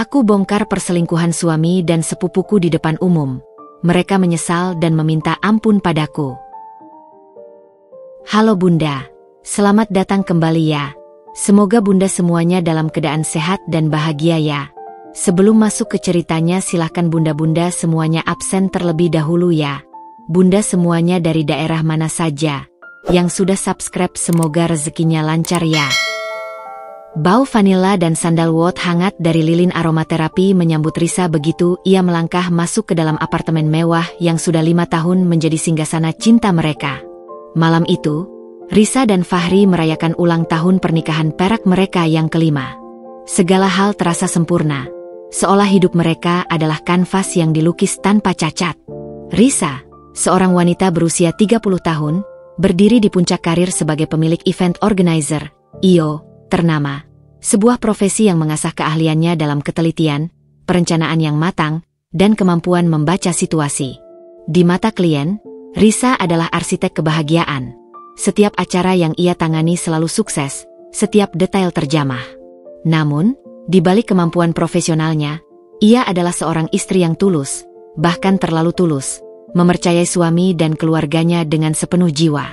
Aku bongkar perselingkuhan suami dan sepupuku di depan umum. Mereka menyesal dan meminta ampun padaku. Halo Bunda, selamat datang kembali ya. Semoga Bunda semuanya dalam keadaan sehat dan bahagia ya. Sebelum masuk ke ceritanya silahkan Bunda-Bunda semuanya absen terlebih dahulu ya. Bunda semuanya dari daerah mana saja yang sudah subscribe semoga rezekinya lancar ya. Bau vanila dan sandalwood hangat dari lilin aromaterapi menyambut Risa begitu ia melangkah masuk ke dalam apartemen mewah yang sudah 5 tahun menjadi singgasana cinta mereka. Malam itu, Risa dan Fahri merayakan ulang tahun pernikahan perak mereka yang kelima. Segala hal terasa sempurna, seolah hidup mereka adalah kanvas yang dilukis tanpa cacat. Risa, seorang wanita berusia 30 tahun, berdiri di puncak karir sebagai pemilik event organizer, IO, ternama, sebuah profesi yang mengasah keahliannya dalam ketelitian, perencanaan yang matang, dan kemampuan membaca situasi. Di mata klien, Risa adalah arsitek kebahagiaan. Setiap acara yang ia tangani selalu sukses, setiap detail terjamah. Namun, di balik kemampuan profesionalnya, ia adalah seorang istri yang tulus, bahkan terlalu tulus, mempercayai suami dan keluarganya dengan sepenuh jiwa.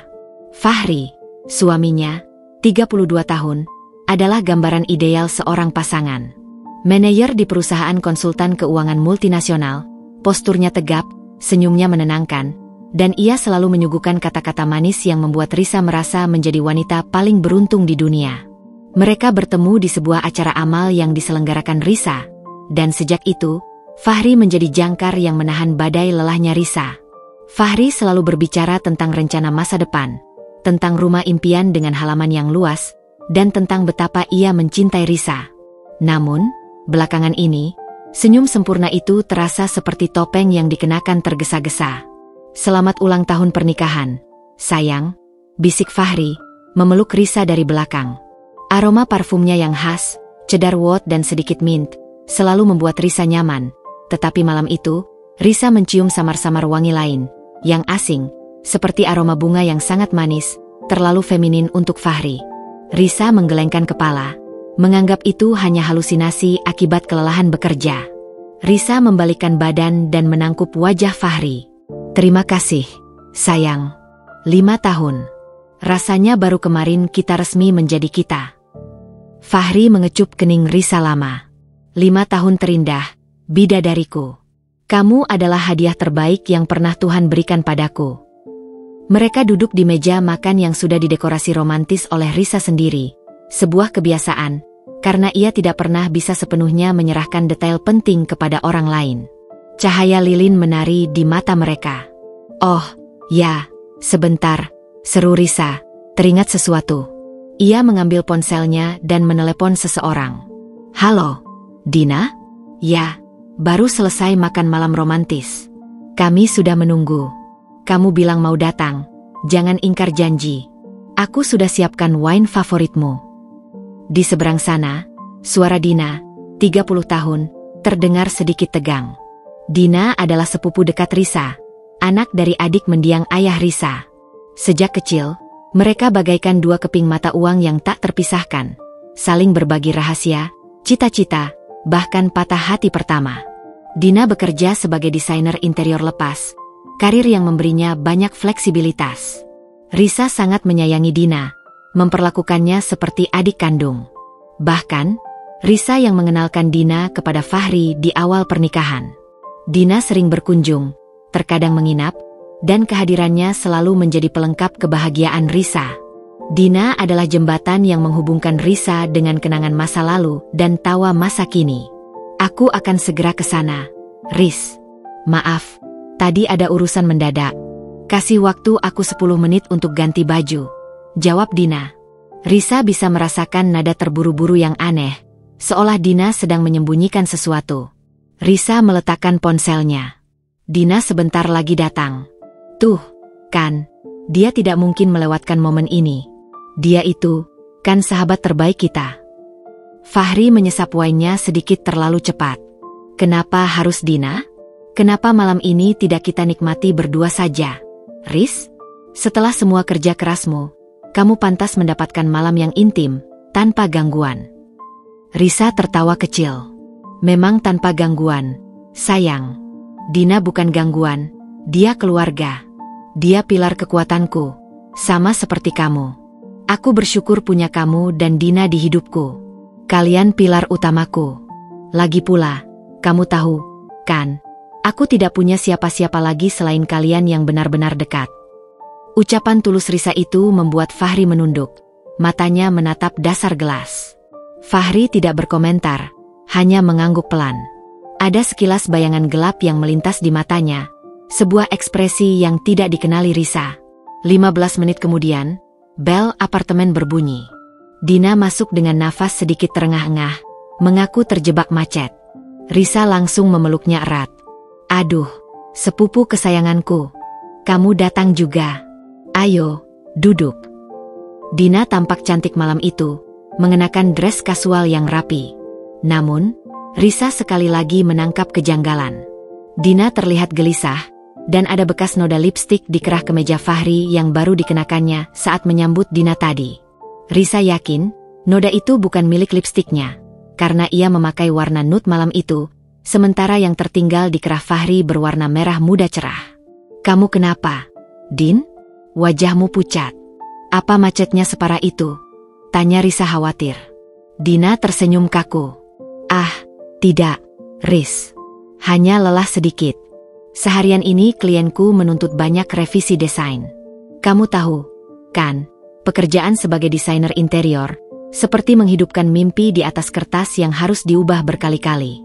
Fahri, suaminya, 32 tahun, adalah gambaran ideal seorang pasangan. Manajer di perusahaan konsultan keuangan multinasional, posturnya tegap, senyumnya menenangkan, dan ia selalu menyuguhkan kata-kata manis yang membuat Risa merasa menjadi wanita paling beruntung di dunia. Mereka bertemu di sebuah acara amal yang diselenggarakan Risa, dan sejak itu, Fahri menjadi jangkar yang menahan badai lelahnya Risa. Fahri selalu berbicara tentang rencana masa depan, tentang rumah impian dengan halaman yang luas, dan tentang betapa ia mencintai Risa. Namun, belakangan ini, senyum sempurna itu terasa seperti topeng yang dikenakan tergesa-gesa. Selamat ulang tahun pernikahan, sayang, bisik Fahri, memeluk Risa dari belakang. Aroma parfumnya yang khas, cedarwood dan sedikit mint, selalu membuat Risa nyaman. Tetapi malam itu, Risa mencium samar-samar wangi lain, yang asing, seperti aroma bunga yang sangat manis, terlalu feminin untuk Fahri. Risa menggelengkan kepala, menganggap itu hanya halusinasi akibat kelelahan bekerja. Risa membalikkan badan dan menangkup wajah Fahri. Terima kasih, sayang. 5 tahun. Rasanya baru kemarin kita resmi menjadi kita. Fahri mengecup kening Risa lama. 5 tahun terindah, bidadariku. Kamu adalah hadiah terbaik yang pernah Tuhan berikan padaku. Mereka duduk di meja makan yang sudah didekorasi romantis oleh Risa sendiri. Sebuah kebiasaan, karena ia tidak pernah bisa sepenuhnya menyerahkan detail penting kepada orang lain. Cahaya lilin menari di mata mereka. Oh, ya, sebentar, seru Risa, teringat sesuatu. Ia mengambil ponselnya dan menelepon seseorang. Halo, Dina? Ya, baru selesai makan malam romantis. Kami sudah menunggu. Kamu bilang mau datang, jangan ingkar janji. Aku sudah siapkan wine favoritmu. Di seberang sana, suara Dina, 30 tahun, terdengar sedikit tegang. Dina adalah sepupu dekat Risa, anak dari adik mendiang ayah Risa. Sejak kecil, mereka bagaikan dua keping mata uang yang tak terpisahkan, saling berbagi rahasia, cita-cita, bahkan patah hati pertama. Dina bekerja sebagai desainer interior lepas, karir yang memberinya banyak fleksibilitas. Risa sangat menyayangi Dina, memperlakukannya seperti adik kandung. Bahkan, Risa yang mengenalkan Dina kepada Fahri di awal pernikahan. Dina sering berkunjung, terkadang menginap, dan kehadirannya selalu menjadi pelengkap kebahagiaan Risa. Dina adalah jembatan yang menghubungkan Risa dengan kenangan masa lalu dan tawa masa kini. Aku akan segera ke sana, Riz. Maaf, tadi ada urusan mendadak. Kasih waktu aku 10 menit untuk ganti baju, jawab Dina. Risa bisa merasakan nada terburu-buru yang aneh, seolah Dina sedang menyembunyikan sesuatu. Risa meletakkan ponselnya. Dina sebentar lagi datang. Tuh, kan, dia tidak mungkin melewatkan momen ini. Dia itu, kan sahabat terbaik kita. Fahri menyesap wine-nya sedikit terlalu cepat. Kenapa harus Dina? Kenapa malam ini tidak kita nikmati berdua saja? Riz, setelah semua kerja kerasmu, kamu pantas mendapatkan malam yang intim, tanpa gangguan. Risa tertawa kecil. Memang tanpa gangguan, sayang. Dina bukan gangguan, dia keluarga. Dia pilar kekuatanku, sama seperti kamu. Aku bersyukur punya kamu dan Dina di hidupku. Kalian pilar utamaku. Lagi pula, kamu tahu, kan? Aku tidak punya siapa-siapa lagi selain kalian yang benar-benar dekat. Ucapan tulus Risa itu membuat Fahri menunduk. Matanya menatap dasar gelas. Fahri tidak berkomentar, hanya mengangguk pelan. Ada sekilas bayangan gelap yang melintas di matanya. Sebuah ekspresi yang tidak dikenali Risa. 15 menit kemudian, bel apartemen berbunyi. Dina masuk dengan nafas sedikit terengah-engah, mengaku terjebak macet. Risa langsung memeluknya erat. Aduh, sepupu kesayanganku. Kamu datang juga. Ayo, duduk. Dina tampak cantik malam itu, mengenakan dress kasual yang rapi. Namun, Risa sekali lagi menangkap kejanggalan. Dina terlihat gelisah, dan ada bekas noda lipstik di kerah kemeja Fahri yang baru dikenakannya saat menyambut Dina tadi. Risa yakin, noda itu bukan milik lipstiknya, karena ia memakai warna nude malam itu, sementara yang tertinggal di kerah Fahri berwarna merah muda cerah. Kamu kenapa, Din? Wajahmu pucat. Apa macetnya separah itu? Tanya Risa khawatir. Dina tersenyum kaku. Ah, tidak, Riz. Hanya lelah sedikit. Seharian ini klienku menuntut banyak revisi desain. Kamu tahu, kan, pekerjaan sebagai desainer interior, seperti menghidupkan mimpi di atas kertas yang harus diubah berkali-kali.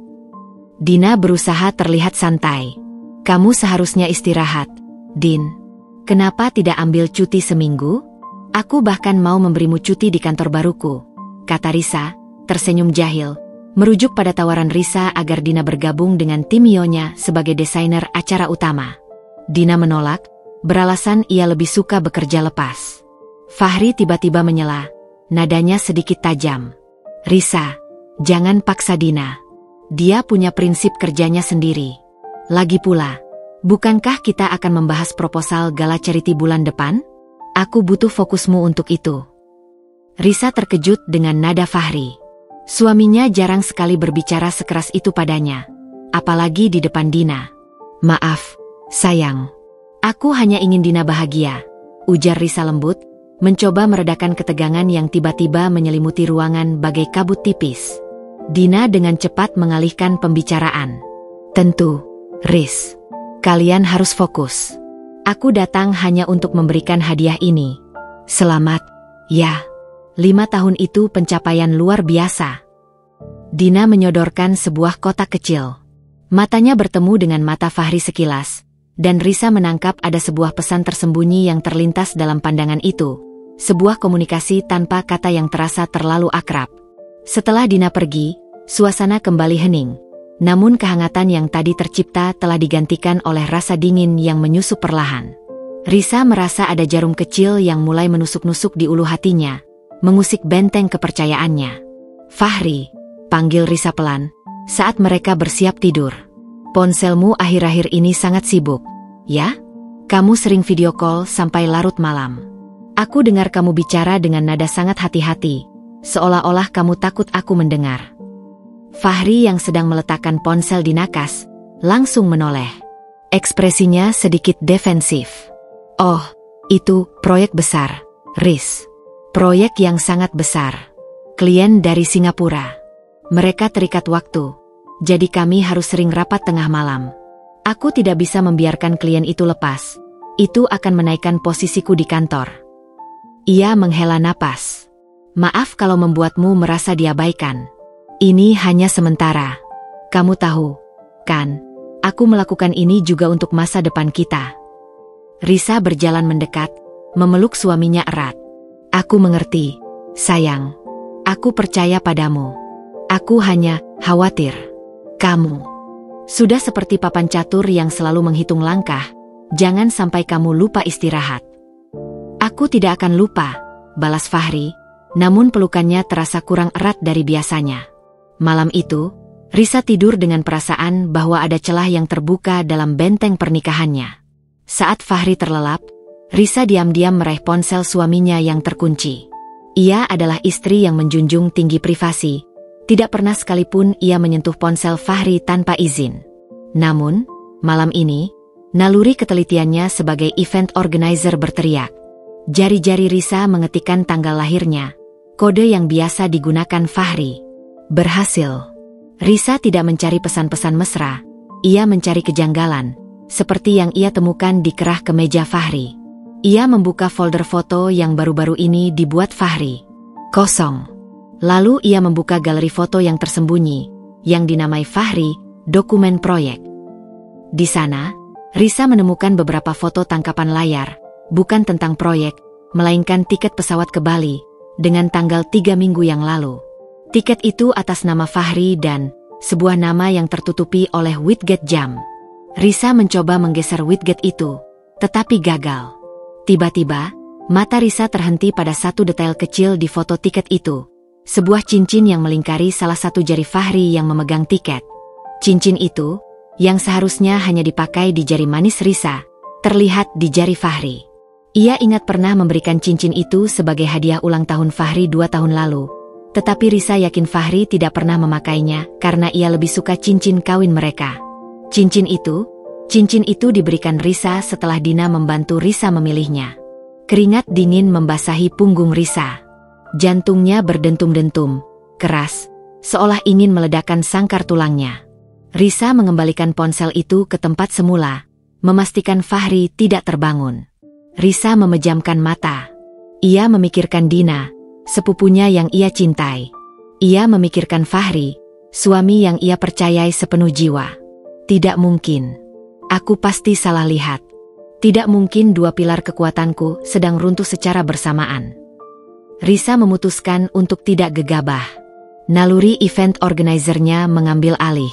Dina berusaha terlihat santai. Kamu seharusnya istirahat, Din. Kenapa tidak ambil cuti seminggu? Aku bahkan mau memberimu cuti di kantor baruku, kata Risa, tersenyum jahil, merujuk pada tawaran Risa agar Dina bergabung dengan tim Yonya sebagai desainer acara utama. Dina menolak, beralasan ia lebih suka bekerja lepas. Fahri tiba-tiba menyela, nadanya sedikit tajam. Risa, jangan paksa Dina. Dia punya prinsip kerjanya sendiri. Lagi pula, bukankah kita akan membahas proposal gala charity bulan depan? Aku butuh fokusmu untuk itu. Risa terkejut dengan nada Fahri. Suaminya jarang sekali berbicara sekeras itu padanya, apalagi di depan Dina. Maaf, sayang. Aku hanya ingin Dina bahagia, ujar Risa lembut, mencoba meredakan ketegangan yang tiba-tiba menyelimuti ruangan bagai kabut tipis. Dina dengan cepat mengalihkan pembicaraan. Tentu, Riz. Kalian harus fokus. Aku datang hanya untuk memberikan hadiah ini. Selamat, ya. 5 tahun itu pencapaian luar biasa. Dina menyodorkan sebuah kotak kecil. Matanya bertemu dengan mata Fahri sekilas, dan Risa menangkap ada sebuah pesan tersembunyi yang terlintas dalam pandangan itu. Sebuah komunikasi tanpa kata yang terasa terlalu akrab. Setelah Dina pergi, suasana kembali hening. Namun kehangatan yang tadi tercipta telah digantikan oleh rasa dingin yang menyusup perlahan. Risa merasa ada jarum kecil yang mulai menusuk-nusuk di ulu hatinya, mengusik benteng kepercayaannya. Fahri, panggil Risa pelan, saat mereka bersiap tidur. Ponselmu akhir-akhir ini sangat sibuk, ya? Kamu sering video call sampai larut malam. Aku dengar kamu bicara dengan nada sangat hati-hati, seolah-olah kamu takut aku mendengar. Fahri yang sedang meletakkan ponsel di nakas, langsung menoleh. Ekspresinya sedikit defensif. Oh, itu proyek besar, Riz. Proyek yang sangat besar. Klien dari Singapura. Mereka terikat waktu, jadi kami harus sering rapat tengah malam. Aku tidak bisa membiarkan klien itu lepas. Itu akan menaikkan posisiku di kantor. Ia menghela napas. Maaf kalau membuatmu merasa diabaikan. Ini hanya sementara. Kamu tahu, kan? Aku melakukan ini juga untuk masa depan kita. Risa berjalan mendekat, memeluk suaminya erat. Aku mengerti, sayang. Aku percaya padamu. Aku hanya khawatir. Kamu sudah seperti papan catur yang selalu menghitung langkah. Jangan sampai kamu lupa istirahat. Aku tidak akan lupa, balas Fahri, namun pelukannya terasa kurang erat dari biasanya. Malam itu, Risa tidur dengan perasaan bahwa ada celah yang terbuka dalam benteng pernikahannya. Saat Fahri terlelap, Risa diam-diam meraih ponsel suaminya yang terkunci. Ia adalah istri yang menjunjung tinggi privasi, Tidak pernah sekalipun ia menyentuh ponsel Fahri tanpa izin. Namun, malam ini, naluri ketelitiannya sebagai event organizer berteriak. Jari-jari Risa mengetikkan tanggal lahirnya, kode yang biasa digunakan Fahri. Berhasil. Risa tidak mencari pesan-pesan mesra, ia mencari kejanggalan, seperti yang ia temukan di kerah kemeja Fahri. Ia membuka folder foto yang baru-baru ini dibuat Fahri. Kosong. Lalu ia membuka galeri foto yang tersembunyi, yang dinamai Fahri, dokumen proyek. Di sana, Risa menemukan beberapa foto tangkapan layar, bukan tentang proyek, melainkan tiket pesawat ke Bali, dengan tanggal 3 minggu yang lalu. Tiket itu atas nama Fahri dan sebuah nama yang tertutupi oleh widget jam. Risa mencoba menggeser widget itu, tetapi gagal. Tiba-tiba, mata Risa terhenti pada satu detail kecil di foto tiket itu. Sebuah cincin yang melingkari salah satu jari Fahri yang memegang tiket. Cincin itu, yang seharusnya hanya dipakai di jari manis Risa, terlihat di jari Fahri. Ia ingat pernah memberikan cincin itu sebagai hadiah ulang tahun Fahri 2 tahun lalu. Tetapi Risa yakin Fahri tidak pernah memakainya karena ia lebih suka cincin kawin mereka. Cincin itu diberikan Risa setelah Dina membantu Risa memilihnya. Keringat dingin membasahi punggung Risa. Jantungnya berdentum-dentum, keras, seolah ingin meledakkan sangkar tulangnya. Risa mengembalikan ponsel itu ke tempat semula, memastikan Fahri tidak terbangun. Risa memejamkan mata. Ia memikirkan Dina, sepupunya yang ia cintai. Ia memikirkan Fahri, suami yang ia percayai sepenuh jiwa. Tidak mungkin. Aku pasti salah lihat. Tidak mungkin dua pilar kekuatanku sedang runtuh secara bersamaan. Risa memutuskan untuk tidak gegabah. Naluri event organizer-nya mengambil alih.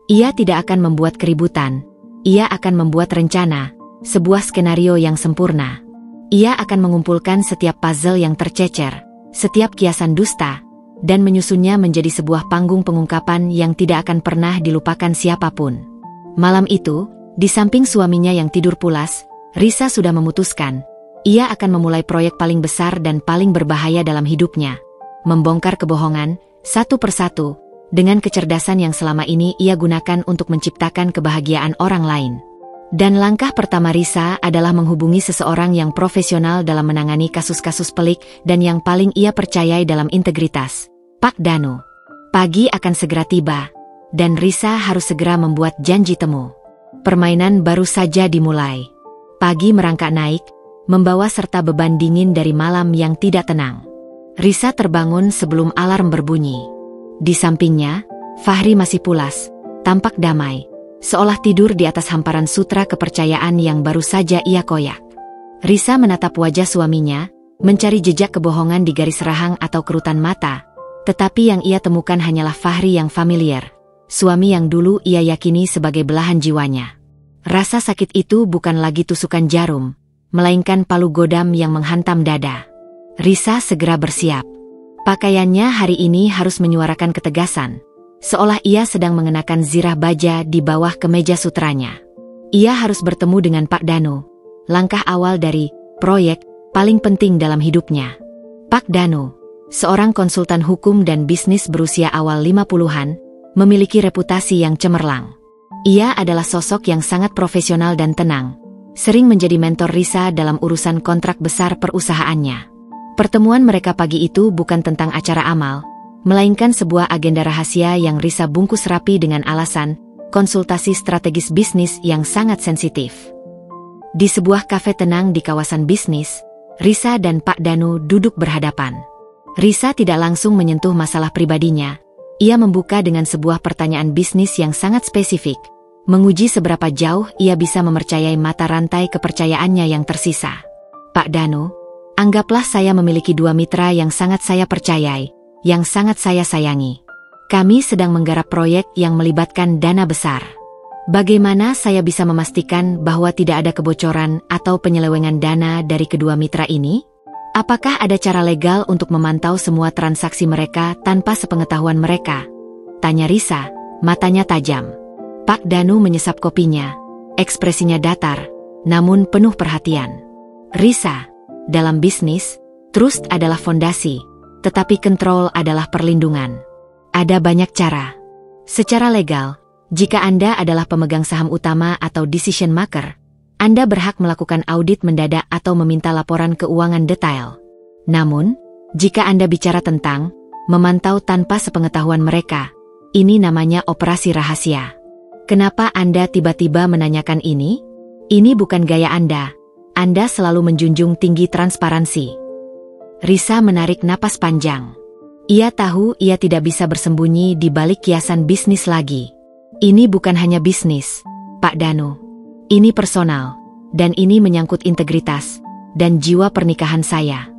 Ia tidak akan membuat keributan. Ia akan membuat rencana, sebuah skenario yang sempurna. Ia akan mengumpulkan setiap puzzle yang tercecer, setiap kiasan dusta, dan menyusunnya menjadi sebuah panggung pengungkapan yang tidak akan pernah dilupakan siapapun. Malam itu, di samping suaminya yang tidur pulas, Risa sudah memutuskan, ia akan memulai proyek paling besar dan paling berbahaya dalam hidupnya. Membongkar kebohongan, satu persatu, dengan kecerdasan yang selama ini ia gunakan untuk menciptakan kebahagiaan orang lain. Dan langkah pertama Risa adalah menghubungi seseorang yang profesional dalam menangani kasus-kasus pelik dan yang paling ia percayai dalam integritas, Pak Danu. Pagi akan segera tiba, dan Risa harus segera membuat janji temu. Permainan baru saja dimulai. Pagi merangkak naik, membawa serta beban dingin dari malam yang tidak tenang. Risa terbangun sebelum alarm berbunyi. Di sampingnya, Fahri masih pulas, tampak damai, seolah tidur di atas hamparan sutra kepercayaan yang baru saja ia koyak. Risa menatap wajah suaminya, mencari jejak kebohongan di garis rahang atau kerutan mata, tetapi yang ia temukan hanyalah Fahri yang familiar, suami yang dulu ia yakini sebagai belahan jiwanya. Rasa sakit itu bukan lagi tusukan jarum, melainkan palu godam yang menghantam dada. Risa segera bersiap. Pakaiannya hari ini harus menyuarakan ketegasan, seolah ia sedang mengenakan zirah baja di bawah kemeja sutranya. Ia harus bertemu dengan Pak Danu, langkah awal dari proyek paling penting dalam hidupnya. Pak Danu, seorang konsultan hukum dan bisnis berusia awal 50-an, memiliki reputasi yang cemerlang. Ia adalah sosok yang sangat profesional dan tenang, sering menjadi mentor Risa dalam urusan kontrak besar perusahaannya. Pertemuan mereka pagi itu bukan tentang acara amal, melainkan sebuah agenda rahasia yang Risa bungkus rapi dengan alasan konsultasi strategis bisnis yang sangat sensitif. Di sebuah kafe tenang di kawasan bisnis, Risa dan Pak Danu duduk berhadapan. Risa tidak langsung menyentuh masalah pribadinya. Ia membuka dengan sebuah pertanyaan bisnis yang sangat spesifik, menguji seberapa jauh ia bisa mempercayai mata rantai kepercayaannya yang tersisa. Pak Danu, anggaplah saya memiliki dua mitra yang sangat saya percayai, yang sangat saya sayangi. Kami sedang menggarap proyek yang melibatkan dana besar. Bagaimana saya bisa memastikan bahwa tidak ada kebocoran atau penyelewengan dana dari kedua mitra ini? Apakah ada cara legal untuk memantau semua transaksi mereka tanpa sepengetahuan mereka? Tanya Risa, matanya tajam. Pak Danu menyesap kopinya, ekspresinya datar, namun penuh perhatian. Risa, dalam bisnis, trust adalah fondasi, tetapi kontrol adalah perlindungan. Ada banyak cara. Secara legal, jika Anda adalah pemegang saham utama atau decision maker, Anda berhak melakukan audit mendadak atau meminta laporan keuangan detail. Namun, jika Anda bicara tentang memantau tanpa sepengetahuan mereka, ini namanya operasi rahasia. Kenapa Anda tiba-tiba menanyakan ini? Ini bukan gaya Anda. Anda selalu menjunjung tinggi transparansi. Risa menarik napas panjang. Ia tahu ia tidak bisa bersembunyi di balik kiasan bisnis lagi. Ini bukan hanya bisnis, Pak Danu. Ini personal, dan ini menyangkut integritas dan jiwa pernikahan saya.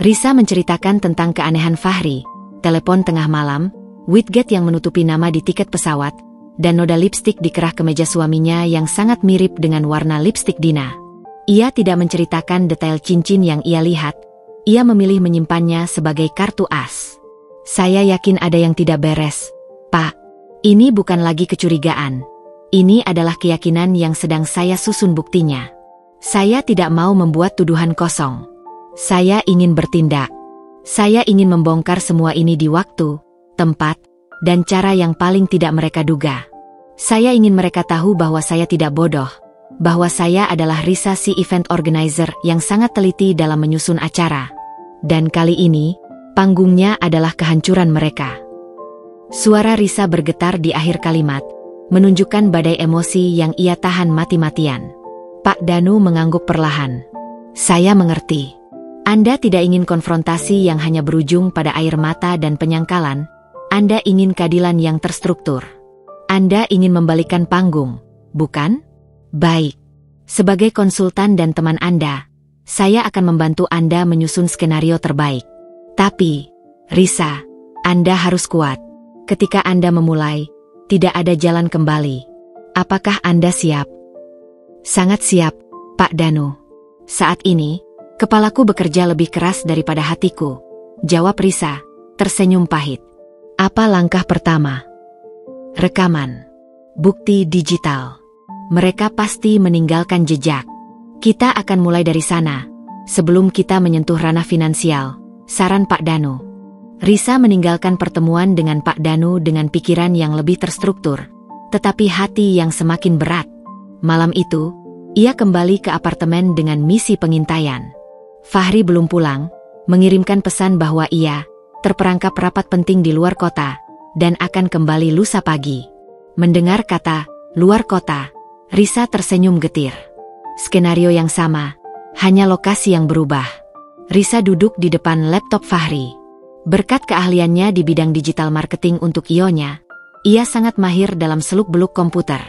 Risa menceritakan tentang keanehan Fahri, telepon tengah malam, widget yang menutupi nama di tiket pesawat, dan noda lipstik di kerah kemeja suaminya yang sangat mirip dengan warna lipstik Dina. Ia tidak menceritakan detail cincin yang ia lihat. Ia memilih menyimpannya sebagai kartu as. Saya yakin ada yang tidak beres, Pak. Ini bukan lagi kecurigaan. Ini adalah keyakinan yang sedang saya susun buktinya. Saya tidak mau membuat tuduhan kosong. Saya ingin bertindak. Saya ingin membongkar semua ini di waktu, tempat, dan cara yang paling tidak mereka duga. Saya ingin mereka tahu bahwa saya tidak bodoh, bahwa saya adalah Risa si event organizer yang sangat teliti dalam menyusun acara. Dan kali ini, panggungnya adalah kehancuran mereka. Suara Risa bergetar di akhir kalimat, menunjukkan badai emosi yang ia tahan mati-matian. Pak Danu mengangguk perlahan. Saya mengerti. Anda tidak ingin konfrontasi yang hanya berujung pada air mata dan penyangkalan. Anda ingin keadilan yang terstruktur. Anda ingin membalikan panggung, bukan? Baik. Sebagai konsultan dan teman Anda, saya akan membantu Anda menyusun skenario terbaik. Tapi, Risa, Anda harus kuat. Ketika Anda memulai, tidak ada jalan kembali. Apakah Anda siap? Sangat siap, Pak Danu. Saat ini, kepalaku bekerja lebih keras daripada hatiku, jawab Risa, tersenyum pahit. Apa langkah pertama? Rekaman. Bukti digital. Mereka pasti meninggalkan jejak. Kita akan mulai dari sana, sebelum kita menyentuh ranah finansial, saran Pak Danu. Risa meninggalkan pertemuan dengan Pak Danu dengan pikiran yang lebih terstruktur, tetapi hati yang semakin berat. Malam itu, ia kembali ke apartemen dengan misi pengintaian. Fahri belum pulang, mengirimkan pesan bahwa ia terperangkap rapat penting di luar kota, dan akan kembali lusa pagi. Mendengar kata luar kota, Risa tersenyum getir. Skenario yang sama, hanya lokasi yang berubah. Risa duduk di depan laptop Fahri. Berkat keahliannya di bidang digital marketing untuk IO-nya, ia sangat mahir dalam seluk-beluk komputer.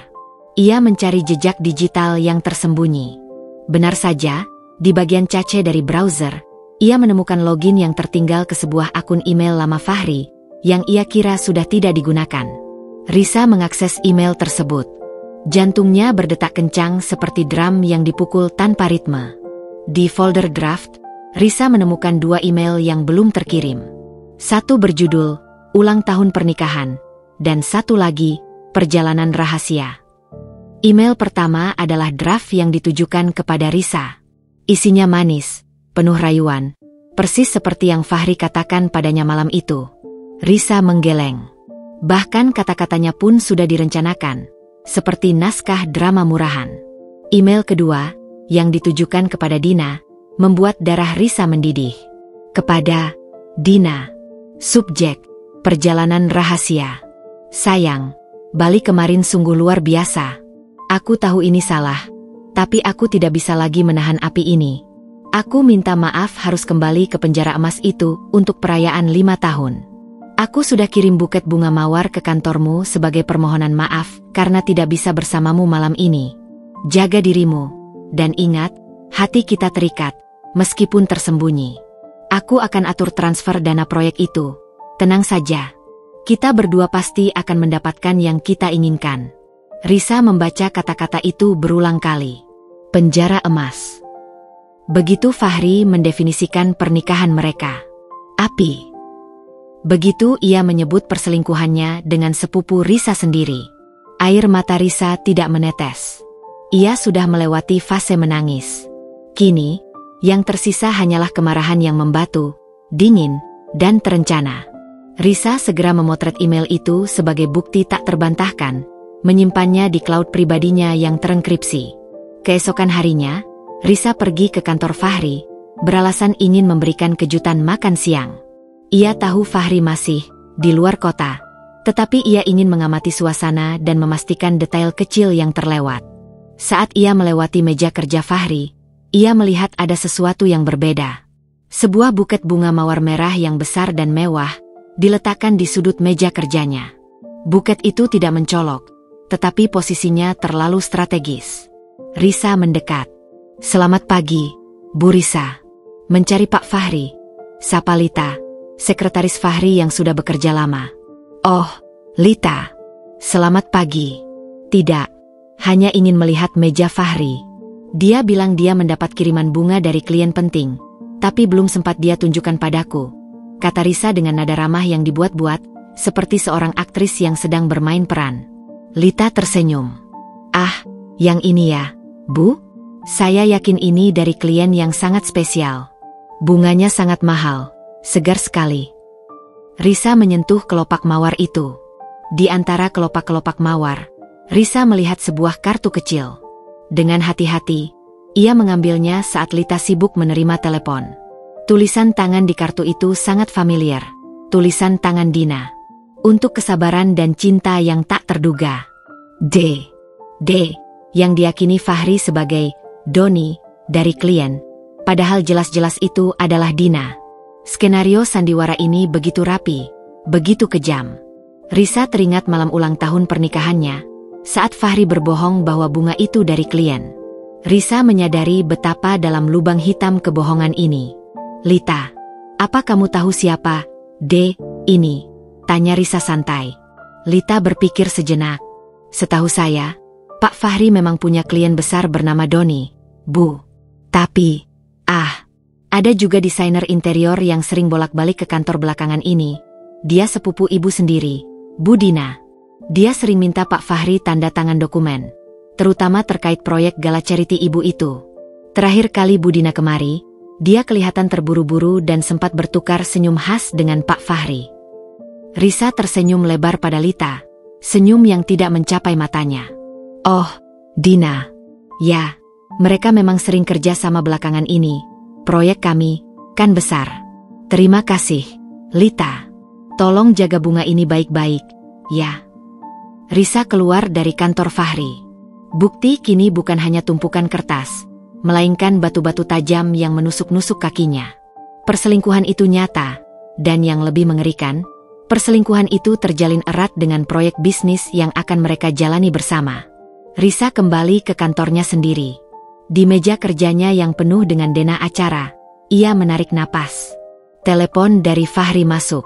Ia mencari jejak digital yang tersembunyi. Benar saja, di bagian cache dari browser, ia menemukan login yang tertinggal ke sebuah akun email lama Fahri, yang ia kira sudah tidak digunakan. Risa mengakses email tersebut. Jantungnya berdetak kencang seperti drum yang dipukul tanpa ritme. Di folder draft, Risa menemukan 2 email yang belum terkirim. Satu berjudul, ulang tahun pernikahan, dan satu lagi, perjalanan rahasia. Email pertama adalah draft yang ditujukan kepada Risa. Isinya manis, penuh rayuan, persis seperti yang Fahri katakan padanya malam itu. Risa menggeleng. Bahkan kata-katanya pun sudah direncanakan, seperti naskah drama murahan. Email kedua, yang ditujukan kepada Dina, membuat darah Risa mendidih. Kepada Dina. Subjek, perjalanan rahasia. Sayang, Bali kemarin sungguh luar biasa. Aku tahu ini salah, tapi aku tidak bisa lagi menahan api ini. Aku minta maaf harus kembali ke penjara emas itu untuk perayaan 5 tahun. Aku sudah kirim buket bunga mawar ke kantormu sebagai permohonan maaf karena tidak bisa bersamamu malam ini. Jaga dirimu, dan ingat, hati kita terikat, meskipun tersembunyi. Aku akan atur transfer dana proyek itu. Tenang saja. Kita berdua pasti akan mendapatkan yang kita inginkan. Risa membaca kata-kata itu berulang kali. Penjara emas. Begitu Fahri mendefinisikan pernikahan mereka. Api. Begitu ia menyebut perselingkuhannya dengan sepupu Risa sendiri. Air mata Risa tidak menetes. Ia sudah melewati fase menangis. Kini, yang tersisa hanyalah kemarahan yang membatu, dingin, dan terencana. Risa segera memotret email itu sebagai bukti tak terbantahkan, menyimpannya di cloud pribadinya yang terenkripsi. Keesokan harinya, Risa pergi ke kantor Fahri, beralasan ingin memberikan kejutan makan siang. Ia tahu Fahri masih di luar kota, tetapi ia ingin mengamati suasana dan memastikan detail kecil yang terlewat. Saat ia melewati meja kerja Fahri, ia melihat ada sesuatu yang berbeda. Sebuah buket bunga mawar merah yang besar dan mewah diletakkan di sudut meja kerjanya. Buket itu tidak mencolok, tetapi posisinya terlalu strategis. Risa mendekat. "Selamat pagi, Bu Risa." "Mencari Pak Fahri?" sapa Lita, sekretaris Fahri yang sudah bekerja lama. "Oh, Lita. Selamat pagi." "Tidak, hanya ingin melihat meja Fahri. Dia bilang dia mendapat kiriman bunga dari klien penting, tapi belum sempat dia tunjukkan padaku," kata Risa dengan nada ramah yang dibuat-buat, seperti seorang aktris yang sedang bermain peran. Lita tersenyum. "Ah, yang ini ya, Bu? Saya yakin ini dari klien yang sangat spesial. Bunganya sangat mahal, segar sekali." Risa menyentuh kelopak mawar itu. Di antara kelopak-kelopak mawar, Risa melihat sebuah kartu kecil. Dengan hati-hati, ia mengambilnya saat Lita sibuk menerima telepon. Tulisan tangan di kartu itu sangat familiar. Tulisan tangan Dina. Untuk kesabaran dan cinta yang tak terduga. D. Yang diyakini Fahri sebagai Doni dari klien. Padahal jelas-jelas itu adalah Dina. Skenario sandiwara ini begitu rapi, begitu kejam. Risa teringat malam ulang tahun pernikahannya, saat Fahri berbohong bahwa bunga itu dari klien. Risa menyadari betapa dalam lubang hitam kebohongan ini. "Lita, apa kamu tahu siapa D ini?" tanya Risa santai. Lita berpikir sejenak. "Setahu saya, Pak Fahri memang punya klien besar bernama Doni, Bu. Tapi, ada juga desainer interior yang sering bolak-balik ke kantor belakangan ini. Dia sepupu ibu sendiri, Bu Dina. Dia sering minta Pak Fahri tanda tangan dokumen, terutama terkait proyek gala charity ibu itu. Terakhir kali Bu Dina kemari, dia kelihatan terburu-buru dan sempat bertukar senyum khas dengan Pak Fahri." Risa tersenyum lebar pada Lita, senyum yang tidak mencapai matanya. "Oh, Dina. Ya, mereka memang sering kerja sama belakangan ini. Proyek kami kan besar. Terima kasih, Lita. Tolong jaga bunga ini baik-baik, ya." Risa keluar dari kantor Fahri. Bukti kini bukan hanya tumpukan kertas, melainkan batu-batu tajam yang menusuk-nusuk kakinya. Perselingkuhan itu nyata, dan yang lebih mengerikan, perselingkuhan itu terjalin erat dengan proyek bisnis yang akan mereka jalani bersama. Risa kembali ke kantornya sendiri. Di meja kerjanya yang penuh dengan dena acara, ia menarik napas. Telepon dari Fahri masuk.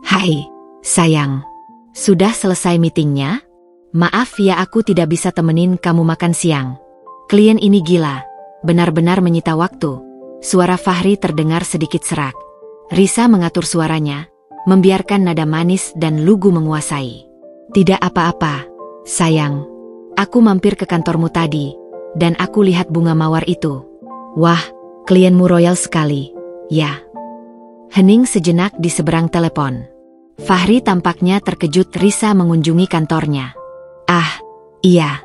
"Hai, sayang. Sudah selesai meetingnya? Maaf ya aku tidak bisa temenin kamu makan siang. Klien ini gila, benar-benar menyita waktu." Suara Fahri terdengar sedikit serak. Risa mengatur suaranya, membiarkan nada manis dan lugu menguasai. "Tidak apa-apa, sayang. Aku mampir ke kantormu tadi, dan aku lihat bunga mawar itu. Wah, klienmu royal sekali, ya." Hening sejenak di seberang telepon. Fahri tampaknya terkejut Risa mengunjungi kantornya. "Ah, iya.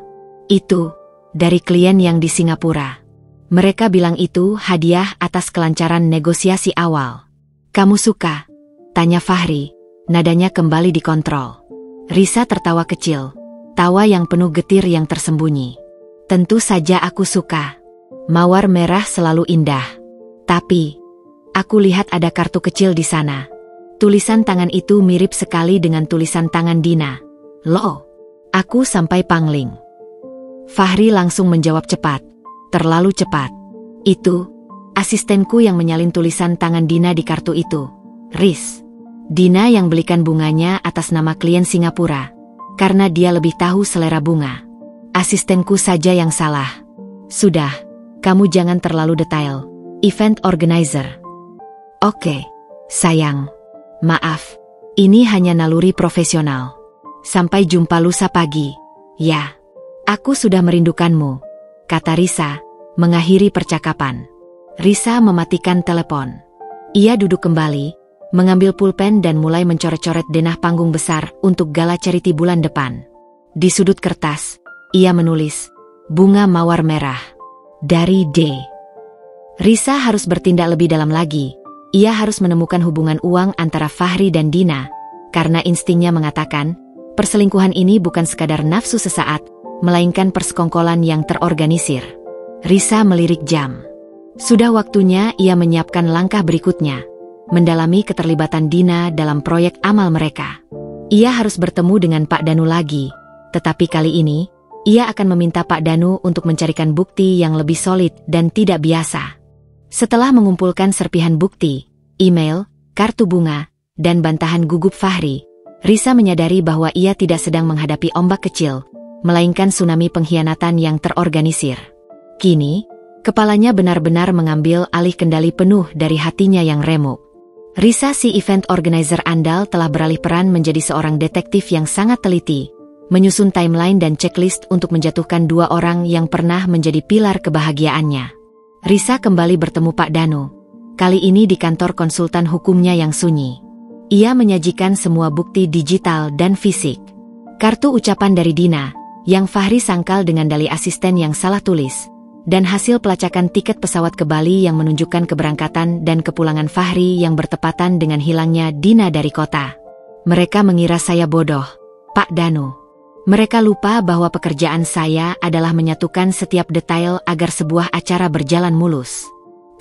Itu, dari klien yang di Singapura. Mereka bilang itu hadiah atas kelancaran negosiasi awal." "Kamu suka?" tanya Fahri, nadanya kembali dikontrol. Risa tertawa kecil, tawa yang penuh getir yang tersembunyi. "Tentu saja aku suka. Mawar merah selalu indah. Tapi, aku lihat ada kartu kecil di sana. Tulisan tangan itu mirip sekali dengan tulisan tangan Dina. Loh, aku sampai pangling." Fahri langsung menjawab cepat, terlalu cepat. "Itu, asistenku yang menyalin tulisan tangan Dina di kartu itu, Riz. Dina yang belikan bunganya atas nama klien Singapura, karena dia lebih tahu selera bunga. Asistenku saja yang salah." "Sudah, kamu jangan terlalu detail. Event organizer." "Oke, sayang. Maaf, ini hanya naluri profesional. Sampai jumpa lusa pagi, ya." "Aku sudah merindukanmu," kata Risa, mengakhiri percakapan. Risa mematikan telepon. Ia duduk kembali, mengambil pulpen dan mulai mencoret-coret denah panggung besar untuk gala charity bulan depan. Di sudut kertas, ia menulis, "Bunga mawar merah." Dari D. Risa harus bertindak lebih dalam lagi. Ia harus menemukan hubungan uang antara Fahri dan Dina, karena instingnya mengatakan, perselingkuhan ini bukan sekadar nafsu sesaat, melainkan persekongkolan yang terorganisir. Risa melirik jam. Sudah waktunya ia menyiapkan langkah berikutnya, mendalami keterlibatan Dina dalam proyek amal mereka. Ia harus bertemu dengan Pak Danu lagi, tetapi kali ini, ia akan meminta Pak Danu untuk mencarikan bukti yang lebih solid dan tidak biasa. Setelah mengumpulkan serpihan bukti, email, kartu bunga, dan bantahan gugup Fahri, Risa menyadari bahwa ia tidak sedang menghadapi ombak kecil, melainkan tsunami pengkhianatan yang terorganisir. Kini, kepalanya benar-benar mengambil alih kendali penuh dari hatinya yang remuk. Risa, si event organizer andal, telah beralih peran menjadi seorang detektif yang sangat teliti, menyusun timeline dan checklist untuk menjatuhkan dua orang yang pernah menjadi pilar kebahagiaannya. Risa kembali bertemu Pak Danu, kali ini di kantor konsultan hukumnya yang sunyi. Ia menyajikan semua bukti digital dan fisik. Kartu ucapan dari Dina, yang Fahri sangkal dengan dalih asisten yang salah tulis, dan hasil pelacakan tiket pesawat ke Bali yang menunjukkan keberangkatan dan kepulangan Fahri yang bertepatan dengan hilangnya Dina dari kota. Mereka mengira saya bodoh, Pak Danu. Mereka lupa bahwa pekerjaan saya adalah menyatukan setiap detail agar sebuah acara berjalan mulus.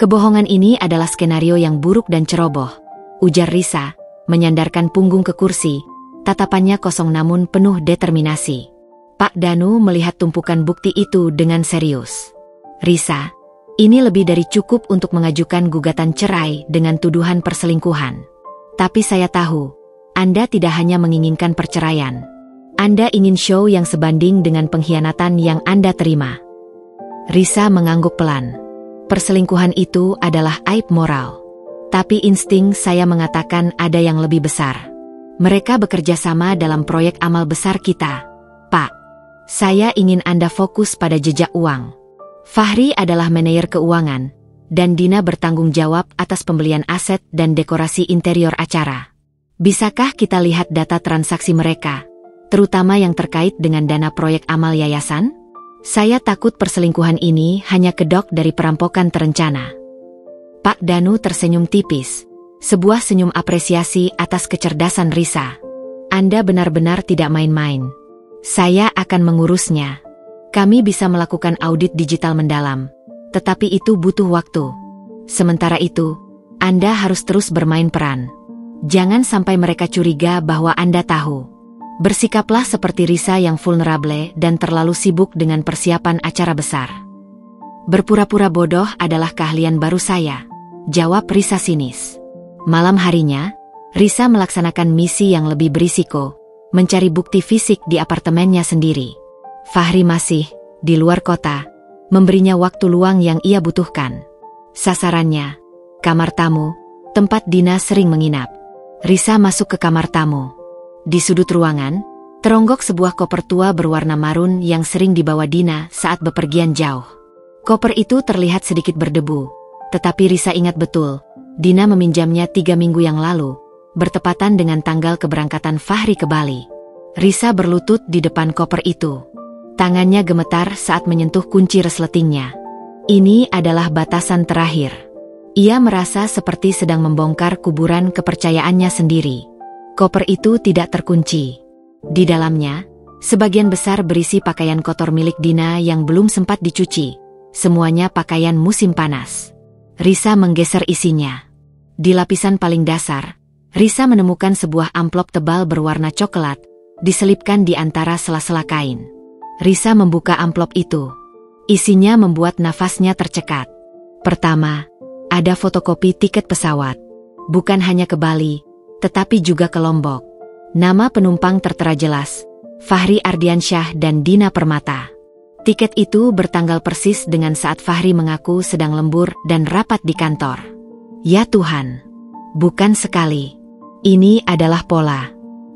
Kebohongan ini adalah skenario yang buruk dan ceroboh, ujar Risa, menyandarkan punggung ke kursi, tatapannya kosong namun penuh determinasi. Pak Danu melihat tumpukan bukti itu dengan serius. Risa, ini lebih dari cukup untuk mengajukan gugatan cerai dengan tuduhan perselingkuhan. Tapi saya tahu, Anda tidak hanya menginginkan perceraian. Anda ingin show yang sebanding dengan pengkhianatan yang Anda terima. Risa mengangguk pelan. Perselingkuhan itu adalah aib moral. Tapi insting saya mengatakan ada yang lebih besar. Mereka bekerja sama dalam proyek amal besar kita. Pak, saya ingin Anda fokus pada jejak uang. Fahri adalah manajer keuangan, dan Dina bertanggung jawab atas pembelian aset dan dekorasi interior acara. Bisakah kita lihat data transaksi mereka, terutama yang terkait dengan dana proyek amal yayasan? Saya takut perselingkuhan ini hanya kedok dari perampokan terencana. Pak Danu tersenyum tipis, sebuah senyum apresiasi atas kecerdasan Risa. Anda benar-benar tidak main-main. Saya akan mengurusnya. Kami bisa melakukan audit digital mendalam, tetapi itu butuh waktu. Sementara itu, Anda harus terus bermain peran. Jangan sampai mereka curiga bahwa Anda tahu. Bersikaplah seperti Risa yang vulnerable dan terlalu sibuk dengan persiapan acara besar. Berpura-pura bodoh adalah keahlian baru saya, jawab Risa sinis. Malam harinya, Risa melaksanakan misi yang lebih berisiko, mencari bukti fisik di apartemennya sendiri. Fahri masih di luar kota, memberinya waktu luang yang ia butuhkan. Sasarannya, kamar tamu, tempat Dina sering menginap. Risa masuk ke kamar tamu. Di sudut ruangan, teronggok sebuah koper tua berwarna marun yang sering dibawa Dina saat bepergian jauh. Koper itu terlihat sedikit berdebu, tetapi Risa ingat betul, Dina meminjamnya 3 minggu yang lalu, bertepatan dengan tanggal keberangkatan Fahri ke Bali. Risa berlutut di depan koper itu. Tangannya gemetar saat menyentuh kunci resletingnya. Ini adalah batasan terakhir. Ia merasa seperti sedang membongkar kuburan kepercayaannya sendiri. Koper itu tidak terkunci. Di dalamnya, sebagian besar berisi pakaian kotor milik Dina yang belum sempat dicuci. Semuanya pakaian musim panas. Risa menggeser isinya. Di lapisan paling dasar, Risa menemukan sebuah amplop tebal berwarna coklat, diselipkan di antara sela-sela kain. Risa membuka amplop itu. Isinya membuat nafasnya tercekat. Pertama, ada fotokopi tiket pesawat. Bukan hanya ke Bali, tetapi juga ke Lombok. Nama penumpang tertera jelas, Fahri Ardiansyah dan Dina Permata. Tiket itu bertanggal persis dengan saat Fahri mengaku sedang lembur dan rapat di kantor. Ya Tuhan, bukan sekali. Ini adalah pola.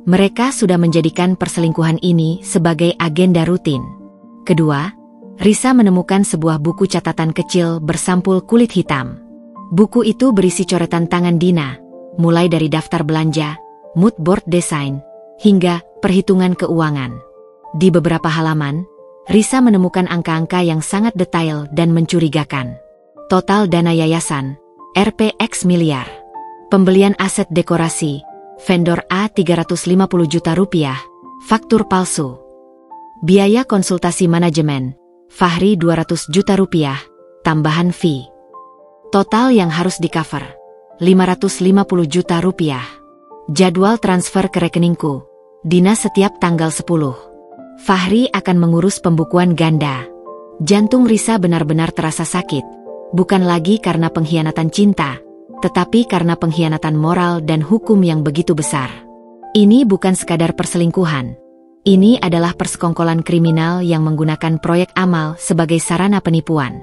Mereka sudah menjadikan perselingkuhan ini sebagai agenda rutin. Kedua, Risa menemukan sebuah buku catatan kecil bersampul kulit hitam. Buku itu berisi coretan tangan Dina, mulai dari daftar belanja, mood board desain, hingga perhitungan keuangan. Di beberapa halaman, Risa menemukan angka-angka yang sangat detail dan mencurigakan. Total dana yayasan, Rp miliar. Pembelian aset dekorasi, vendor A 350 juta rupiah, faktur palsu. Biaya konsultasi manajemen, Fahri 200 juta rupiah, tambahan fee. Total yang harus di-cover, 550 juta rupiah. Jadwal transfer ke rekeningku, Dina setiap tanggal 10. Fahri akan mengurus pembukuan ganda. Jantung Risa benar-benar terasa sakit, bukan lagi karena pengkhianatan cinta, tetapi karena pengkhianatan moral dan hukum yang begitu besar. Ini bukan sekadar perselingkuhan. Ini adalah persekongkolan kriminal yang menggunakan proyek amal sebagai sarana penipuan.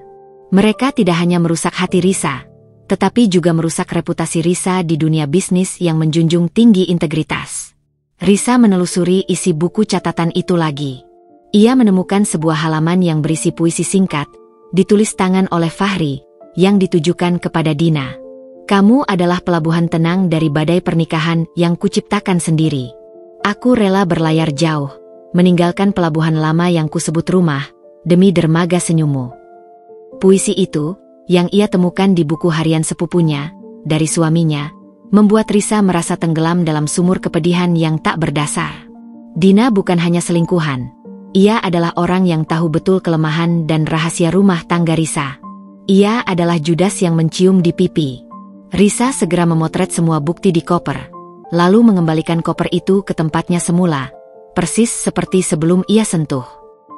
Mereka tidak hanya merusak hati Risa, tetapi juga merusak reputasi Risa di dunia bisnis yang menjunjung tinggi integritas. Risa menelusuri isi buku catatan itu lagi. Ia menemukan sebuah halaman yang berisi puisi singkat, ditulis tangan oleh Fahri, yang ditujukan kepada Dina. Kamu adalah pelabuhan tenang dari badai pernikahan yang kuciptakan sendiri. Aku rela berlayar jauh, meninggalkan pelabuhan lama yang kusebut rumah, demi dermaga senyummu. Puisi itu, yang ia temukan di buku harian sepupunya, dari suaminya, membuat Risa merasa tenggelam dalam sumur kepedihan yang tak berdasar. Dina bukan hanya selingkuhan. Ia adalah orang yang tahu betul kelemahan dan rahasia rumah tangga Risa. Ia adalah Judas yang mencium di pipi. Risa segera memotret semua bukti di koper, lalu mengembalikan koper itu ke tempatnya semula, persis seperti sebelum ia sentuh.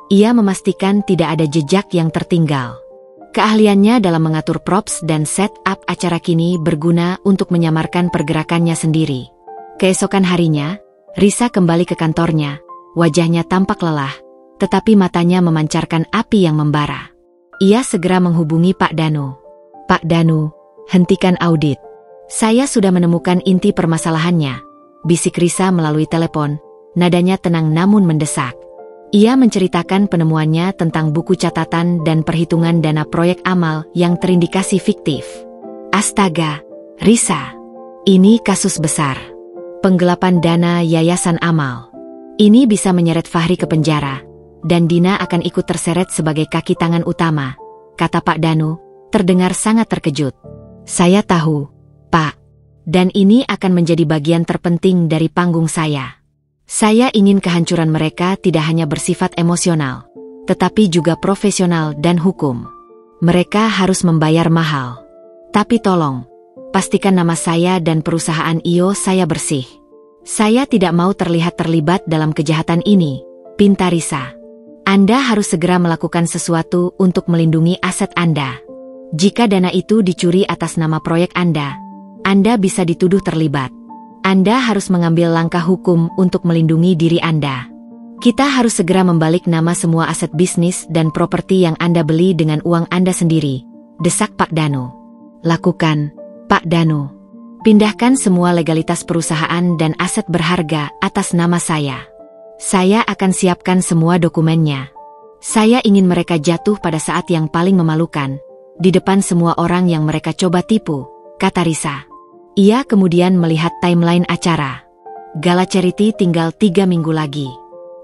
Ia memastikan tidak ada jejak yang tertinggal. Keahliannya dalam mengatur props dan set-up acara kini berguna untuk menyamarkan pergerakannya sendiri. Keesokan harinya, Risa kembali ke kantornya, wajahnya tampak lelah, tetapi matanya memancarkan api yang membara. Ia segera menghubungi Pak Danu. Pak Danu, hentikan audit. Saya sudah menemukan inti permasalahannya, bisik Risa melalui telepon, nadanya tenang namun mendesak. Ia menceritakan penemuannya tentang buku catatan dan perhitungan dana proyek amal yang terindikasi fiktif. Astaga, Risa, ini kasus besar. Penggelapan dana yayasan amal. Ini bisa menyeret Fahri ke penjara, dan Dina akan ikut terseret sebagai kaki tangan utama, kata Pak Danu, terdengar sangat terkejut. Saya tahu, Pak, dan ini akan menjadi bagian terpenting dari panggung saya. Saya ingin kehancuran mereka tidak hanya bersifat emosional, tetapi juga profesional dan hukum. Mereka harus membayar mahal. Tapi tolong, pastikan nama saya dan perusahaan IO saya bersih. Saya tidak mau terlihat terlibat dalam kejahatan ini, pinta Risa. Anda harus segera melakukan sesuatu untuk melindungi aset Anda. Jika dana itu dicuri atas nama proyek Anda bisa dituduh terlibat. Anda harus mengambil langkah hukum untuk melindungi diri Anda. Kita harus segera membalik nama semua aset bisnis dan properti yang Anda beli dengan uang Anda sendiri, desak Pak Danu. Lakukan, Pak Danu. Pindahkan semua legalitas perusahaan dan aset berharga atas nama saya. Saya akan siapkan semua dokumennya. Saya ingin mereka jatuh pada saat yang paling memalukan, di depan semua orang yang mereka coba tipu, kata Risa. Ia kemudian melihat timeline acara. Gala Charity tinggal 3 minggu lagi.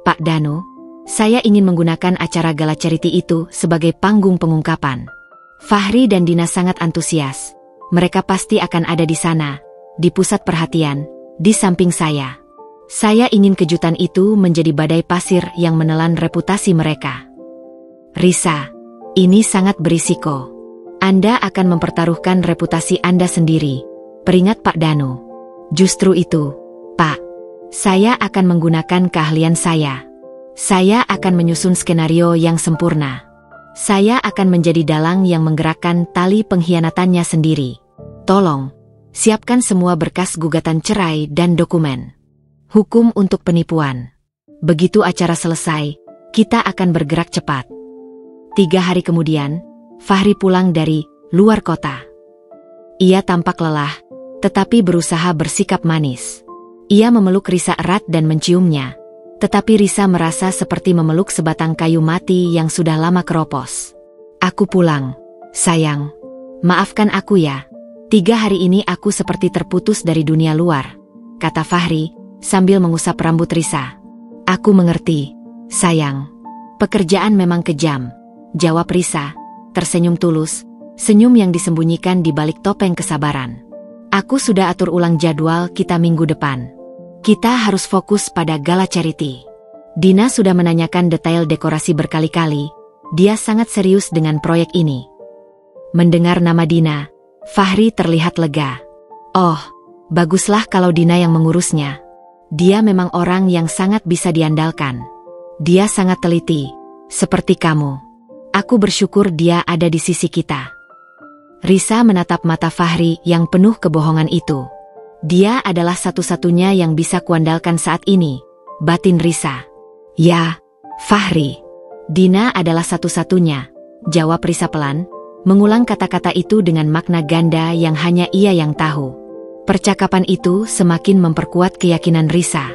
Pak Danu, saya ingin menggunakan acara Gala Charity itu sebagai panggung pengungkapan. Fahri dan Dina sangat antusias. Mereka pasti akan ada di sana, di pusat perhatian, di samping saya. Saya ingin kejutan itu menjadi badai pasir yang menelan reputasi mereka. Risa, ini sangat berisiko. Anda akan mempertaruhkan reputasi Anda sendiri, peringat Pak Danu. Justru itu, Pak. Saya akan menggunakan keahlian saya. Saya akan menyusun skenario yang sempurna. Saya akan menjadi dalang yang menggerakkan tali pengkhianatannya sendiri. Tolong, siapkan semua berkas gugatan cerai dan dokumen. Hukum untuk penipuan. Begitu acara selesai, kita akan bergerak cepat. 3 hari kemudian, Fahri pulang dari luar kota. Ia tampak lelah, tetapi berusaha bersikap manis. Ia memeluk Risa erat dan menciumnya, tetapi Risa merasa seperti memeluk sebatang kayu mati yang sudah lama keropos. Aku pulang, sayang. Maafkan aku ya. 3 hari ini aku seperti terputus dari dunia luar, kata Fahri, sambil mengusap rambut Risa. Aku mengerti, sayang. Pekerjaan memang kejam, jawab Risa, tersenyum tulus, senyum yang disembunyikan di balik topeng kesabaran. Aku sudah atur ulang jadwal kita minggu depan. Kita harus fokus pada gala charity. Dina sudah menanyakan detail dekorasi berkali-kali, dia sangat serius dengan proyek ini. Mendengar nama Dina, Fahri terlihat lega. Oh, baguslah kalau Dina yang mengurusnya. Dia memang orang yang sangat bisa diandalkan. Dia sangat teliti, seperti kamu. Aku bersyukur dia ada di sisi kita. Risa menatap mata Fahri yang penuh kebohongan itu. Dia adalah satu-satunya yang bisa kuandalkan saat ini, batin Risa. Ya, Fahri. Dina adalah satu-satunya, jawab Risa pelan, mengulang kata-kata itu dengan makna ganda yang hanya ia yang tahu. Percakapan itu semakin memperkuat keyakinan Risa.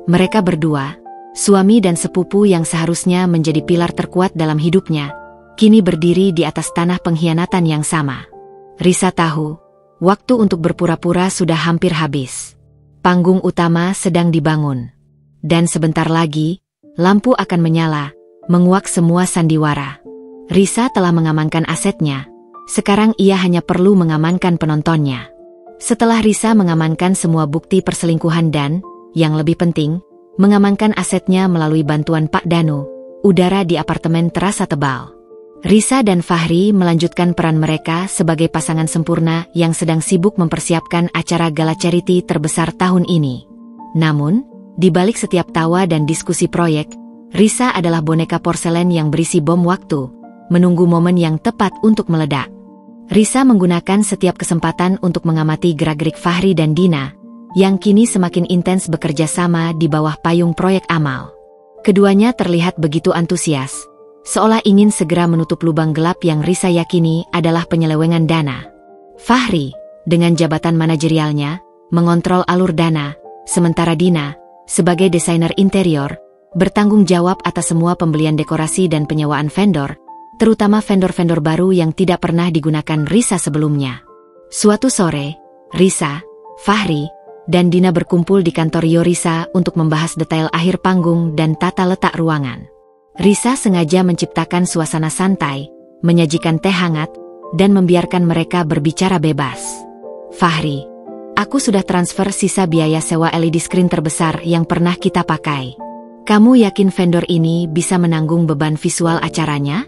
Mereka berdua, suami dan sepupu yang seharusnya menjadi pilar terkuat dalam hidupnya, kini berdiri di atas tanah pengkhianatan yang sama. Risa tahu, waktu untuk berpura-pura sudah hampir habis. Panggung utama sedang dibangun. Dan sebentar lagi, lampu akan menyala, menguak semua sandiwara. Risa telah mengamankan asetnya, sekarang ia hanya perlu mengamankan penontonnya. Setelah Risa mengamankan semua bukti perselingkuhan dan, yang lebih penting, mengamankan asetnya melalui bantuan Pak Danu, udara di apartemen terasa tebal. Risa dan Fahri melanjutkan peran mereka sebagai pasangan sempurna yang sedang sibuk mempersiapkan acara gala charity terbesar tahun ini. Namun, di balik setiap tawa dan diskusi proyek, Risa adalah boneka porselen yang berisi bom waktu, menunggu momen yang tepat untuk meledak. Risa menggunakan setiap kesempatan untuk mengamati gerak-gerik Fahri dan Dina, yang kini semakin intens bekerja sama di bawah payung proyek amal. Keduanya terlihat begitu antusias, seolah ingin segera menutup lubang gelap yang Risa yakini adalah penyelewengan dana. Fahri, dengan jabatan manajerialnya, mengontrol alur dana, sementara Dina, sebagai desainer interior, bertanggung jawab atas semua pembelian dekorasi dan penyewaan vendor, terutama vendor-vendor baru yang tidak pernah digunakan Risa sebelumnya. Suatu sore, Risa, Fahri, dan Dina berkumpul di kantor Yorisa untuk membahas detail akhir panggung dan tata letak ruangan. Risa sengaja menciptakan suasana santai, menyajikan teh hangat, dan membiarkan mereka berbicara bebas. Fahri, aku sudah transfer sisa biaya sewa LED screen terbesar yang pernah kita pakai. Kamu yakin vendor ini bisa menanggung beban visual acaranya?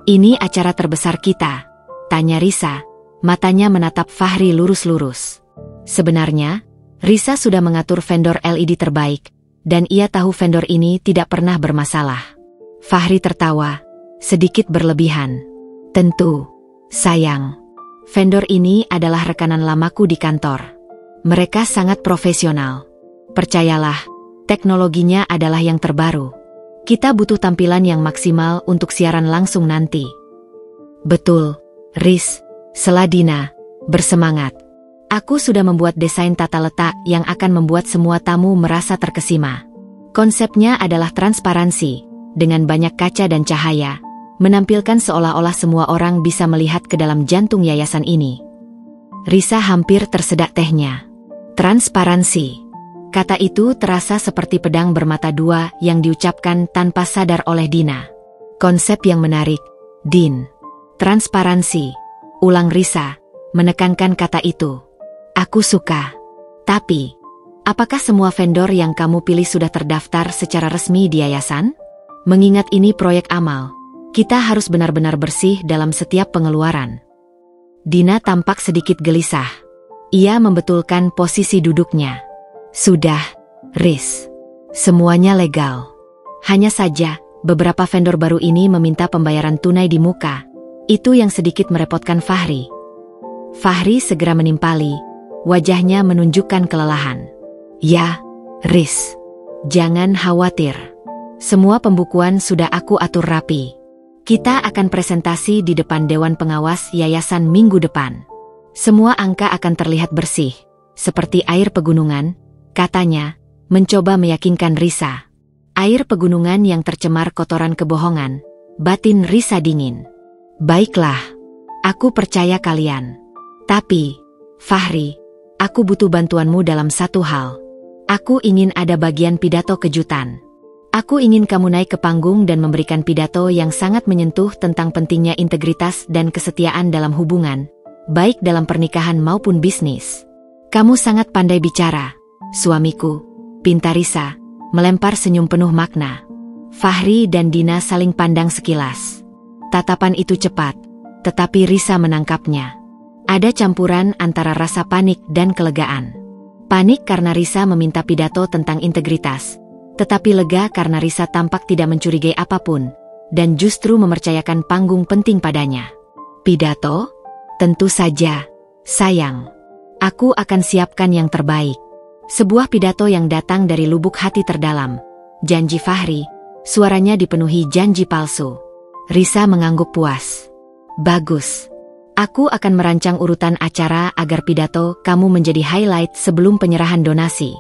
Ini acara terbesar kita, tanya Risa, matanya menatap Fahri lurus-lurus. Sebenarnya, Risa sudah mengatur vendor LED terbaik, dan ia tahu vendor ini tidak pernah bermasalah. Fahri tertawa, sedikit berlebihan. Tentu, sayang. Vendor ini adalah rekanan lamaku di kantor. Mereka sangat profesional. Percayalah, teknologinya adalah yang terbaru. Kita butuh tampilan yang maksimal untuk siaran langsung nanti. Betul, Riz, sela Dina, bersemangat. Aku sudah membuat desain tata letak yang akan membuat semua tamu merasa terkesima. Konsepnya adalah transparansi, dengan banyak kaca dan cahaya, menampilkan seolah-olah semua orang bisa melihat ke dalam jantung yayasan ini. Risa hampir tersedak tehnya. Transparansi. Kata itu terasa seperti pedang bermata dua yang diucapkan tanpa sadar oleh Dina. Konsep yang menarik, Din. Transparansi, ulang Risa, menekankan kata itu. Aku suka. Tapi, apakah semua vendor yang kamu pilih sudah terdaftar secara resmi di yayasan? Mengingat ini proyek amal, kita harus benar-benar bersih dalam setiap pengeluaran. Dina tampak sedikit gelisah. Ia membetulkan posisi duduknya. Sudah, Riz. Semuanya legal. Hanya saja, beberapa vendor baru ini meminta pembayaran tunai di muka. Itu yang sedikit merepotkan Fahri. Fahri segera menimpali, wajahnya menunjukkan kelelahan. Ya, Riz. Jangan khawatir. Semua pembukuan sudah aku atur rapi. Kita akan presentasi di depan Dewan Pengawas Yayasan minggu depan. Semua angka akan terlihat bersih, seperti air pegunungan, katanya, mencoba meyakinkan Risa. Air pegunungan yang tercemar kotoran kebohongan, batin Risa dingin. Baiklah, aku percaya kalian. Tapi, Fahri, aku butuh bantuanmu dalam satu hal. Aku ingin ada bagian pidato kejutan. Aku ingin kamu naik ke panggung dan memberikan pidato yang sangat menyentuh tentang pentingnya integritas dan kesetiaan dalam hubungan, baik dalam pernikahan maupun bisnis. Kamu sangat pandai bicara, suamiku, pinta Risa, melempar senyum penuh makna. Fahri dan Dina saling pandang sekilas. Tatapan itu cepat, tetapi Risa menangkapnya. Ada campuran antara rasa panik dan kelegaan. Panik karena Risa meminta pidato tentang integritas, tetapi lega karena Risa tampak tidak mencurigai apapun, dan justru mempercayakan panggung penting padanya. Pidato? Tentu saja, sayang. Aku akan siapkan yang terbaik. Sebuah pidato yang datang dari lubuk hati terdalam. Janji Fahri, suaranya dipenuhi janji palsu. Risa mengangguk puas. Bagus. Aku akan merancang urutan acara agar pidato kamu menjadi highlight sebelum penyerahan donasi.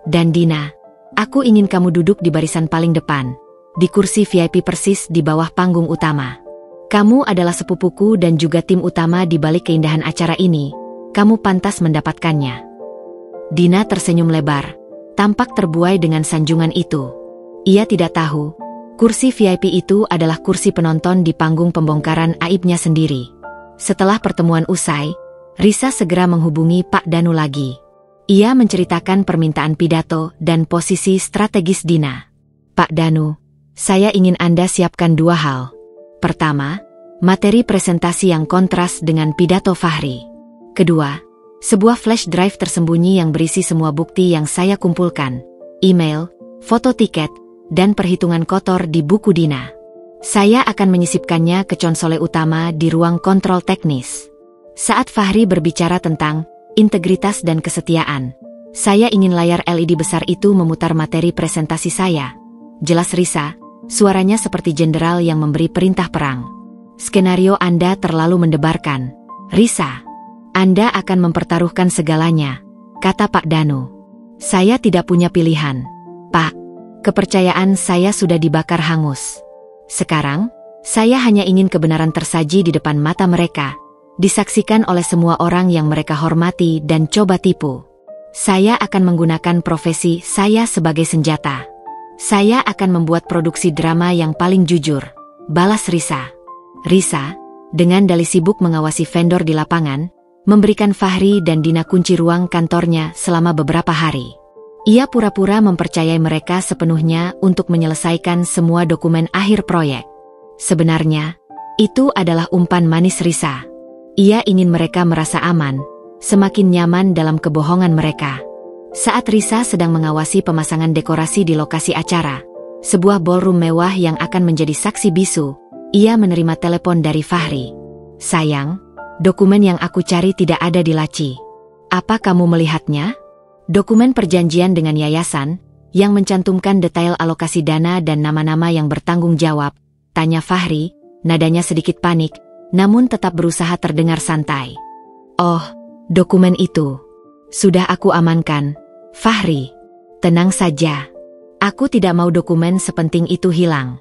Dan Dina, aku ingin kamu duduk di barisan paling depan, di kursi VIP persis di bawah panggung utama. Kamu adalah sepupuku dan juga tim utama di balik keindahan acara ini. Kamu pantas mendapatkannya. Dina tersenyum lebar, tampak terbuai dengan sanjungan itu. Ia tidak tahu, kursi VIP itu adalah kursi penonton di panggung pembongkaran aibnya sendiri. Setelah pertemuan usai, Risa segera menghubungi Pak Danu lagi. Ia menceritakan permintaan pidato dan posisi strategis Dina. Pak Danu, saya ingin Anda siapkan dua hal. Pertama, materi presentasi yang kontras dengan pidato Fahri. Kedua, sebuah flash drive tersembunyi yang berisi semua bukti yang saya kumpulkan, email, foto tiket, dan perhitungan kotor di buku Dina. Saya akan menyisipkannya ke konsole utama di ruang kontrol teknis. Saat Fahri berbicara tentang integritas dan kesetiaan, saya ingin layar LED besar itu memutar materi presentasi saya. Jelas Risa, suaranya seperti jenderal yang memberi perintah perang. Skenario Anda terlalu mendebarkan. Risa, Anda akan mempertaruhkan segalanya, kata Pak Danu. Saya tidak punya pilihan, Pak. Kepercayaan saya sudah dibakar hangus. Sekarang, saya hanya ingin kebenaran tersaji di depan mata mereka, disaksikan oleh semua orang yang mereka hormati dan coba tipu. Saya akan menggunakan profesi saya sebagai senjata. Saya akan membuat produksi drama yang paling jujur, balas Risa. Risa, dengan dalih sibuk mengawasi vendor di lapangan, memberikan Fahri dan Dina kunci ruang kantornya selama beberapa hari. Ia pura-pura mempercayai mereka sepenuhnya untuk menyelesaikan semua dokumen akhir proyek. Sebenarnya, itu adalah umpan manis Risa. Ia ingin mereka merasa aman, semakin nyaman dalam kebohongan mereka. Saat Risa sedang mengawasi pemasangan dekorasi di lokasi acara, sebuah ballroom mewah yang akan menjadi saksi bisu, ia menerima telepon dari Fahri. Sayang, dokumen yang aku cari tidak ada di laci. Apa kamu melihatnya? Dokumen perjanjian dengan yayasan, yang mencantumkan detail alokasi dana dan nama-nama yang bertanggung jawab, tanya Fahri, nadanya sedikit panik, namun tetap berusaha terdengar santai. Oh, dokumen itu. Sudah aku amankan, Fahri. Tenang saja. Aku tidak mau dokumen sepenting itu hilang.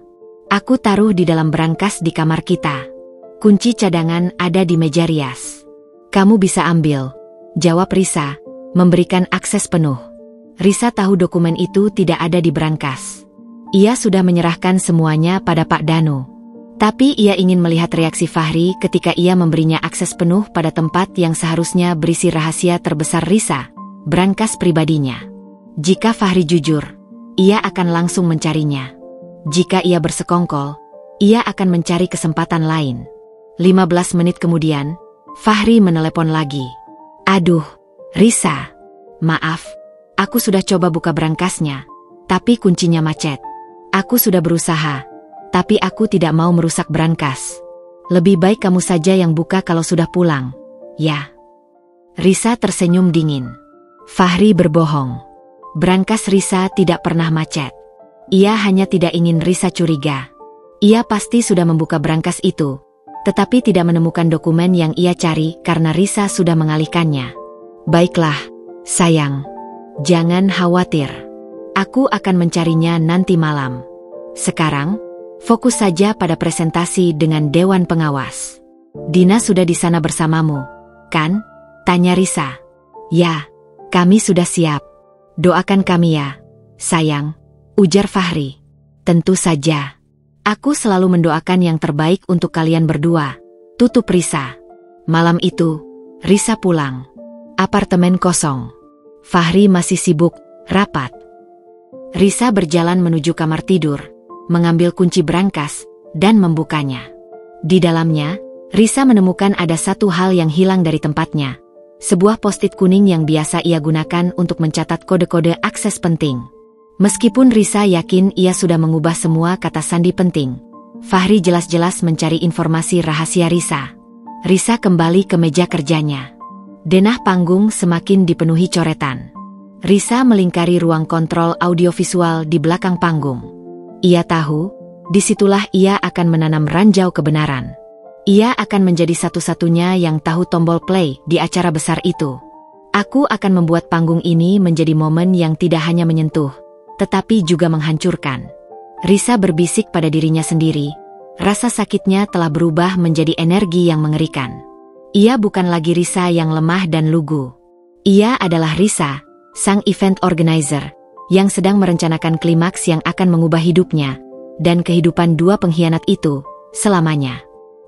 Aku taruh di dalam berangkas di kamar kita. Kunci cadangan ada di meja rias. Kamu bisa ambil, jawab Risa, memberikan akses penuh. Risa tahu dokumen itu tidak ada di berangkas. Ia sudah menyerahkan semuanya pada Pak Danu. Tapi ia ingin melihat reaksi Fahri ketika ia memberinya akses penuh pada tempat yang seharusnya berisi rahasia terbesar Risa, berangkas pribadinya. Jika Fahri jujur, ia akan langsung mencarinya. Jika ia bersekongkol, ia akan mencari kesempatan lain. 15 menit kemudian, Fahri menelepon lagi. Aduh, Risa, maaf, aku sudah coba buka berangkasnya, tapi kuncinya macet. Aku sudah berusaha, tapi aku tidak mau merusak berangkas. Lebih baik kamu saja yang buka kalau sudah pulang, ya. Risa tersenyum dingin. Fahri berbohong. Berangkas Risa tidak pernah macet. Ia hanya tidak ingin Risa curiga. Ia pasti sudah membuka berangkas itu, tetapi tidak menemukan dokumen yang ia cari karena Risa sudah mengalihkannya. Baiklah, sayang. Jangan khawatir. Aku akan mencarinya nanti malam. Sekarang, fokus saja pada presentasi dengan Dewan Pengawas. Dina sudah di sana bersamamu, kan? Tanya Risa. Ya, kami sudah siap. Doakan kami ya, sayang, ujar Fahri. Tentu saja. Aku selalu mendoakan yang terbaik untuk kalian berdua, tutup Risa. Malam itu, Risa pulang. Apartemen kosong. Fahri masih sibuk, rapat. Risa berjalan menuju kamar tidur, mengambil kunci brankas, dan membukanya. Di dalamnya, Risa menemukan ada satu hal yang hilang dari tempatnya. Sebuah post-it kuning yang biasa ia gunakan untuk mencatat kode-kode akses penting. Meskipun Risa yakin ia sudah mengubah semua kata sandi penting, Fahri jelas-jelas mencari informasi rahasia Risa. Risa kembali ke meja kerjanya. Denah panggung semakin dipenuhi coretan. Risa melingkari ruang kontrol audiovisual di belakang panggung. Ia tahu, disitulah ia akan menanam ranjau kebenaran. Ia akan menjadi satu-satunya yang tahu tombol play di acara besar itu. Aku akan membuat panggung ini menjadi momen yang tidak hanya menyentuh, tetapi juga menghancurkan. Risa berbisik pada dirinya sendiri. Rasa sakitnya telah berubah menjadi energi yang mengerikan. Ia bukan lagi Risa yang lemah dan lugu. Ia adalah Risa, sang event organizer, yang sedang merencanakan klimaks yang akan mengubah hidupnya dan kehidupan dua pengkhianat itu selamanya.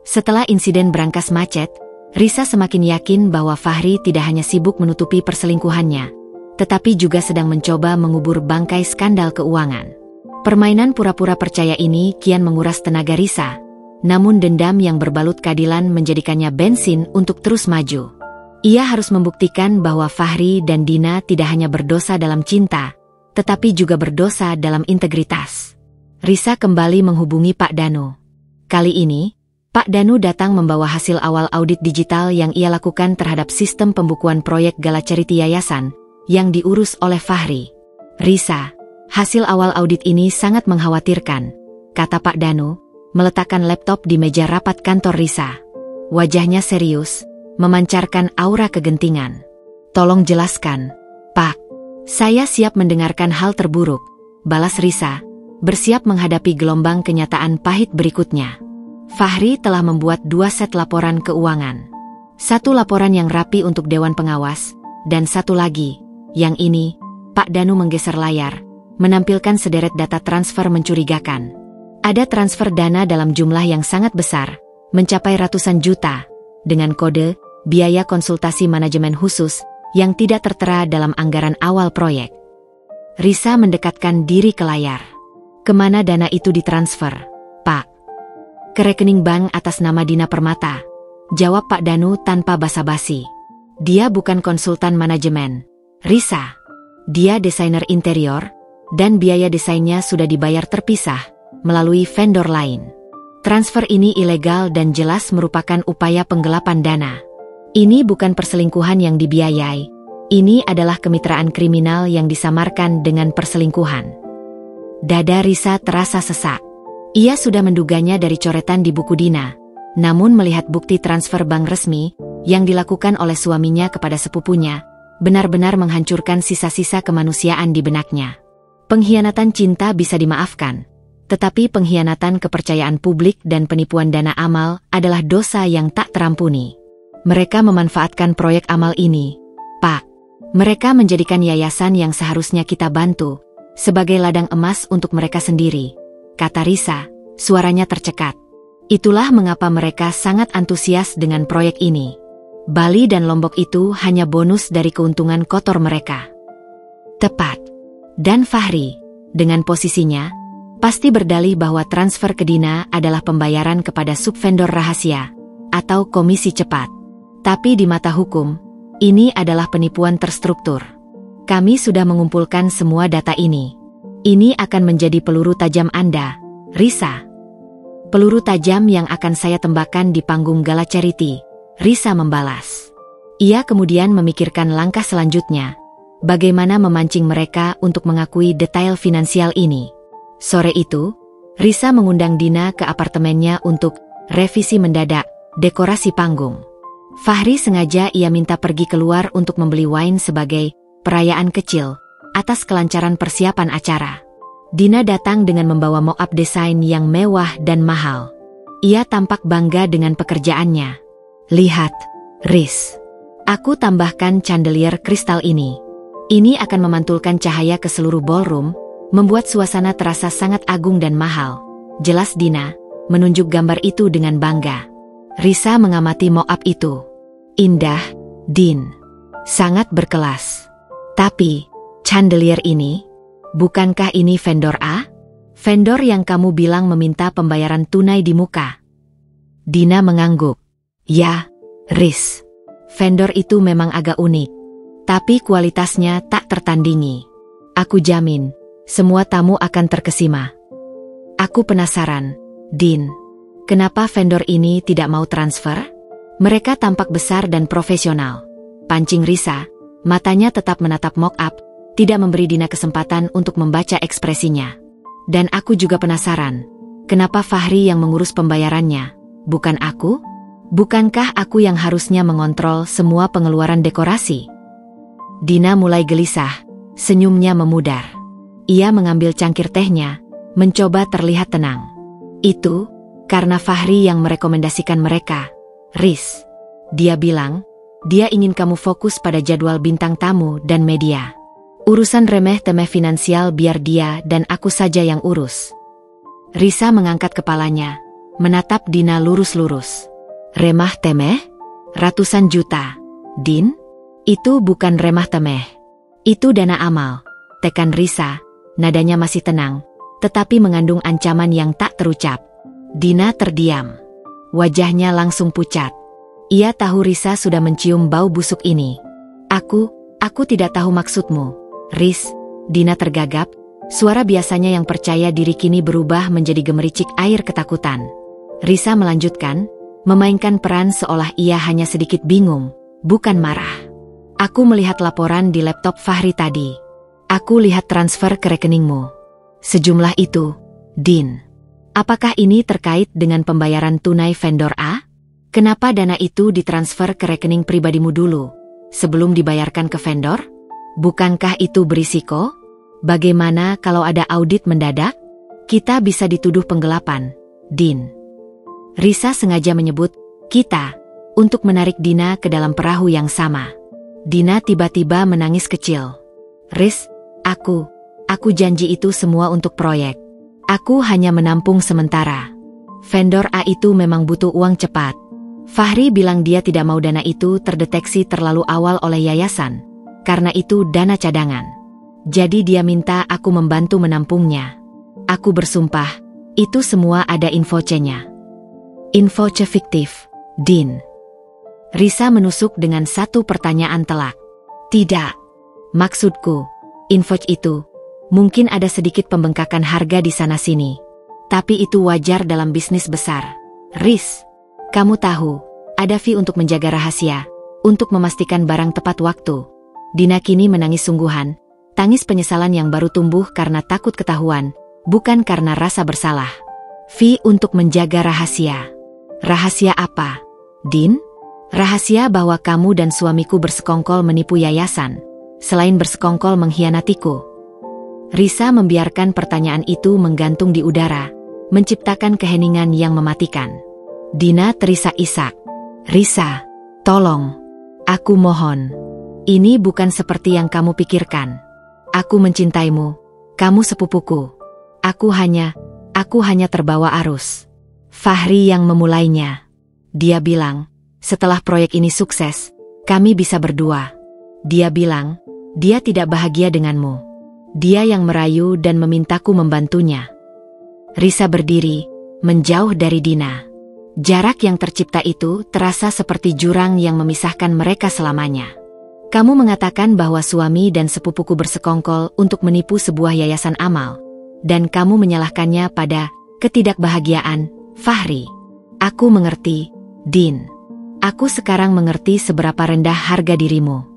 Setelah insiden brankas macet, Risa semakin yakin bahwa Fahri tidak hanya sibuk menutupi perselingkuhannya, tetapi juga sedang mencoba mengubur bangkai skandal keuangan. Permainan pura-pura percaya ini kian menguras tenaga Risa, namun dendam yang berbalut keadilan menjadikannya bensin untuk terus maju. Ia harus membuktikan bahwa Fahri dan Dina tidak hanya berdosa dalam cinta, tetapi juga berdosa dalam integritas. Risa kembali menghubungi Pak Danu. Kali ini, Pak Danu datang membawa hasil awal audit digital yang ia lakukan terhadap sistem pembukuan proyek Gala Charity Yayasan yang diurus oleh Fahri. Risa, hasil awal audit ini sangat mengkhawatirkan, kata Pak Danu, meletakkan laptop di meja rapat kantor Risa. Wajahnya serius, memancarkan aura kegentingan. Tolong jelaskan, Pak. Saya siap mendengarkan hal terburuk, balas Risa, bersiap menghadapi gelombang kenyataan pahit berikutnya. Fahri telah membuat 2 set laporan keuangan. Satu laporan yang rapi untuk Dewan Pengawas, dan satu lagi, yang ini, Pak Danu menggeser layar, menampilkan sederet data transfer mencurigakan. Ada transfer dana dalam jumlah yang sangat besar, mencapai ratusan juta, dengan kode, biaya konsultasi manajemen khusus, yang tidak tertera dalam anggaran awal proyek. Risa mendekatkan diri ke layar. Kemana dana itu ditransfer, Pak? Ke rekening bank atas nama Dina Permata, jawab Pak Danu tanpa basa-basi. Dia bukan konsultan manajemen, Risa. Dia desainer interior, dan biaya desainnya sudah dibayar terpisah, melalui vendor lain. Transfer ini ilegal dan jelas merupakan upaya penggelapan dana. Ini bukan perselingkuhan yang dibiayai, ini adalah kemitraan kriminal yang disamarkan dengan perselingkuhan. Dada Risa terasa sesak. Ia sudah menduganya dari coretan di buku Dina, namun melihat bukti transfer bank resmi yang dilakukan oleh suaminya kepada sepupunya, benar-benar menghancurkan sisa-sisa kemanusiaan di benaknya. Pengkhianatan cinta bisa dimaafkan, tetapi pengkhianatan kepercayaan publik dan penipuan dana amal adalah dosa yang tak terampuni. Mereka memanfaatkan proyek amal ini, Pak. Mereka menjadikan yayasan yang seharusnya kita bantu sebagai ladang emas untuk mereka sendiri, kata Risa, suaranya tercekat. Itulah mengapa mereka sangat antusias dengan proyek ini. Bali dan Lombok itu hanya bonus dari keuntungan kotor mereka. Tepat. Dan Fahri, dengan posisinya, pasti berdalih bahwa transfer ke Dina adalah pembayaran kepada subvendor rahasia, atau komisi cepat. Tapi di mata hukum, ini adalah penipuan terstruktur. Kami sudah mengumpulkan semua data ini. Ini akan menjadi peluru tajam Anda, Risa. Peluru tajam yang akan saya tembakkan di panggung Gala Charity, Risa membalas. Ia kemudian memikirkan langkah selanjutnya, bagaimana memancing mereka untuk mengakui detail finansial ini. Sore itu, Risa mengundang Dina ke apartemennya untuk revisi mendadak dekorasi panggung. Fahri sengaja ia minta pergi keluar untuk membeli wine sebagai perayaan kecil atas kelancaran persiapan acara. Dina datang dengan membawa mock-up desain yang mewah dan mahal. Ia tampak bangga dengan pekerjaannya. Lihat, Riz. Aku tambahkan chandelier kristal ini. Ini akan memantulkan cahaya ke seluruh ballroom, membuat suasana terasa sangat agung dan mahal. Jelas Dina, menunjuk gambar itu dengan bangga. Risa mengamati mock-up itu. Indah, Din. Sangat berkelas. Tapi, chandelier ini, bukankah ini vendor A? Vendor yang kamu bilang meminta pembayaran tunai di muka. Dina mengangguk. Ya, Riz. Vendor itu memang agak unik. Tapi kualitasnya tak tertandingi. Aku jamin, semua tamu akan terkesima. Aku penasaran, Din. Kenapa vendor ini tidak mau transfer? Mereka tampak besar dan profesional. Pancing Risa, matanya tetap menatap mock-up, tidak memberi Dina kesempatan untuk membaca ekspresinya. Dan aku juga penasaran, kenapa Fahri yang mengurus pembayarannya, bukan aku? Bukankah aku yang harusnya mengontrol semua pengeluaran dekorasi? Dina mulai gelisah, senyumnya memudar. Ia mengambil cangkir tehnya, mencoba terlihat tenang. Itu, karena Fahri yang merekomendasikan mereka. Riz, dia bilang, dia ingin kamu fokus pada jadwal bintang tamu dan media. Urusan remeh-temeh finansial biar dia dan aku saja yang urus. Risa mengangkat kepalanya, menatap Dina lurus-lurus. Remah-temeh? Ratusan juta. Din? Itu bukan remah-temeh. Itu dana amal. Tekan Risa, nadanya masih tenang, tetapi mengandung ancaman yang tak terucap. Dina terdiam. Wajahnya langsung pucat. Ia tahu Risa sudah mencium bau busuk ini. Aku tidak tahu maksudmu. Riz, Dina tergagap, suara biasanya yang percaya diri kini berubah menjadi gemericik air ketakutan. Risa melanjutkan, memainkan peran seolah ia hanya sedikit bingung, bukan marah. Aku melihat laporan di laptop Fahri tadi. Aku lihat transfer ke rekeningmu. Sejumlah itu, Din. Apakah ini terkait dengan pembayaran tunai vendor A? Kenapa dana itu ditransfer ke rekening pribadimu dulu, sebelum dibayarkan ke vendor? Bukankah itu berisiko? Bagaimana kalau ada audit mendadak? Kita bisa dituduh penggelapan, Din. Risa sengaja menyebut kita untuk menarik Dina ke dalam perahu yang sama. Dina tiba-tiba menangis kecil. Riz, aku janji itu semua untuk proyek. Aku hanya menampung sementara. Vendor A itu memang butuh uang cepat. Fahri bilang dia tidak mau dana itu terdeteksi terlalu awal oleh yayasan. Karena itu dana cadangan. Jadi dia minta aku membantu menampungnya. Aku bersumpah, itu semua ada info C-nya. Info C fiktif, Din. Risa menusuk dengan satu pertanyaan telak. Tidak. Maksudku, info C itu, mungkin ada sedikit pembengkakan harga di sana-sini. Tapi itu wajar dalam bisnis besar. Riz, kamu tahu, ada fee untuk menjaga rahasia, untuk memastikan barang tepat waktu. Dina kini menangis sungguhan, tangis penyesalan yang baru tumbuh karena takut ketahuan, bukan karena rasa bersalah. Fee untuk menjaga rahasia. Rahasia apa, Din? Rahasia bahwa kamu dan suamiku bersekongkol menipu yayasan, selain bersekongkol mengkhianatiku. Risa membiarkan pertanyaan itu menggantung di udara, menciptakan keheningan yang mematikan. Dina terisak-isak. Risa, tolong. Aku mohon. Ini bukan seperti yang kamu pikirkan. Aku mencintaimu. Kamu sepupuku. Aku hanya terbawa arus. Fahri yang memulainya. Dia bilang, setelah proyek ini sukses, kami bisa berdua. Dia bilang, dia tidak bahagia denganmu. Dia yang merayu dan memintaku membantunya. Risa berdiri, menjauh dari Dina. Jarak yang tercipta itu terasa seperti jurang yang memisahkan mereka selamanya. Kamu mengatakan bahwa suami dan sepupuku bersekongkol untuk menipu sebuah yayasan amal. Dan kamu menyalahkannya pada ketidakbahagiaan, Fahri. Aku mengerti, Din. Aku sekarang mengerti seberapa rendah harga dirimu.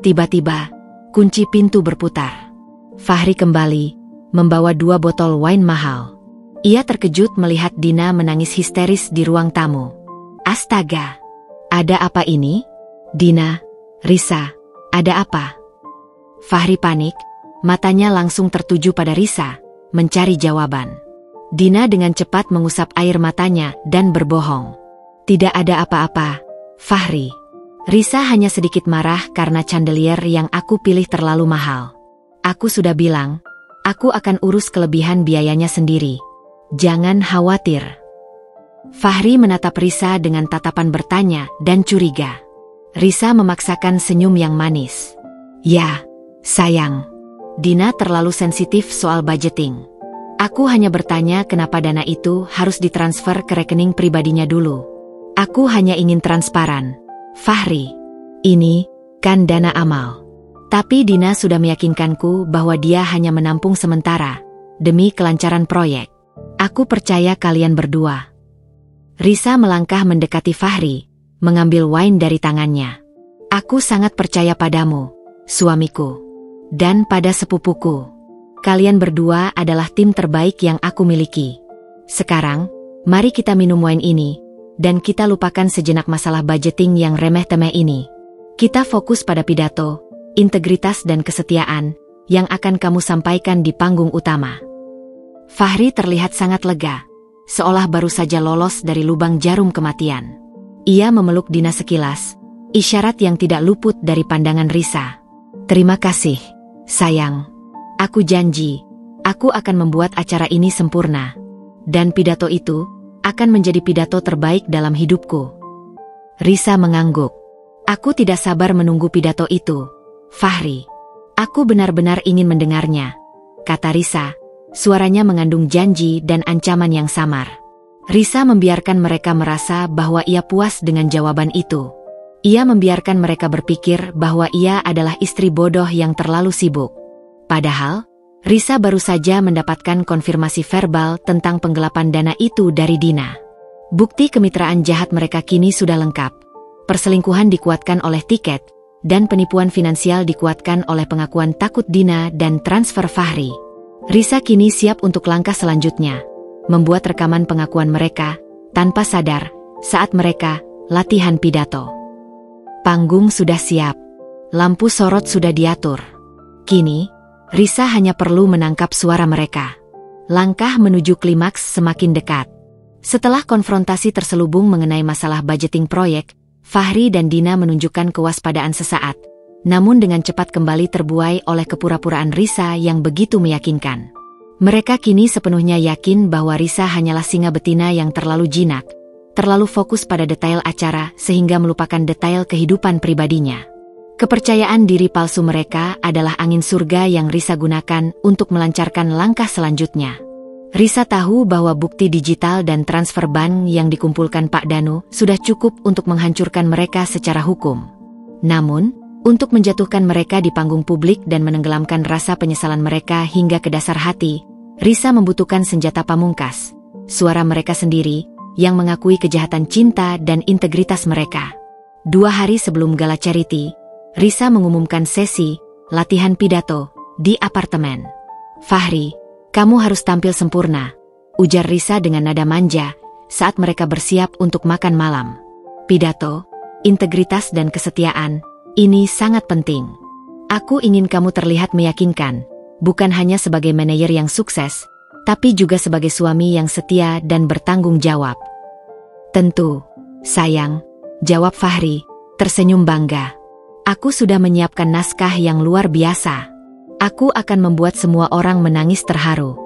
Tiba-tiba, kunci pintu berputar. Fahri kembali, membawa 2 botol wine mahal. Ia terkejut melihat Dina menangis histeris di ruang tamu. Astaga! Ada apa ini? Dina, Risa, ada apa? Fahri panik, matanya langsung tertuju pada Risa, mencari jawaban. Dina dengan cepat mengusap air matanya dan berbohong. Tidak ada apa-apa, Fahri. Risa hanya sedikit marah karena chandelier yang aku pilih terlalu mahal. Aku sudah bilang, aku akan urus kelebihan biayanya sendiri. Jangan khawatir. Fahri menatap Risa dengan tatapan bertanya dan curiga. Risa memaksakan senyum yang manis. Ya, sayang. Dina terlalu sensitif soal budgeting. Aku hanya bertanya kenapa dana itu harus ditransfer ke rekening pribadinya dulu. Aku hanya ingin transparan. Fahri, ini kan dana amal. Tapi Dina sudah meyakinkanku bahwa dia hanya menampung sementara, demi kelancaran proyek. Aku percaya kalian berdua. Risa melangkah mendekati Fahri, mengambil wine dari tangannya. Aku sangat percaya padamu, suamiku, dan pada sepupuku. Kalian berdua adalah tim terbaik yang aku miliki. Sekarang, mari kita minum wine ini, dan kita lupakan sejenak masalah budgeting yang remeh-temeh ini. Kita fokus pada pidato, integritas dan kesetiaan, yang akan kamu sampaikan di panggung utama. Fahri terlihat sangat lega, seolah baru saja lolos dari lubang jarum kematian. Ia memeluk Dina sekilas, isyarat yang tidak luput dari pandangan Risa. Terima kasih, sayang. Aku janji, aku akan membuat acara ini sempurna. Dan pidato itu akan menjadi pidato terbaik dalam hidupku. Risa mengangguk. Aku tidak sabar menunggu pidato itu, Fahri. Aku benar-benar ingin mendengarnya, kata Risa. Suaranya mengandung janji dan ancaman yang samar. Risa membiarkan mereka merasa bahwa ia puas dengan jawaban itu. Ia membiarkan mereka berpikir bahwa ia adalah istri bodoh yang terlalu sibuk. Padahal, Risa baru saja mendapatkan konfirmasi verbal tentang penggelapan dana itu dari Dina. Bukti kemitraan jahat mereka kini sudah lengkap. Perselingkuhan dikuatkan oleh tiket, dan penipuan finansial dikuatkan oleh pengakuan takut Dina dan transfer Fahri. Risa kini siap untuk langkah selanjutnya, membuat rekaman pengakuan mereka, tanpa sadar, saat mereka latihan pidato. Panggung sudah siap, lampu sorot sudah diatur. Kini, Risa hanya perlu menangkap suara mereka. Langkah menuju klimaks semakin dekat. Setelah konfrontasi terselubung mengenai masalah budgeting proyek, Fahri dan Dina menunjukkan kewaspadaan sesaat, namun dengan cepat kembali terbuai oleh kepura-puraan Risa yang begitu meyakinkan. Mereka kini sepenuhnya yakin bahwa Risa hanyalah singa betina yang terlalu jinak, terlalu fokus pada detail acara sehingga melupakan detail kehidupan pribadinya. Kepercayaan diri palsu mereka adalah angin surga yang Risa gunakan untuk melancarkan langkah selanjutnya. Risa tahu bahwa bukti digital dan transfer bank yang dikumpulkan Pak Danu sudah cukup untuk menghancurkan mereka secara hukum. Namun, untuk menjatuhkan mereka di panggung publik dan menenggelamkan rasa penyesalan mereka hingga ke dasar hati, Risa membutuhkan senjata pamungkas, suara mereka sendiri, yang mengakui kejahatan cinta dan integritas mereka. 2 hari sebelum gala charity, Risa mengumumkan sesi latihan pidato di apartemen. Fahri, kamu harus tampil sempurna, ujar Risa dengan nada manja saat mereka bersiap untuk makan malam. Pidato, integritas dan kesetiaan, ini sangat penting. Aku ingin kamu terlihat meyakinkan, bukan hanya sebagai manajer yang sukses, tapi juga sebagai suami yang setia dan bertanggung jawab. Tentu, sayang, jawab Fahri, tersenyum bangga. Aku sudah menyiapkan naskah yang luar biasa. Aku akan membuat semua orang menangis terharu.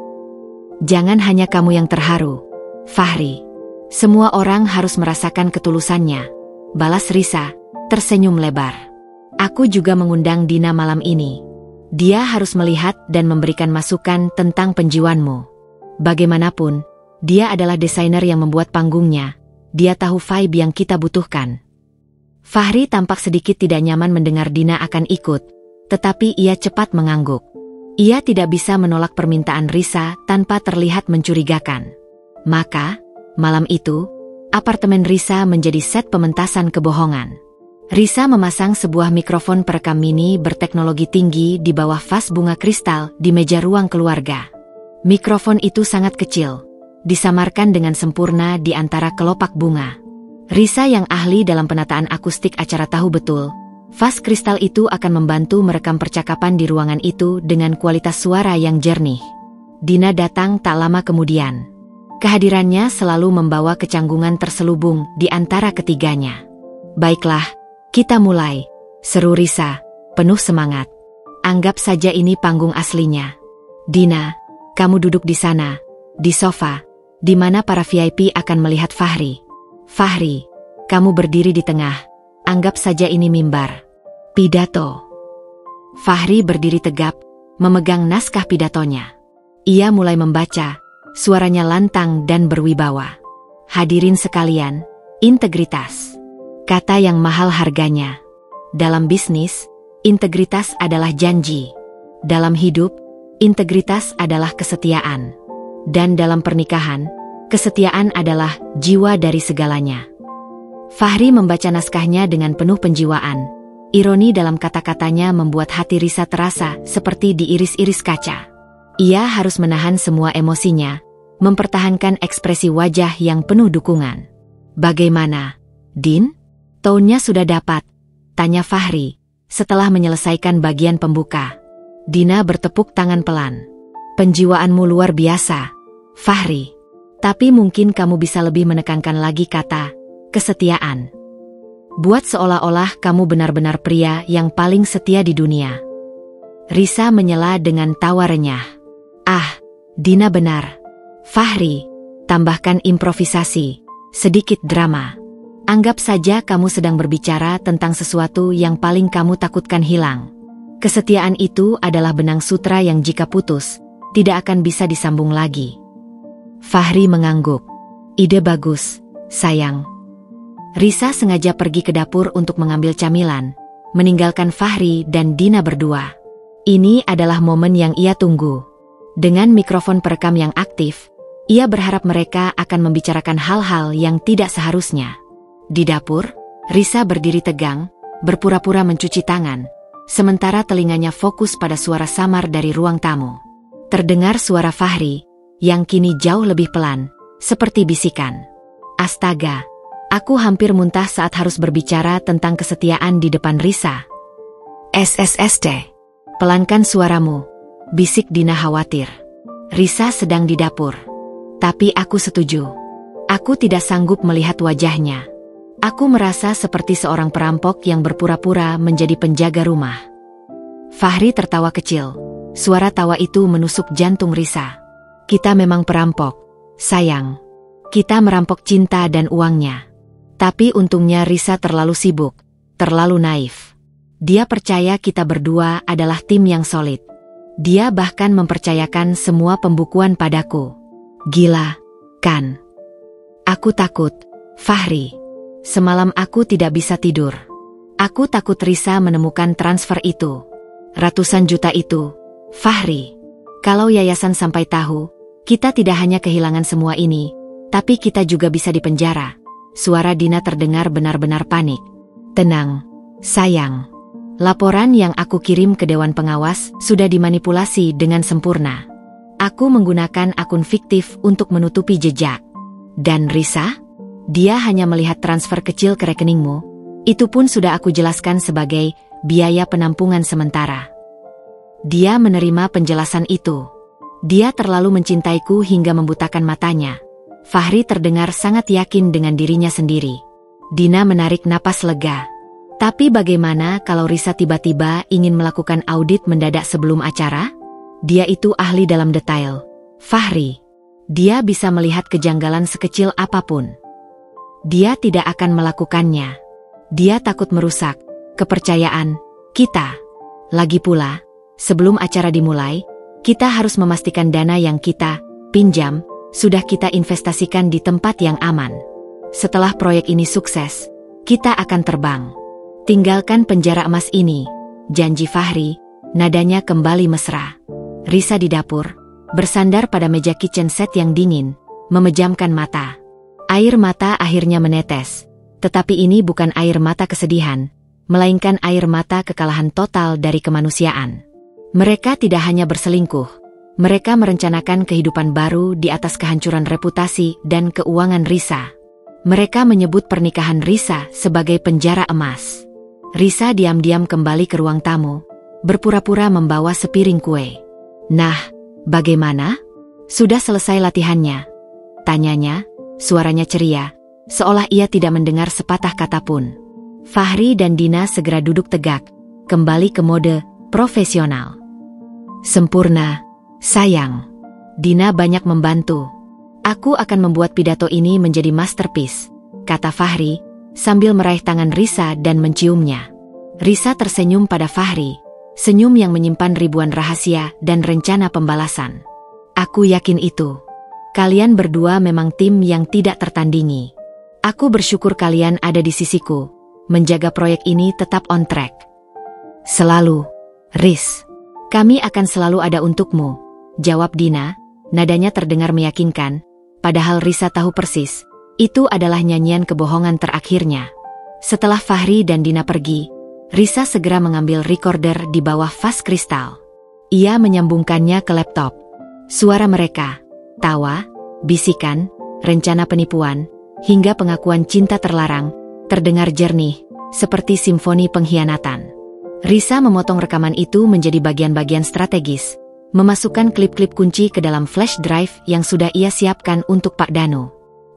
Jangan hanya kamu yang terharu, Fahri. Semua orang harus merasakan ketulusannya, balas Risa, tersenyum lebar. Aku juga mengundang Dina malam ini. Dia harus melihat dan memberikan masukan tentang penjiwanmu. Bagaimanapun, dia adalah desainer yang membuat panggungnya. Dia tahu vibe yang kita butuhkan. Fahri tampak sedikit tidak nyaman mendengar Dina akan ikut, tetapi ia cepat mengangguk. Ia tidak bisa menolak permintaan Risa tanpa terlihat mencurigakan. Maka, malam itu, apartemen Risa menjadi set pementasan kebohongan. Risa memasang sebuah mikrofon perekam mini berteknologi tinggi di bawah vas bunga kristal di meja ruang keluarga. Mikrofon itu sangat kecil, disamarkan dengan sempurna di antara kelopak bunga. Risa yang ahli dalam penataan akustik acara tahu betul, vas kristal itu akan membantu merekam percakapan di ruangan itu dengan kualitas suara yang jernih. Dina datang tak lama kemudian. Kehadirannya selalu membawa kecanggungan terselubung di antara ketiganya. Baiklah, Kita mulai, seru Risa, penuh semangat. Anggap saja ini panggung aslinya. Dina, kamu duduk di sana, di sofa, di mana para VIP akan melihat Fahri. Fahri, kamu berdiri di tengah, anggap saja ini mimbar. Pidato. Fahri berdiri tegap, memegang naskah pidatonya. Ia mulai membaca, suaranya lantang dan berwibawa. Hadirin sekalian, integritas. Kata yang mahal harganya. Dalam bisnis, integritas adalah janji. Dalam hidup, integritas adalah kesetiaan. Dan dalam pernikahan, kesetiaan adalah jiwa dari segalanya. Fahri membaca naskahnya dengan penuh penjiwaan. Ironi dalam kata-katanya membuat hati Risa terasa seperti diiris-iris kaca. Ia harus menahan semua emosinya, mempertahankan ekspresi wajah yang penuh dukungan. Bagaimana, Din? Tone-nya sudah dapat, tanya Fahri, setelah menyelesaikan bagian pembuka. Dina bertepuk tangan pelan. Penjiwaanmu luar biasa, Fahri. Tapi mungkin kamu bisa lebih menekankan lagi kata, kesetiaan. Buat seolah-olah kamu benar-benar pria yang paling setia di dunia. Risa menyela dengan tawa renyah. Ah, Dina benar. Fahri, tambahkan improvisasi, sedikit drama. Anggap saja kamu sedang berbicara tentang sesuatu yang paling kamu takutkan hilang. Kesetiaan itu adalah benang sutra yang jika putus, tidak akan bisa disambung lagi. Fahri mengangguk. Ide bagus, sayang. Risa sengaja pergi ke dapur untuk mengambil camilan, meninggalkan Fahri dan Dina berdua. Ini adalah momen yang ia tunggu. Dengan mikrofon perekam yang aktif, ia berharap mereka akan membicarakan hal-hal yang tidak seharusnya. Di dapur, Risa berdiri tegang, berpura-pura mencuci tangan, sementara telinganya fokus pada suara samar dari ruang tamu. Terdengar suara Fahri, yang kini jauh lebih pelan, seperti bisikan. Astaga, aku hampir muntah saat harus berbicara tentang kesetiaan di depan Risa. SSST, pelankan suaramu, bisik Dina khawatir. Risa sedang di dapur. Tapi aku setuju. Aku tidak sanggup melihat wajahnya. Aku merasa seperti seorang perampok yang berpura-pura menjadi penjaga rumah. Fahri tertawa kecil. Suara tawa itu menusuk jantung Risa. Kita memang perampok, sayang. Kita merampok cinta dan uangnya. Tapi untungnya Risa terlalu sibuk, terlalu naif. Dia percaya kita berdua adalah tim yang solid. Dia bahkan mempercayakan semua pembukuan padaku. Gila, kan? Aku takut, Fahri. Semalam aku tidak bisa tidur. Aku takut Risa menemukan transfer itu. Ratusan juta itu, Fahri. Kalau yayasan sampai tahu, kita tidak hanya kehilangan semua ini, tapi kita juga bisa dipenjara. Suara Dina terdengar benar-benar panik. Tenang, sayang. Laporan yang aku kirim ke Dewan Pengawas sudah dimanipulasi dengan sempurna. Aku menggunakan akun fiktif untuk menutupi jejak. Dan Risa? Dia hanya melihat transfer kecil ke rekeningmu. Itu pun sudah aku jelaskan sebagai biaya penampungan sementara. Dia menerima penjelasan itu. Dia terlalu mencintaiku hingga membutakan matanya. Fahri terdengar sangat yakin dengan dirinya sendiri. Dina menarik napas lega. Tapi bagaimana kalau Risa tiba-tiba ingin melakukan audit mendadak sebelum acara? Dia itu ahli dalam detail. Fahri. Dia bisa melihat kejanggalan sekecil apapun. Dia tidak akan melakukannya. Dia takut merusak kepercayaan kita. Lagi pula, sebelum acara dimulai, kita harus memastikan dana yang kita pinjam sudah kita investasikan di tempat yang aman. Setelah proyek ini sukses, kita akan terbang. Tinggalkan penjara emas ini, janji Fahri. Nadanya kembali mesra. Risa di dapur, bersandar pada meja kitchen set yang dingin, memejamkan mata. Air mata akhirnya menetes, tetapi ini bukan air mata kesedihan, melainkan air mata kekalahan total dari kemanusiaan. Mereka tidak hanya berselingkuh, mereka merencanakan kehidupan baru di atas kehancuran reputasi dan keuangan Risa. Mereka menyebut pernikahan Risa sebagai penjara emas. Risa diam-diam kembali ke ruang tamu, berpura-pura membawa sepiring kue. Nah, bagaimana? Sudah selesai latihannya? Tanyanya, suaranya ceria, seolah ia tidak mendengar sepatah kata pun. Fahri dan Dina segera duduk tegak, kembali ke mode profesional. Sempurna, sayang. Dina banyak membantu. Aku akan membuat pidato ini menjadi masterpiece, kata Fahri, sambil meraih tangan Risa dan menciumnya. Risa tersenyum pada Fahri, senyum yang menyimpan ribuan rahasia dan rencana pembalasan. Aku yakin itu. Kalian berdua memang tim yang tidak tertandingi. Aku bersyukur kalian ada di sisiku, menjaga proyek ini tetap on track. Selalu, Riz. Kami akan selalu ada untukmu, jawab Dina, nadanya terdengar meyakinkan, padahal Risa tahu persis, itu adalah nyanyian kebohongan terakhirnya. Setelah Fahri dan Dina pergi, Risa segera mengambil recorder di bawah vas kristal. Ia menyambungkannya ke laptop. Suara mereka, tawa, bisikan, rencana penipuan, hingga pengakuan cinta terlarang, terdengar jernih, seperti simfoni pengkhianatan. Risa memotong rekaman itu menjadi bagian-bagian strategis, memasukkan klip-klip kunci ke dalam flash drive yang sudah ia siapkan untuk Pak Danu.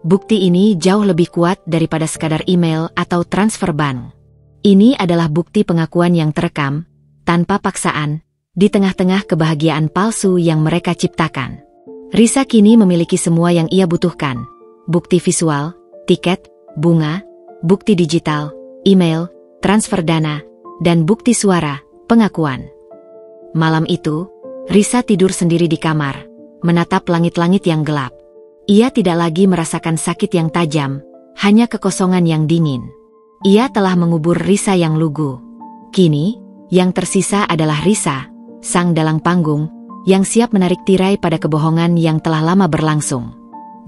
Bukti ini jauh lebih kuat daripada sekadar email atau transfer bank. Ini adalah bukti pengakuan yang terekam, tanpa paksaan, di tengah-tengah kebahagiaan palsu yang mereka ciptakan. Risa kini memiliki semua yang ia butuhkan. Bukti visual, tiket, bunga, bukti digital, email, transfer dana, dan bukti suara, pengakuan. Malam itu, Risa tidur sendiri di kamar, menatap langit-langit yang gelap. Ia tidak lagi merasakan sakit yang tajam, hanya kekosongan yang dingin. Ia telah mengubur Risa yang lugu. Kini, yang tersisa adalah Risa, sang dalang panggung, yang siap menarik tirai pada kebohongan yang telah lama berlangsung.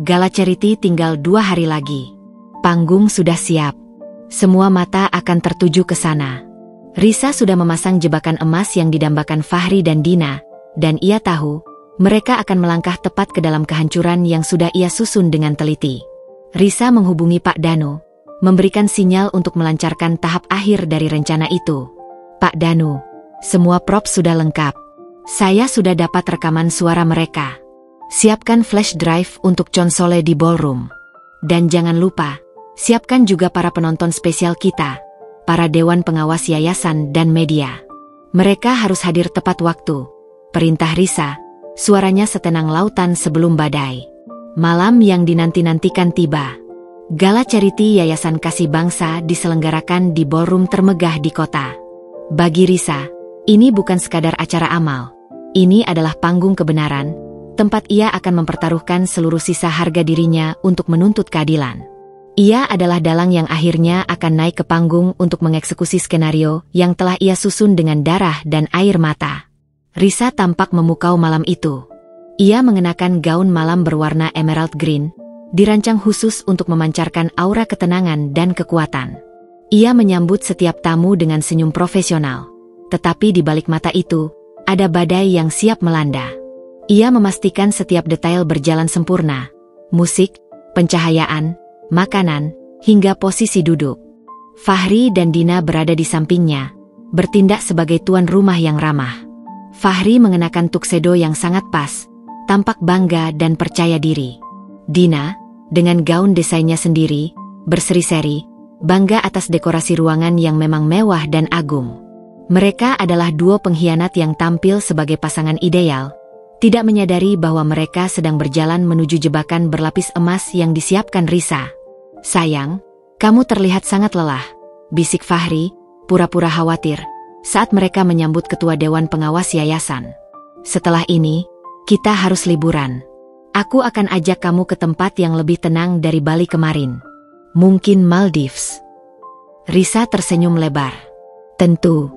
Gala Charity tinggal 2 hari lagi. Panggung sudah siap. Semua mata akan tertuju ke sana. Risa sudah memasang jebakan emas yang didambakan Fahri dan Dina, dan ia tahu, mereka akan melangkah tepat ke dalam kehancuran yang sudah ia susun dengan teliti. Risa menghubungi Pak Danu, memberikan sinyal untuk melancarkan tahap akhir dari rencana itu. Pak Danu, semua prop sudah lengkap. Saya sudah dapat rekaman suara mereka. Siapkan flash drive untuk konsole di ballroom. Dan jangan lupa, siapkan juga para penonton spesial kita, para dewan pengawas yayasan dan media. Mereka harus hadir tepat waktu. Perintah Risa, suaranya setenang lautan sebelum badai. Malam yang dinanti-nantikan tiba. Gala Charity Yayasan Kasih Bangsa diselenggarakan di ballroom termegah di kota. Bagi Risa, ini bukan sekadar acara amal. Ini adalah panggung kebenaran, tempat ia akan mempertaruhkan seluruh sisa harga dirinya untuk menuntut keadilan. Ia adalah dalang yang akhirnya akan naik ke panggung untuk mengeksekusi skenario yang telah ia susun dengan darah dan air mata. Risa tampak memukau malam itu. Ia mengenakan gaun malam berwarna emerald green, dirancang khusus untuk memancarkan aura ketenangan dan kekuatan. Ia menyambut setiap tamu dengan senyum profesional, tetapi di balik mata itu, ada badai yang siap melanda. Ia memastikan setiap detail berjalan sempurna, musik, pencahayaan, makanan, hingga posisi duduk. Fahri dan Dina berada di sampingnya, bertindak sebagai tuan rumah yang ramah. Fahri mengenakan tuxedo yang sangat pas, tampak bangga dan percaya diri. Dina, dengan gaun desainnya sendiri, berseri-seri, bangga atas dekorasi ruangan yang memang mewah dan agung. Mereka adalah duo pengkhianat yang tampil sebagai pasangan ideal, tidak menyadari bahwa mereka sedang berjalan menuju jebakan berlapis emas yang disiapkan Risa. Sayang, kamu terlihat sangat lelah, bisik Fahri, pura-pura khawatir, saat mereka menyambut ketua dewan pengawas yayasan. Setelah ini, kita harus liburan. Aku akan ajak kamu ke tempat yang lebih tenang dari Bali kemarin. Mungkin Maldives. Risa tersenyum lebar. Tentu,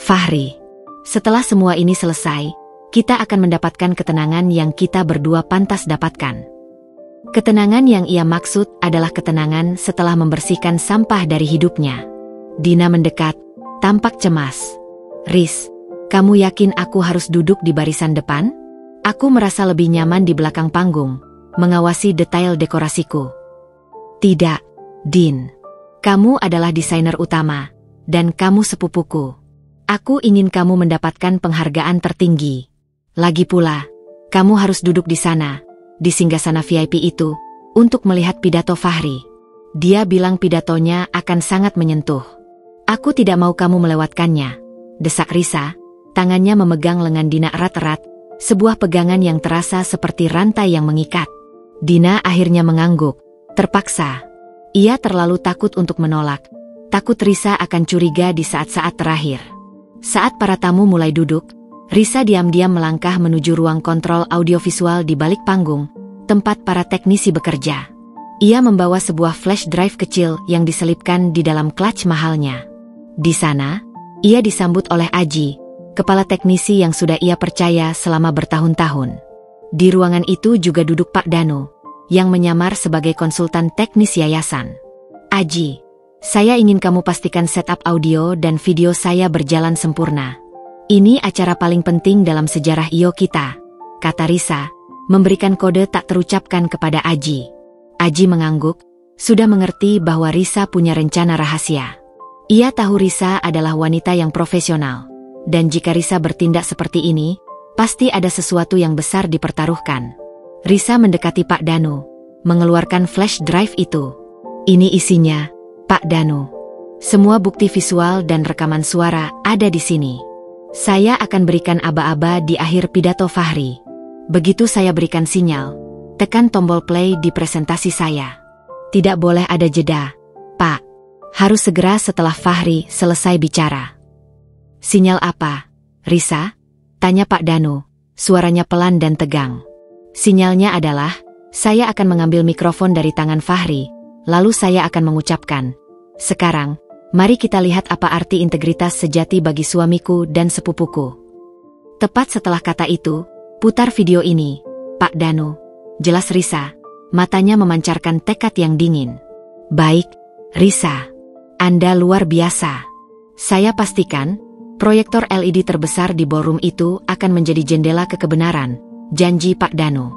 Fahri. Setelah semua ini selesai, kita akan mendapatkan ketenangan yang kita berdua pantas dapatkan. Ketenangan yang ia maksud adalah ketenangan setelah membersihkan sampah dari hidupnya. Dina mendekat, tampak cemas. Riz, kamu yakin aku harus duduk di barisan depan? Aku merasa lebih nyaman di belakang panggung, mengawasi detail dekorasiku. Tidak, Din. Kamu adalah desainer utama, dan kamu sepupuku. Aku ingin kamu mendapatkan penghargaan tertinggi. Lagi pula, kamu harus duduk di sana, di singgasana VIP itu, untuk melihat pidato Fahri. Dia bilang pidatonya akan sangat menyentuh. Aku tidak mau kamu melewatkannya, desak Risa, tangannya memegang lengan Dina erat-erat, sebuah pegangan yang terasa seperti rantai yang mengikat. Dina akhirnya mengangguk, terpaksa. Ia terlalu takut untuk menolak, takut Risa akan curiga di saat-saat terakhir. Saat para tamu mulai duduk, Risa diam-diam melangkah menuju ruang kontrol audiovisual di balik panggung, tempat para teknisi bekerja. Ia membawa sebuah flash drive kecil yang diselipkan di dalam clutch mahalnya. Di sana, ia disambut oleh Aji, kepala teknisi yang sudah ia percaya selama bertahun-tahun. Di ruangan itu juga duduk Pak Danu, yang menyamar sebagai konsultan teknis yayasan. Aji, saya ingin kamu pastikan setup audio dan video saya berjalan sempurna. Ini acara paling penting dalam sejarah IO kita, kata Risa, memberikan kode tak terucapkan kepada Aji. Aji mengangguk, sudah mengerti bahwa Risa punya rencana rahasia. Ia tahu Risa adalah wanita yang profesional, dan jika Risa bertindak seperti ini, pasti ada sesuatu yang besar dipertaruhkan. Risa mendekati Pak Danu, mengeluarkan flash drive itu. Ini isinya, Pak Danu. Semua bukti visual dan rekaman suara ada di sini. Saya akan berikan aba-aba di akhir pidato Fahri. Begitu saya berikan sinyal, tekan tombol play di presentasi saya. Tidak boleh ada jeda, Pak. Harus segera setelah Fahri selesai bicara. Sinyal apa, Risa? Tanya Pak Danu, suaranya pelan dan tegang. Sinyalnya adalah, saya akan mengambil mikrofon dari tangan Fahri, lalu saya akan mengucapkan, sekarang, mari kita lihat apa arti integritas sejati bagi suamiku dan sepupuku. Tepat setelah kata itu, putar video ini, Pak Danu. Jelas Risa, matanya memancarkan tekad yang dingin. Baik, Risa. Anda luar biasa. Saya pastikan, proyektor LED terbesar di ballroom itu akan menjadi jendela ke kebenaran, janji Pak Danu.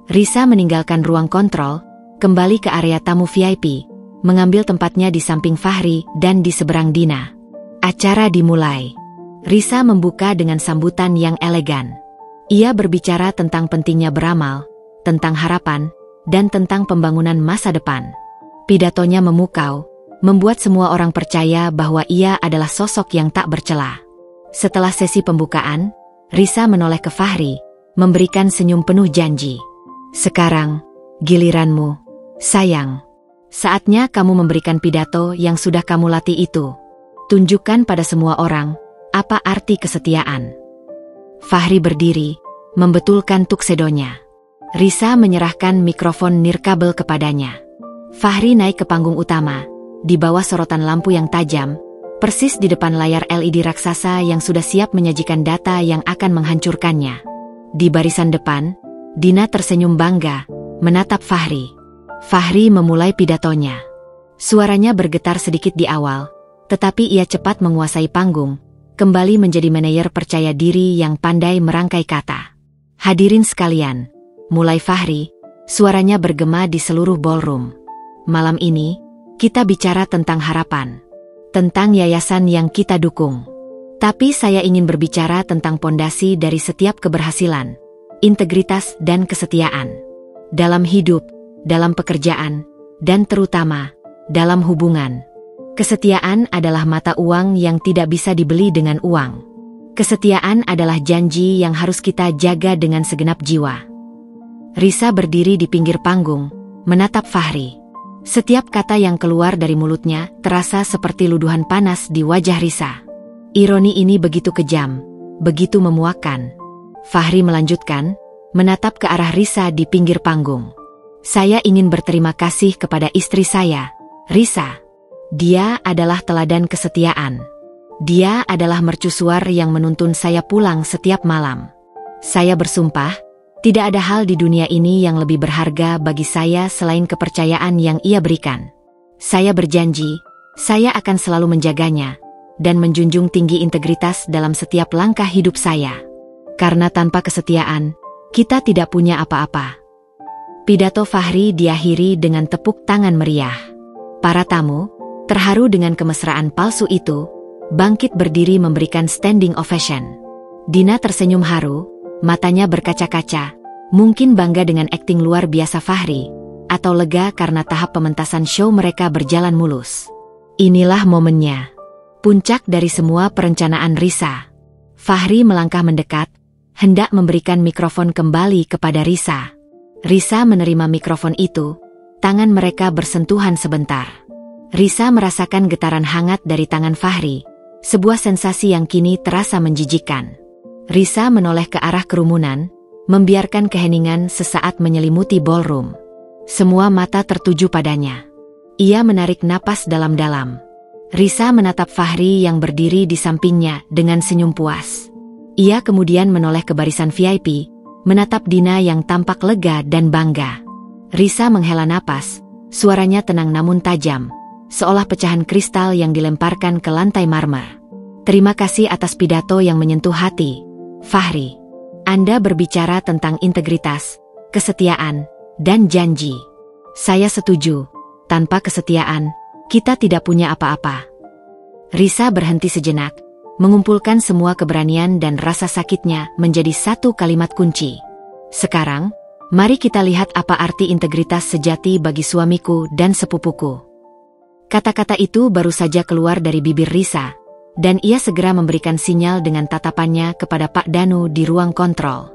Risa meninggalkan ruang kontrol, kembali ke area tamu VIP, mengambil tempatnya di samping Fahri dan di seberang Dina. Acara dimulai. Risa membuka dengan sambutan yang elegan. Ia berbicara tentang pentingnya beramal, tentang harapan, dan tentang pembangunan masa depan. Pidatonya memukau, membuat semua orang percaya bahwa ia adalah sosok yang tak bercela. Setelah sesi pembukaan, Risa menoleh ke Fahri, memberikan senyum penuh janji. Sekarang, giliranmu, sayang. Saatnya kamu memberikan pidato yang sudah kamu latih itu. Tunjukkan pada semua orang, apa arti kesetiaan. Fahri berdiri, membetulkan tuksedonya. Risa menyerahkan mikrofon nirkabel kepadanya. Fahri naik ke panggung utama, di bawah sorotan lampu yang tajam, persis di depan layar LED raksasa yang sudah siap menyajikan data yang akan menghancurkannya. Di barisan depan, Dina tersenyum bangga, menatap Fahri. Fahri memulai pidatonya. Suaranya bergetar sedikit di awal, tetapi ia cepat menguasai panggung, kembali menjadi manajer percaya diri yang pandai merangkai kata. Hadirin sekalian, mulai Fahri, suaranya bergema di seluruh ballroom. Malam ini, kita bicara tentang harapan, tentang yayasan yang kita dukung. Tapi saya ingin berbicara tentang pondasi dari setiap keberhasilan, integritas dan kesetiaan. Dalam hidup, dalam pekerjaan, dan terutama, dalam hubungan. Kesetiaan adalah mata uang yang tidak bisa dibeli dengan uang. Kesetiaan adalah janji yang harus kita jaga dengan segenap jiwa. Risa berdiri di pinggir panggung, menatap Fahri. Setiap kata yang keluar dari mulutnya terasa seperti luduhan panas di wajah Risa. Ironi ini begitu kejam, begitu memuakkan. Fahri melanjutkan, menatap ke arah Risa di pinggir panggung. Saya ingin berterima kasih kepada istri saya, Risa. Dia adalah teladan kesetiaan. Dia adalah mercusuar yang menuntun saya pulang setiap malam. Saya bersumpah, tidak ada hal di dunia ini yang lebih berharga bagi saya selain kepercayaan yang ia berikan. Saya berjanji, saya akan selalu menjaganya, dan menjunjung tinggi integritas dalam setiap langkah hidup saya. Karena tanpa kesetiaan, kita tidak punya apa-apa. Pidato Fahri diakhiri dengan tepuk tangan meriah. Para tamu, terharu dengan kemesraan palsu itu, bangkit berdiri memberikan standing ovation. Dina tersenyum haru, matanya berkaca-kaca, mungkin bangga dengan akting luar biasa Fahri, atau lega karena tahap pementasan show mereka berjalan mulus. Inilah momennya. Puncak dari semua perencanaan Risa. Fahri melangkah mendekat, hendak memberikan mikrofon kembali kepada Risa. Risa menerima mikrofon itu, tangan mereka bersentuhan sebentar. Risa merasakan getaran hangat dari tangan Fahri, sebuah sensasi yang kini terasa menjijikkan. Risa menoleh ke arah kerumunan, membiarkan keheningan sesaat menyelimuti ballroom. Semua mata tertuju padanya. Ia menarik napas dalam-dalam. Risa menatap Fahri yang berdiri di sampingnya dengan senyum puas. Ia kemudian menoleh ke barisan VIP, menatap Dina yang tampak lega dan bangga. Risa menghela napas, suaranya tenang namun tajam, seolah pecahan kristal yang dilemparkan ke lantai marmer. Terima kasih atas pidato yang menyentuh hati, Fahri. Anda berbicara tentang integritas, kesetiaan, dan janji. Saya setuju, tanpa kesetiaan, kita tidak punya apa-apa. Risa berhenti sejenak, mengumpulkan semua keberanian dan rasa sakitnya menjadi satu kalimat kunci. Sekarang, mari kita lihat apa arti integritas sejati bagi suamiku dan sepupuku. Kata-kata itu baru saja keluar dari bibir Risa, dan ia segera memberikan sinyal dengan tatapannya kepada Pak Danu di ruang kontrol.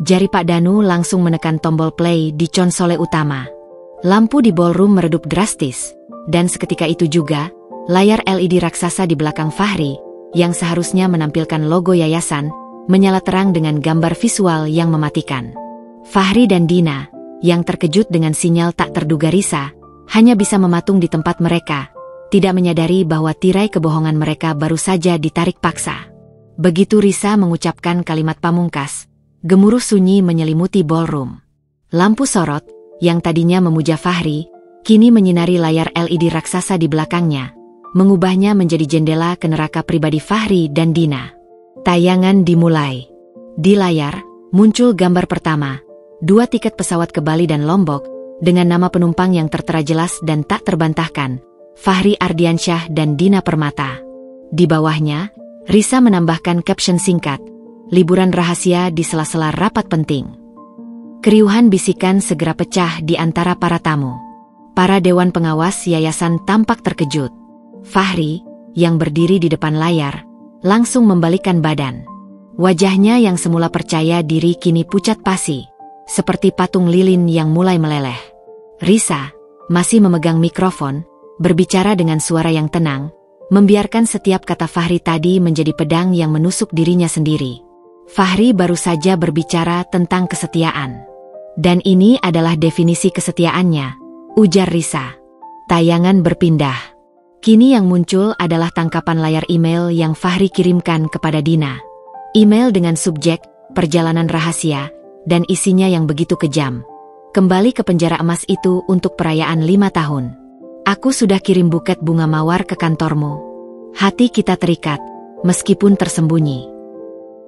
Jari Pak Danu langsung menekan tombol play di konsole utama. Lampu di ballroom meredup drastis, dan seketika itu juga, layar LED raksasa di belakang Fahri, yang seharusnya menampilkan logo yayasan, menyala terang dengan gambar visual yang mematikan. Fahri dan Dina, yang terkejut dengan sinyal tak terduga Risa, hanya bisa mematung di tempat mereka, tidak menyadari bahwa tirai kebohongan mereka baru saja ditarik paksa. Begitu Risa mengucapkan kalimat pamungkas, gemuruh sunyi menyelimuti ballroom. Lampu sorot, yang tadinya memuja Fahri, kini menyinari layar LED raksasa di belakangnya, mengubahnya menjadi jendela ke neraka pribadi Fahri dan Dina. Tayangan dimulai. Di layar, muncul gambar pertama, 2 tiket pesawat ke Bali dan Lombok, dengan nama penumpang yang tertera jelas dan tak terbantahkan, Fahri Ardiansyah dan Dina Permata. Di bawahnya, Risa menambahkan caption singkat, liburan rahasia di sela-sela rapat penting. Keriuhan bisikan segera pecah di antara para tamu. Para dewan pengawas yayasan tampak terkejut. Fahri, yang berdiri di depan layar, langsung membalikkan badan. Wajahnya yang semula percaya diri kini pucat pasi, seperti patung lilin yang mulai meleleh. Risa, masih memegang mikrofon, berbicara dengan suara yang tenang, membiarkan setiap kata Fahri tadi menjadi pedang yang menusuk dirinya sendiri. Fahri baru saja berbicara tentang kesetiaan. Dan ini adalah definisi kesetiaannya, ujar Risa. Tayangan berpindah. Kini yang muncul adalah tangkapan layar email yang Fahri kirimkan kepada Dina. Email dengan subjek, perjalanan rahasia, dan isinya yang begitu kejam. Kembali ke penjara emas itu untuk perayaan 5 tahun. Aku sudah kirim buket bunga mawar ke kantormu. Hati kita terikat, meskipun tersembunyi.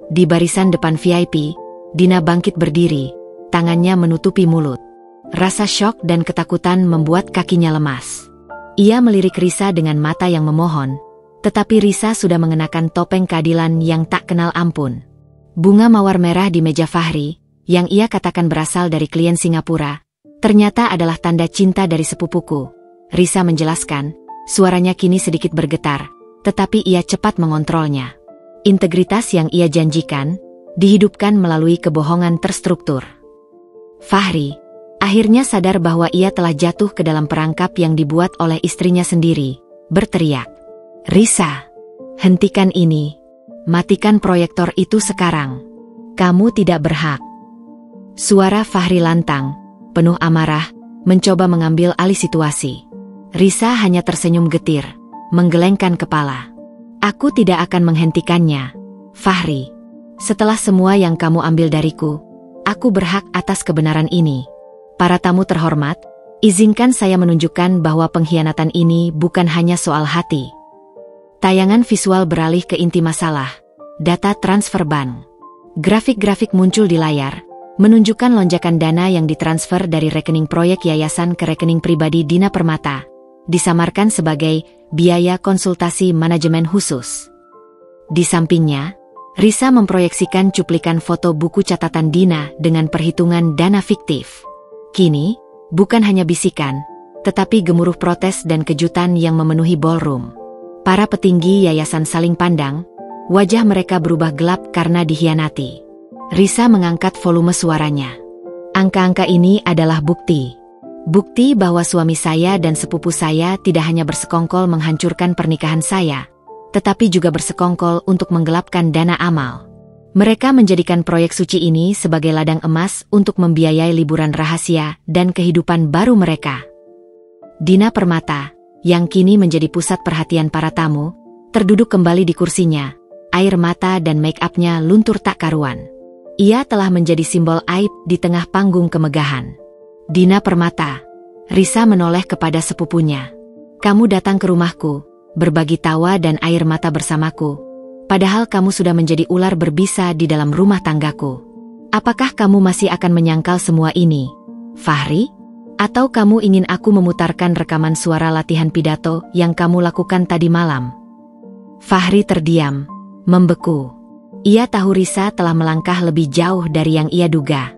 Di barisan depan VIP, Dina bangkit berdiri, tangannya menutupi mulut. Rasa syok dan ketakutan membuat kakinya lemas. Ia melirik Risa dengan mata yang memohon, tetapi Risa sudah mengenakan topeng keadilan yang tak kenal ampun. Bunga mawar merah di meja Fahri, yang ia katakan berasal dari klien Singapura, ternyata adalah tanda cinta dari sepupuku. Risa menjelaskan, suaranya kini sedikit bergetar, tetapi ia cepat mengontrolnya. Integritas yang ia janjikan, dihidupkan melalui kebohongan terstruktur. Fahri akhirnya sadar bahwa ia telah jatuh ke dalam perangkap yang dibuat oleh istrinya sendiri, berteriak, "Risa, hentikan ini. Matikan proyektor itu sekarang. Kamu tidak berhak." Suara Fahri lantang, penuh amarah, mencoba mengambil alih situasi. Risa hanya tersenyum getir, menggelengkan kepala. "Aku tidak akan menghentikannya, Fahri. Setelah semua yang kamu ambil dariku, aku berhak atas kebenaran ini. Para tamu terhormat, izinkan saya menunjukkan bahwa pengkhianatan ini bukan hanya soal hati." Tayangan visual beralih ke inti masalah, data transfer bank. Grafik-grafik muncul di layar, menunjukkan lonjakan dana yang ditransfer dari rekening proyek yayasan ke rekening pribadi Dina Permata, disamarkan sebagai biaya konsultasi manajemen khusus. Di sampingnya, Risa memproyeksikan cuplikan foto buku catatan Dina dengan perhitungan dana fiktif. Kini, bukan hanya bisikan, tetapi gemuruh protes dan kejutan yang memenuhi ballroom. Para petinggi yayasan saling pandang, wajah mereka berubah gelap karena dikhianati. Risa mengangkat volume suaranya. Angka-angka ini adalah bukti. Bukti bahwa suami saya dan sepupu saya tidak hanya bersekongkol menghancurkan pernikahan saya, tetapi juga bersekongkol untuk menggelapkan dana amal. Mereka menjadikan proyek suci ini sebagai ladang emas untuk membiayai liburan rahasia dan kehidupan baru mereka. Dina Permata, yang kini menjadi pusat perhatian para tamu, terduduk kembali di kursinya, air mata dan make-up-nya luntur tak karuan. Ia telah menjadi simbol aib di tengah panggung kemegahan. Dina Permata. Risa menoleh kepada sepupunya. Kamu datang ke rumahku, berbagi tawa dan air mata bersamaku, padahal kamu sudah menjadi ular berbisa di dalam rumah tanggaku. Apakah kamu masih akan menyangkal semua ini, Fahri? Atau kamu ingin aku memutarkan rekaman suara latihan pidato yang kamu lakukan tadi malam? Fahri terdiam, membeku. Ia tahu Risa telah melangkah lebih jauh dari yang ia duga.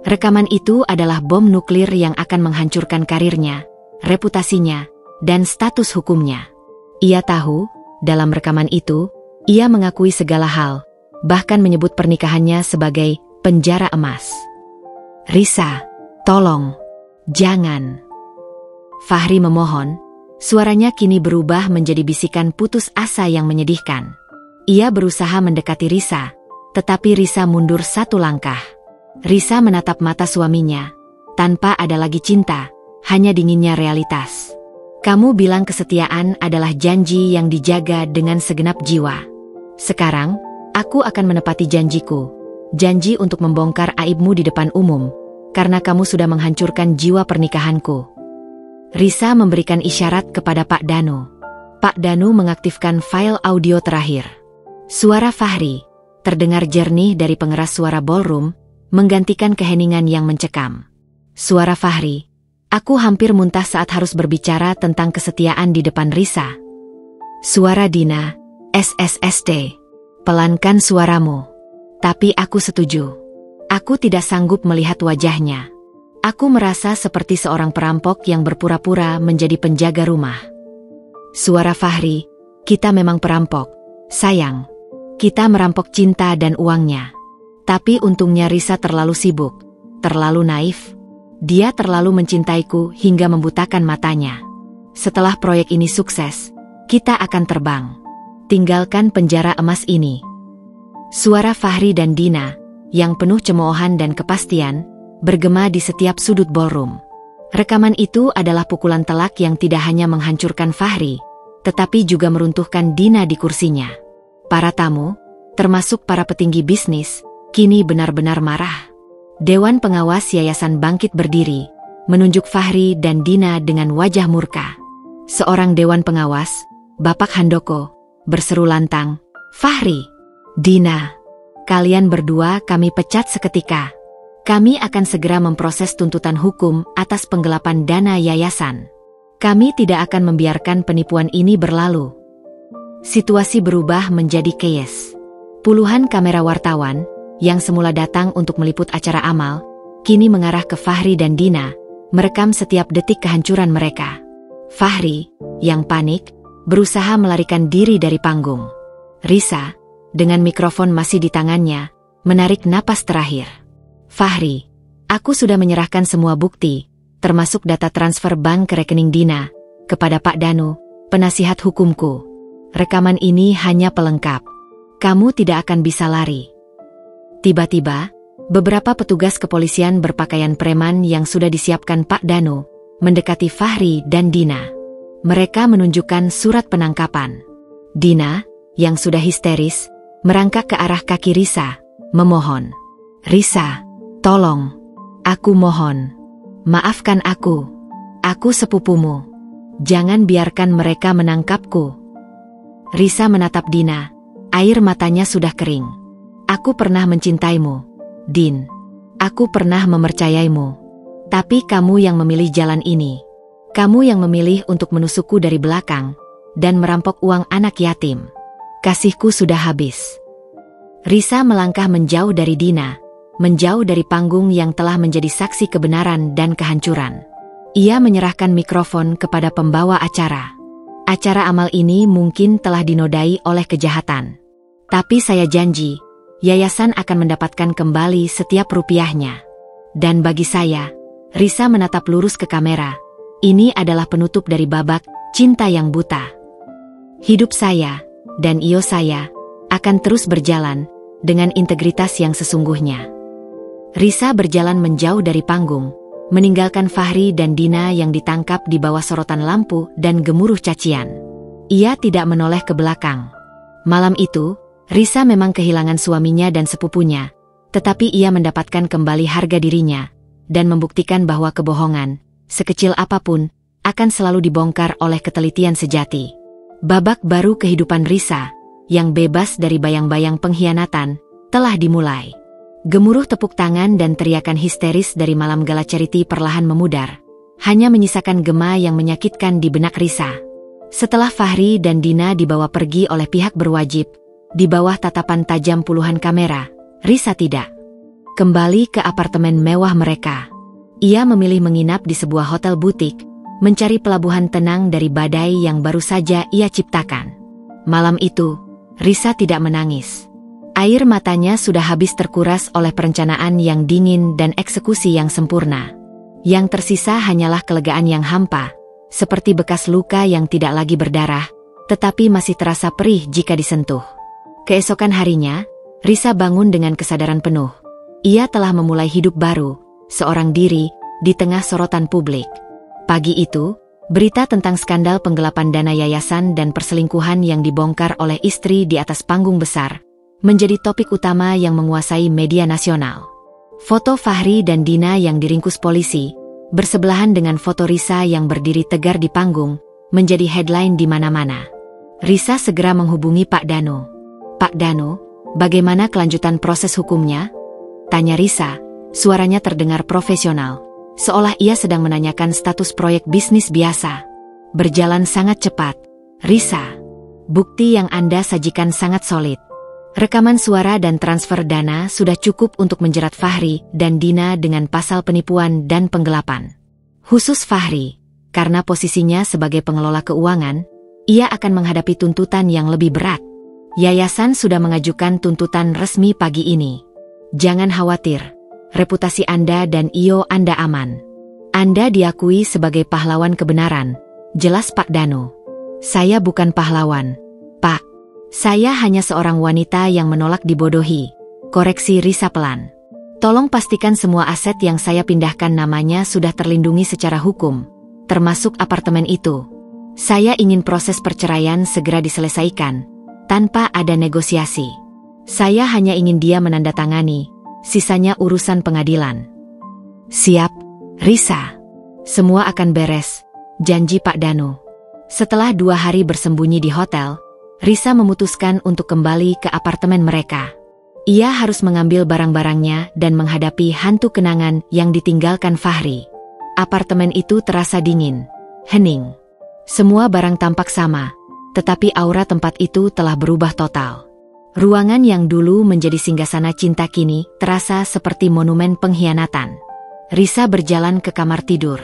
Rekaman itu adalah bom nuklir yang akan menghancurkan karirnya, reputasinya, dan status hukumnya. Ia tahu, dalam rekaman itu, ia mengakui segala hal, bahkan menyebut pernikahannya sebagai penjara emas. Risa, tolong, jangan. Fahri memohon, suaranya kini berubah menjadi bisikan putus asa yang menyedihkan. Ia berusaha mendekati Risa, tetapi Risa mundur satu langkah. Risa menatap mata suaminya, tanpa ada lagi cinta, hanya dinginnya realitas. Kamu bilang kesetiaan adalah janji yang dijaga dengan segenap jiwa. Sekarang, aku akan menepati janjiku, janji untuk membongkar aibmu di depan umum, karena kamu sudah menghancurkan jiwa pernikahanku. Risa memberikan isyarat kepada Pak Danu. Pak Danu mengaktifkan file audio terakhir. Suara Fahri, terdengar jernih dari pengeras suara ballroom, menggantikan keheningan yang mencekam. Suara Fahri, aku hampir muntah saat harus berbicara tentang kesetiaan di depan Risa. Suara Dina, SSSD, pelankan suaramu. Tapi aku setuju. Aku tidak sanggup melihat wajahnya. Aku merasa seperti seorang perampok yang berpura-pura menjadi penjaga rumah. Suara Fahri, kita memang perampok, sayang. Kita merampok cinta dan uangnya. Tapi untungnya Risa terlalu sibuk, terlalu naif. Dia terlalu mencintaiku hingga membutakan matanya. Setelah proyek ini sukses, kita akan terbang. Tinggalkan penjara emas ini. Suara Fahri dan Dina, yang penuh cemoohan dan kepastian, bergema di setiap sudut ballroom. Rekaman itu adalah pukulan telak yang tidak hanya menghancurkan Fahri, tetapi juga meruntuhkan Dina di kursinya. Para tamu, termasuk para petinggi bisnis, kini benar-benar marah. Dewan pengawas yayasan bangkit berdiri, menunjuk Fahri dan Dina dengan wajah murka. Seorang dewan pengawas, Bapak Handoko, berseru lantang, Fahri, Dina, kalian berdua kami pecat seketika. Kami akan segera memproses tuntutan hukum atas penggelapan dana yayasan. Kami tidak akan membiarkan penipuan ini berlalu. Situasi berubah menjadi chaos. Puluhan kamera wartawan, yang semula datang untuk meliput acara amal, kini mengarah ke Fahri dan Dina, merekam setiap detik kehancuran mereka. Fahri, yang panik, berusaha melarikan diri dari panggung. Risa, dengan mikrofon masih di tangannya, menarik napas terakhir. Fahri, aku sudah menyerahkan semua bukti, termasuk data transfer bank ke rekening Dina, kepada Pak Danu, penasihat hukumku. Rekaman ini hanya pelengkap. Kamu tidak akan bisa lari. Tiba-tiba, beberapa petugas kepolisian berpakaian preman yang sudah disiapkan Pak Danu, mendekati Fahri dan Dina. Mereka menunjukkan surat penangkapan. Dina, yang sudah histeris, merangkak ke arah kaki Risa, memohon. Risa, tolong. Aku mohon. Maafkan aku. Aku sepupumu. Jangan biarkan mereka menangkapku. Risa menatap Dina. Air matanya sudah kering. Aku pernah mencintaimu, Din. Aku pernah mempercayaimu. Tapi kamu yang memilih jalan ini. Kamu yang memilih untuk menusukku dari belakang dan merampok uang anak yatim. Kasihku sudah habis. Risa melangkah menjauh dari Dina, menjauh dari panggung yang telah menjadi saksi kebenaran dan kehancuran. Ia menyerahkan mikrofon kepada pembawa acara. Acara amal ini mungkin telah dinodai oleh kejahatan. Tapi saya janji, yayasan akan mendapatkan kembali setiap rupiahnya. Dan bagi saya, Risa menatap lurus ke kamera. Ini adalah penutup dari babak cinta yang buta. Hidup saya, dan Iyo saya, akan terus berjalan dengan integritas yang sesungguhnya. Risa berjalan menjauh dari panggung, meninggalkan Fahri dan Dina yang ditangkap di bawah sorotan lampu dan gemuruh cacian. Ia tidak menoleh ke belakang. Malam itu, Risa memang kehilangan suaminya dan sepupunya, tetapi ia mendapatkan kembali harga dirinya, dan membuktikan bahwa kebohongan, sekecil apapun, akan selalu dibongkar oleh ketelitian sejati. Babak baru kehidupan Risa, yang bebas dari bayang-bayang pengkhianatan, telah dimulai. Gemuruh tepuk tangan dan teriakan histeris dari malam gala charity perlahan memudar, hanya menyisakan gema yang menyakitkan di benak Risa. Setelah Fahri dan Dina dibawa pergi oleh pihak berwajib, di bawah tatapan tajam puluhan kamera, Risa tidak kembali ke apartemen mewah mereka. Ia memilih menginap di sebuah hotel butik, mencari pelabuhan tenang dari badai yang baru saja ia ciptakan. Malam itu, Risa tidak menangis. Air matanya sudah habis terkuras oleh perencanaan yang dingin dan eksekusi yang sempurna. Yang tersisa hanyalah kelegaan yang hampa, seperti bekas luka yang tidak lagi berdarah, tetapi masih terasa perih jika disentuh. Keesokan harinya, Risa bangun dengan kesadaran penuh. Ia telah memulai hidup baru, seorang diri, di tengah sorotan publik. Pagi itu, berita tentang skandal penggelapan dana yayasan dan perselingkuhan yang dibongkar oleh istri di atas panggung besar, menjadi topik utama yang menguasai media nasional. Foto Fahri dan Dina yang diringkus polisi, bersebelahan dengan foto Risa yang berdiri tegar di panggung, menjadi headline di mana-mana. Risa segera menghubungi Pak Dano. "Pak Dano, bagaimana kelanjutan proses hukumnya?" tanya Risa, suaranya terdengar profesional, seolah ia sedang menanyakan status proyek bisnis biasa. "Berjalan sangat cepat, Risa. Bukti yang Anda sajikan sangat solid. Rekaman suara dan transfer dana sudah cukup untuk menjerat Fahri dan Dina dengan pasal penipuan dan penggelapan. Khusus Fahri, karena posisinya sebagai pengelola keuangan, ia akan menghadapi tuntutan yang lebih berat. Yayasan sudah mengajukan tuntutan resmi pagi ini. Jangan khawatir, reputasi Anda dan Iyo Anda aman. Anda diakui sebagai pahlawan kebenaran," jelas Pak Dano. "Saya bukan pahlawan, Pak. Saya hanya seorang wanita yang menolak dibodohi," koreksi Risa pelan. "Tolong pastikan semua aset yang saya pindahkan namanya sudah terlindungi secara hukum, termasuk apartemen itu. Saya ingin proses perceraian segera diselesaikan, tanpa ada negosiasi. Saya hanya ingin dia menandatangani, sisanya urusan pengadilan." "Siap, Risa. Semua akan beres," janji Pak Dano. Setelah 2 hari bersembunyi di hotel, Risa memutuskan untuk kembali ke apartemen mereka. Ia harus mengambil barang-barangnya dan menghadapi hantu kenangan yang ditinggalkan Fahri. Apartemen itu terasa dingin, hening. Semua barang tampak sama, tetapi aura tempat itu telah berubah total. Ruangan yang dulu menjadi singgasana cinta kini terasa seperti monumen pengkhianatan. Risa berjalan ke kamar tidur.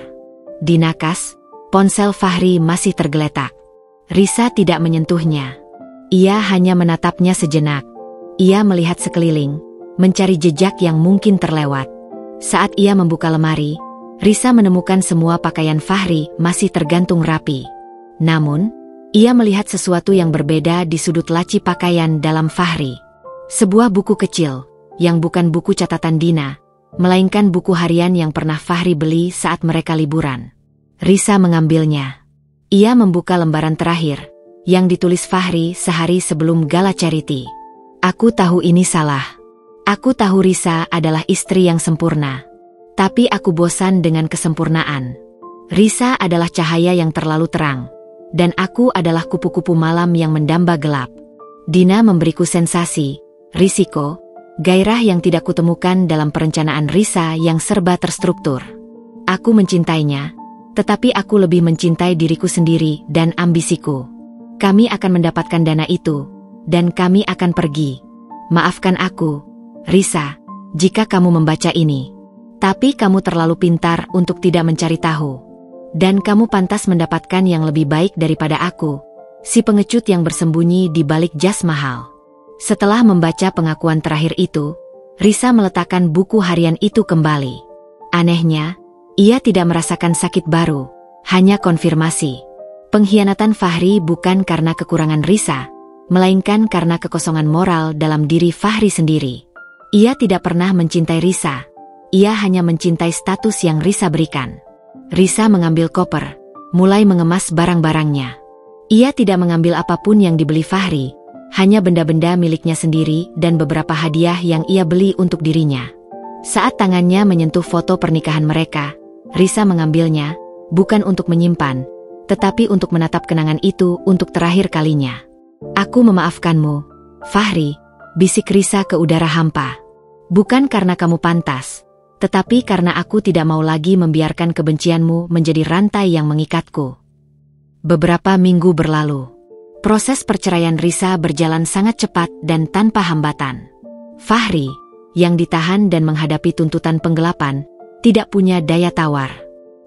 Di nakas, ponsel Fahri masih tergeletak. Risa tidak menyentuhnya. Ia hanya menatapnya sejenak. Ia melihat sekeliling, mencari jejak yang mungkin terlewat. Saat ia membuka lemari, Risa menemukan semua pakaian Fahri masih tergantung rapi. Namun, ia melihat sesuatu yang berbeda di sudut laci pakaian dalam Fahri. Sebuah buku kecil, yang bukan buku catatan Dina, melainkan buku harian yang pernah Fahri beli saat mereka liburan. Risa mengambilnya. Ia membuka lembaran terakhir, yang ditulis Fahri sehari sebelum gala charity. "Aku tahu ini salah. Aku tahu Risa adalah istri yang sempurna. Tapi aku bosan dengan kesempurnaan. Risa adalah cahaya yang terlalu terang, dan aku adalah kupu-kupu malam yang mendamba gelap. Dina memberiku sensasi, risiko, gairah yang tidak kutemukan dalam perencanaan Risa yang serba terstruktur. Aku mencintainya, tetapi aku lebih mencintai diriku sendiri dan ambisiku. Kami akan mendapatkan dana itu, dan kami akan pergi. Maafkan aku, Risa, jika kamu membaca ini. Tapi kamu terlalu pintar untuk tidak mencari tahu. Dan kamu pantas mendapatkan yang lebih baik daripada aku, si pengecut yang bersembunyi di balik jas mahal. Setelah membaca pengakuan terakhir itu, Risa meletakkan buku harian itu kembali. Anehnya, ia tidak merasakan sakit baru, hanya konfirmasi. Pengkhianatan Fahri bukan karena kekurangan Risa, melainkan karena kekosongan moral dalam diri Fahri sendiri. Ia tidak pernah mencintai Risa, ia hanya mencintai status yang Risa berikan. Risa mengambil koper, mulai mengemas barang-barangnya. Ia tidak mengambil apapun yang dibeli Fahri, hanya benda-benda miliknya sendiri dan beberapa hadiah yang ia beli untuk dirinya. Saat tangannya menyentuh foto pernikahan mereka, Risa mengambilnya, bukan untuk menyimpan, tetapi untuk menatap kenangan itu untuk terakhir kalinya. Aku memaafkanmu, Fahri, bisik Risa ke udara hampa. Bukan karena kamu pantas, tetapi karena aku tidak mau lagi membiarkan kebencianmu menjadi rantai yang mengikatku. Beberapa minggu berlalu. Proses perceraian Risa berjalan sangat cepat dan tanpa hambatan. Fahri, yang ditahan dan menghadapi tuntutan penggelapan, tidak punya daya tawar.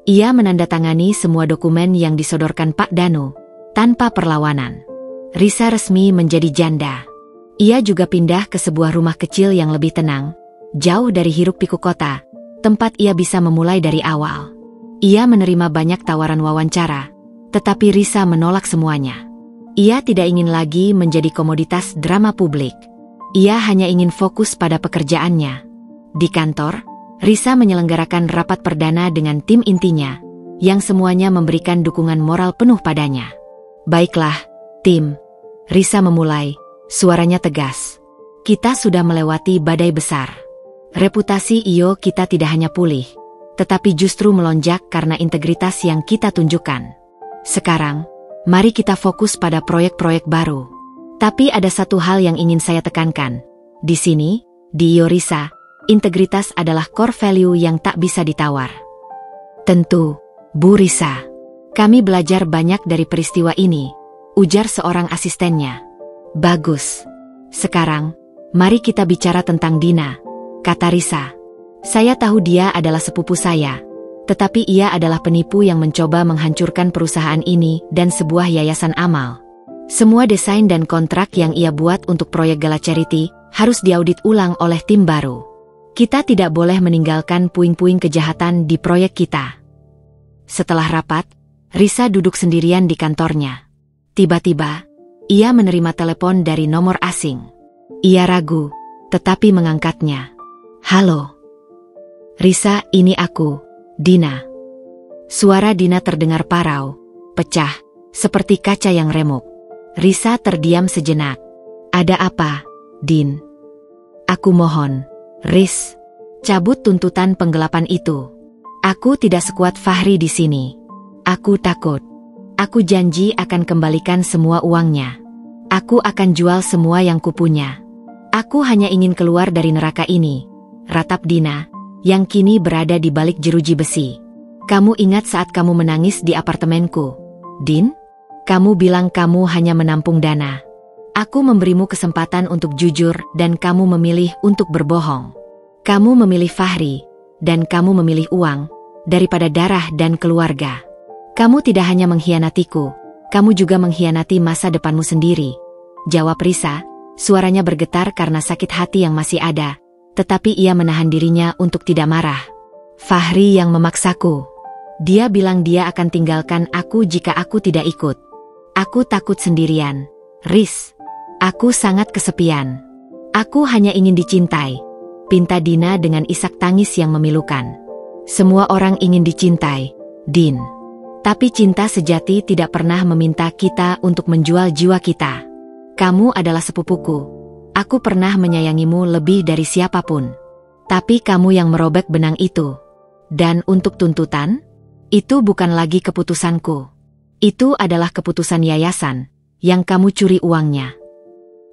Ia menandatangani semua dokumen yang disodorkan Pak Danu, tanpa perlawanan. Risa resmi menjadi janda. Ia juga pindah ke sebuah rumah kecil yang lebih tenang, jauh dari hiruk-pikuk kota, tempat ia bisa memulai dari awal. Ia menerima banyak tawaran wawancara, tetapi Risa menolak semuanya. Ia tidak ingin lagi menjadi komoditas drama publik. Ia hanya ingin fokus pada pekerjaannya. Di kantor, Risa menyelenggarakan rapat perdana dengan tim intinya, yang semuanya memberikan dukungan moral penuh padanya. Baiklah, tim. Risa memulai, suaranya tegas. Kita sudah melewati badai besar. Reputasi IO kita tidak hanya pulih, tetapi justru melonjak karena integritas yang kita tunjukkan. Sekarang, mari kita fokus pada proyek-proyek baru. Tapi ada satu hal yang ingin saya tekankan. Di sini, di IO Risa, integritas adalah core value yang tak bisa ditawar. Tentu, Bu Risa. Kami belajar banyak dari peristiwa ini, ujar seorang asistennya. Bagus. Sekarang, mari kita bicara tentang Dina, kata Risa. Saya tahu dia adalah sepupu saya, tetapi ia adalah penipu yang mencoba menghancurkan perusahaan ini dan sebuah yayasan amal. Semua desain dan kontrak yang ia buat untuk proyek Gala Charity harus diaudit ulang oleh tim baru. Kita tidak boleh meninggalkan puing-puing kejahatan di proyek kita. Setelah rapat, Risa duduk sendirian di kantornya. Tiba-tiba, ia menerima telepon dari nomor asing. Ia ragu, tetapi mengangkatnya. Halo. Risa, ini aku, Dina. Suara Dina terdengar parau, pecah, seperti kaca yang remuk. Risa terdiam sejenak. Ada apa, Din? Aku mohon, Riz, cabut tuntutan penggelapan itu. Aku tidak sekuat Fahri di sini. Aku takut. Aku janji akan kembalikan semua uangnya. Aku akan jual semua yang kupunya. Aku hanya ingin keluar dari neraka ini, ratap Dina, yang kini berada di balik jeruji besi. Kamu ingat saat kamu menangis di apartemenku, Din? Kamu bilang kamu hanya menampung dana. Aku memberimu kesempatan untuk jujur dan kamu memilih untuk berbohong. Kamu memilih Fahri, dan kamu memilih uang, daripada darah dan keluarga. Kamu tidak hanya mengkhianatiku, kamu juga mengkhianati masa depanmu sendiri. Jawab Risa, suaranya bergetar karena sakit hati yang masih ada, tetapi ia menahan dirinya untuk tidak marah. Fahri yang memaksaku. Dia bilang dia akan tinggalkan aku jika aku tidak ikut. Aku takut sendirian, Riz. Aku sangat kesepian. Aku hanya ingin dicintai, pinta Dina dengan isak tangis yang memilukan. Semua orang ingin dicintai, Din. Tapi cinta sejati tidak pernah meminta kita untuk menjual jiwa kita. Kamu adalah sepupuku. Aku pernah menyayangimu lebih dari siapapun. Tapi kamu yang merobek benang itu. Dan untuk tuntutan, itu bukan lagi keputusanku. Itu adalah keputusan yayasan, yang kamu curi uangnya.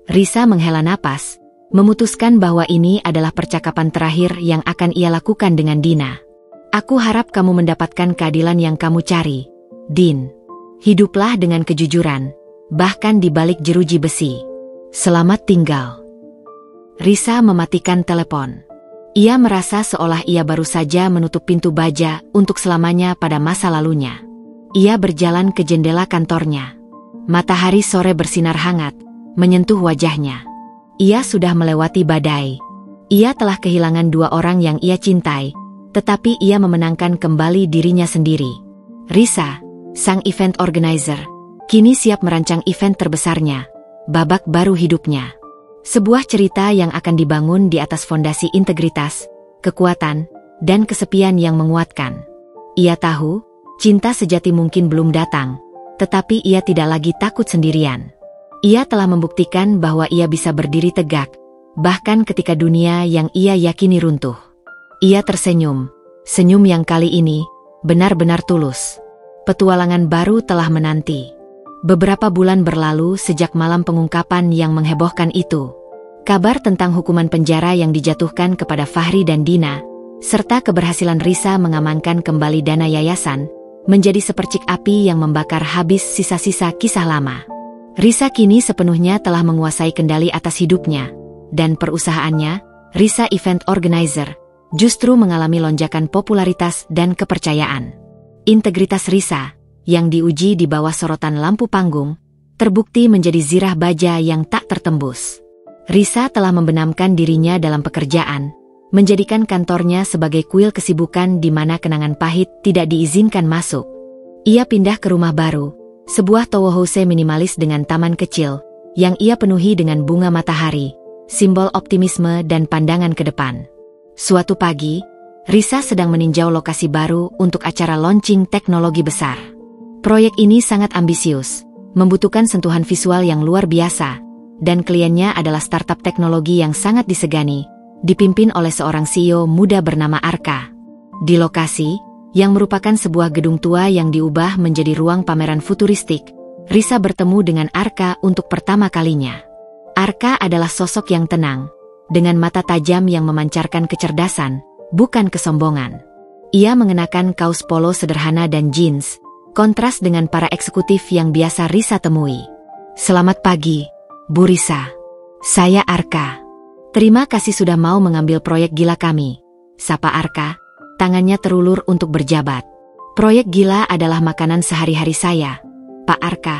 Risa menghela napas, memutuskan bahwa ini adalah percakapan terakhir yang akan ia lakukan dengan Dina. Aku harap kamu mendapatkan keadilan yang kamu cari, Din. Hiduplah dengan kejujuran, bahkan di balik jeruji besi. Selamat tinggal. Risa mematikan telepon. Ia merasa seolah ia baru saja menutup pintu baja untuk selamanya pada masa lalunya. Ia berjalan ke jendela kantornya. Matahari sore bersinar hangat, menyentuh wajahnya. Ia sudah melewati badai. Ia telah kehilangan 2 orang yang ia cintai, tetapi ia memenangkan kembali dirinya sendiri. Risa, sang event organizer, kini siap merancang event terbesarnya, babak baru hidupnya. Sebuah cerita yang akan dibangun di atas fondasi integritas, kekuatan, dan kesepian yang menguatkan. Ia tahu, cinta sejati mungkin belum datang, tetapi ia tidak lagi takut sendirian. Ia telah membuktikan bahwa ia bisa berdiri tegak, bahkan ketika dunia yang ia yakini runtuh. Ia tersenyum, senyum yang kali ini benar-benar tulus. Petualangan baru telah menanti. Beberapa bulan berlalu sejak malam pengungkapan yang menghebohkan itu. Kabar tentang hukuman penjara yang dijatuhkan kepada Fahri dan Dina, serta keberhasilan Risa mengamankan kembali dana yayasan, menjadi sepercik api yang membakar habis sisa-sisa kisah lama. Risa kini sepenuhnya telah menguasai kendali atas hidupnya, dan perusahaannya, Risa Event Organizer, justru mengalami lonjakan popularitas dan kepercayaan. Integritas Risa, yang diuji di bawah sorotan lampu panggung, terbukti menjadi zirah baja yang tak tertembus. Risa telah membenamkan dirinya dalam pekerjaan, menjadikan kantornya sebagai kuil kesibukan di mana kenangan pahit tidak diizinkan masuk. Ia pindah ke rumah baru, sebuah townhouse minimalis dengan taman kecil, yang ia penuhi dengan bunga matahari, simbol optimisme dan pandangan ke depan. Suatu pagi, Risa sedang meninjau lokasi baru untuk acara launching teknologi besar. Proyek ini sangat ambisius, membutuhkan sentuhan visual yang luar biasa, dan kliennya adalah startup teknologi yang sangat disegani, dipimpin oleh seorang CEO muda bernama Arka. Di lokasi, yang merupakan sebuah gedung tua yang diubah menjadi ruang pameran futuristik, Risa bertemu dengan Arka untuk pertama kalinya. Arka adalah sosok yang tenang, dengan mata tajam yang memancarkan kecerdasan, bukan kesombongan. Ia mengenakan kaos polo sederhana dan jeans, kontras dengan para eksekutif yang biasa Risa temui. "Selamat pagi, Bu Risa. Saya Arka. Terima kasih sudah mau mengambil proyek gila kami," sapa Arka, tangannya terulur untuk berjabat. "Proyek gila adalah makanan sehari-hari saya, Pak Arka,"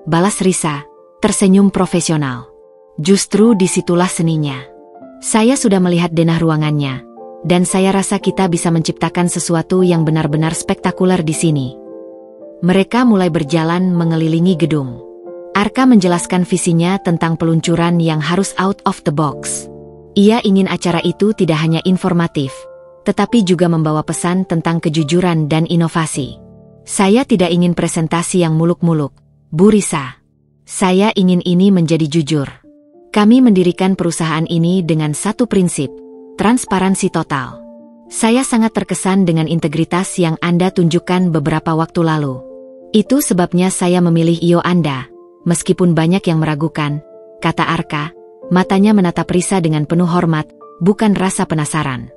balas Risa, tersenyum profesional. "Justru disitulah seninya. Saya sudah melihat denah ruangannya, dan saya rasa kita bisa menciptakan sesuatu yang benar-benar spektakuler di sini." Mereka mulai berjalan mengelilingi gedung. Arka menjelaskan visinya tentang peluncuran yang harus out of the box. Ia ingin acara itu tidak hanya informatif, tetapi juga membawa pesan tentang kejujuran dan inovasi. "Saya tidak ingin presentasi yang muluk-muluk, Bu Risa. Saya ingin ini menjadi jujur. Kami mendirikan perusahaan ini dengan satu prinsip, transparansi total. Saya sangat terkesan dengan integritas yang Anda tunjukkan beberapa waktu lalu. Itu sebabnya saya memilih IO Anda, meskipun banyak yang meragukan," kata Arka, matanya menatap Risa dengan penuh hormat, bukan rasa penasaran.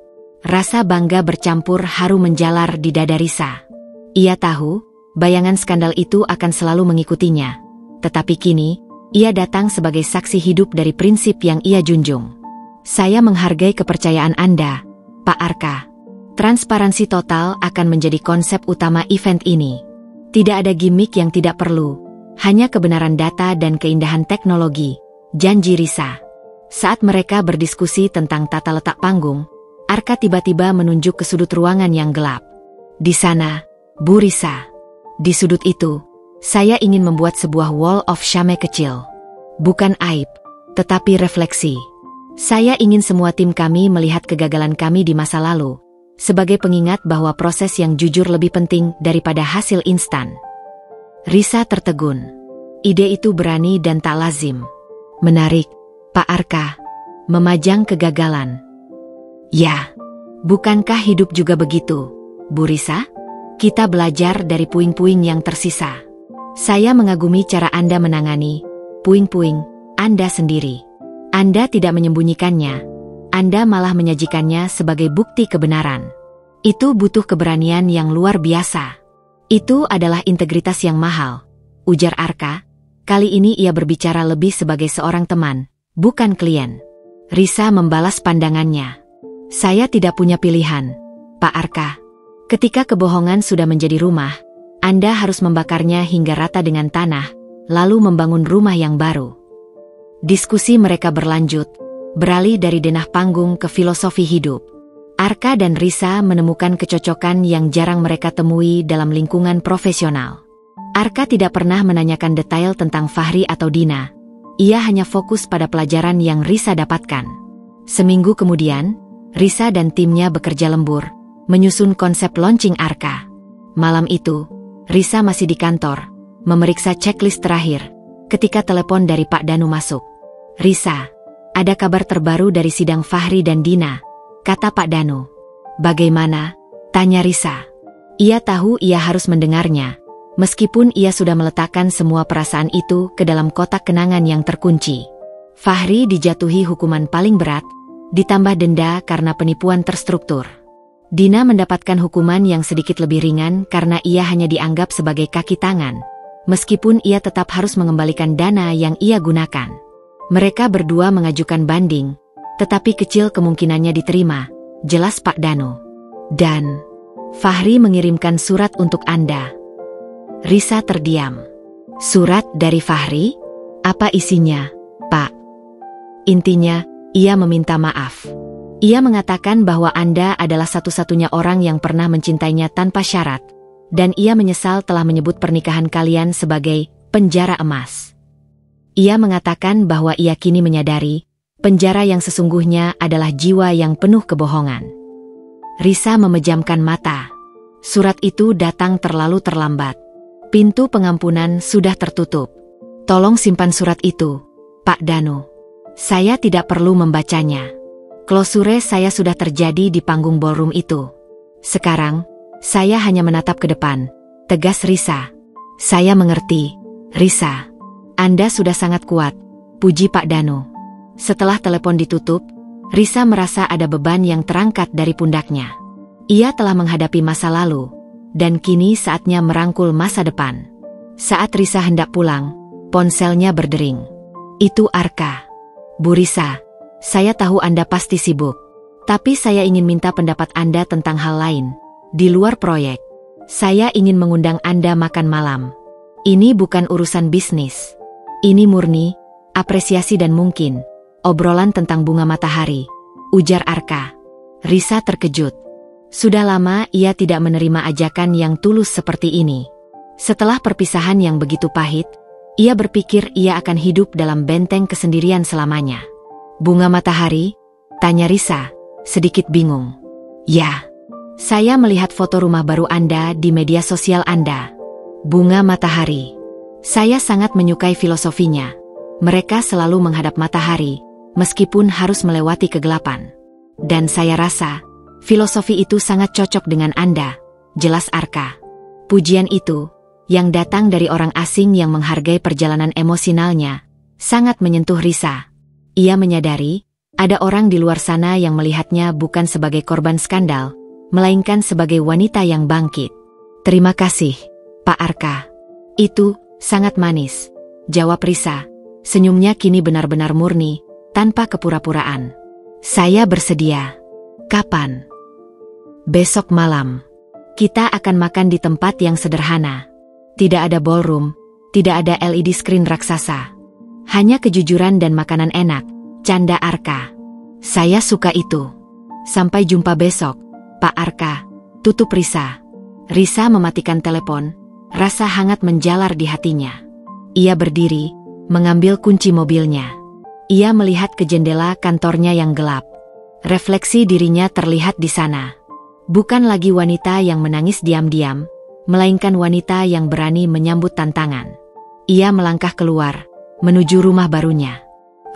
Rasa bangga bercampur haru menjalar di dada Risa. Ia tahu, bayangan skandal itu akan selalu mengikutinya. Tetapi kini, ia datang sebagai saksi hidup dari prinsip yang ia junjung. "Saya menghargai kepercayaan Anda, Pak Arka. Transparansi total akan menjadi konsep utama event ini. Tidak ada gimmick yang tidak perlu, hanya kebenaran data dan keindahan teknologi," janji Risa. Saat mereka berdiskusi tentang tata letak panggung, Arka tiba-tiba menunjuk ke sudut ruangan yang gelap. "Di sana, Bu Risa. Di sudut itu, saya ingin membuat sebuah wall of shame kecil. Bukan aib, tetapi refleksi. Saya ingin semua tim kami melihat kegagalan kami di masa lalu, sebagai pengingat bahwa proses yang jujur lebih penting daripada hasil instan." Risa tertegun. Ide itu berani dan tak lazim. "Menarik, Pak Arka. Memajang kegagalan." "Ya, bukankah hidup juga begitu, Bu Risa? Kita belajar dari puing-puing yang tersisa. Saya mengagumi cara Anda menangani puing-puing Anda sendiri. Anda tidak menyembunyikannya. Anda malah menyajikannya sebagai bukti kebenaran. Itu butuh keberanian yang luar biasa." "Itu adalah integritas yang mahal," ujar Arka. Kali ini ia berbicara lebih sebagai seorang teman, bukan klien. Risa membalas pandangannya. Saya tidak punya pilihan, Pak Arka. Ketika kebohongan sudah menjadi rumah, Anda harus membakarnya hingga rata dengan tanah, lalu membangun rumah yang baru. Diskusi mereka berlanjut, beralih dari denah panggung ke filosofi hidup. Arka dan Risa menemukan kecocokan yang jarang mereka temui dalam lingkungan profesional. Arka tidak pernah menanyakan detail tentang Fahri atau Dina. Ia hanya fokus pada pelajaran yang Risa dapatkan. Seminggu kemudian, Risa dan timnya bekerja lembur, menyusun konsep launching Arka. Malam itu, Risa masih di kantor, memeriksa checklist terakhir, ketika telepon dari Pak Danu masuk. "Risa, ada kabar terbaru dari sidang Fahri dan Dina," kata Pak Danu. "Bagaimana?" tanya Risa. Ia tahu ia harus mendengarnya, meskipun ia sudah meletakkan semua perasaan itu ke dalam kotak kenangan yang terkunci. Fahri dijatuhi hukuman paling berat, ditambah denda karena penipuan terstruktur. Dina mendapatkan hukuman yang sedikit lebih ringan karena ia hanya dianggap sebagai kaki tangan, meskipun ia tetap harus mengembalikan dana yang ia gunakan. Mereka berdua mengajukan banding, tetapi kecil kemungkinannya diterima, jelas Pak Danu. "Dan Fahri mengirimkan surat untuk Anda." Risa terdiam. "Surat dari Fahri? Apa isinya, Pak?" "Intinya, ia meminta maaf. Ia mengatakan bahwa Anda adalah satu-satunya orang yang pernah mencintainya tanpa syarat, dan ia menyesal telah menyebut pernikahan kalian sebagai penjara emas. Ia mengatakan bahwa ia kini menyadari, penjara yang sesungguhnya adalah jiwa yang penuh kebohongan." Risa memejamkan mata. Surat itu datang terlalu terlambat. Pintu pengampunan sudah tertutup. "Tolong simpan surat itu, Pak Danu. Saya tidak perlu membacanya. Klosure saya sudah terjadi di panggung ballroom itu. Sekarang, saya hanya menatap ke depan," tegas Risa. "Saya mengerti, Risa. Anda sudah sangat kuat," puji Pak Danu. Setelah telepon ditutup, Risa merasa ada beban yang terangkat dari pundaknya. Ia telah menghadapi masa lalu, dan kini saatnya merangkul masa depan. Saat Risa hendak pulang, ponselnya berdering. "Itu Arka." "Bu Risa, saya tahu Anda pasti sibuk, tapi saya ingin minta pendapat Anda tentang hal lain, di luar proyek. Saya ingin mengundang Anda makan malam. Ini bukan urusan bisnis. Ini murni apresiasi dan mungkin obrolan tentang bunga matahari," ujar Arka. Risa terkejut. Sudah lama ia tidak menerima ajakan yang tulus seperti ini. Setelah perpisahan yang begitu pahit, ia berpikir ia akan hidup dalam benteng kesendirian selamanya. "Bunga matahari?" tanya Risa, sedikit bingung. "Ya, saya melihat foto rumah baru Anda di media sosial Anda." "Bunga matahari. Saya sangat menyukai filosofinya. Mereka selalu menghadap matahari, meskipun harus melewati kegelapan. Dan saya rasa, filosofi itu sangat cocok dengan Anda," jelas Arka. Pujian itu, yang datang dari orang asing yang menghargai perjalanan emosionalnya, sangat menyentuh Risa. Ia menyadari, ada orang di luar sana yang melihatnya bukan sebagai korban skandal, melainkan sebagai wanita yang bangkit. "Terima kasih, Pak Arka. Itu sangat manis," jawab Risa. Senyumnya kini benar-benar murni, tanpa kepura-puraan. "Saya bersedia." "Kapan?" "Besok malam. Kita akan makan di tempat yang sederhana. Tidak ada ballroom, tidak ada LED screen raksasa. Hanya kejujuran dan makanan enak," canda Arka. "Saya suka itu. Sampai jumpa besok, Pak Arka," tutup Risa. Risa mematikan telepon, rasa hangat menjalar di hatinya. Ia berdiri, mengambil kunci mobilnya. Ia melihat ke jendela kantornya yang gelap. Refleksi dirinya terlihat di sana. Bukan lagi wanita yang menangis diam-diam, melainkan wanita yang berani menyambut tantangan. Ia melangkah keluar, menuju rumah barunya.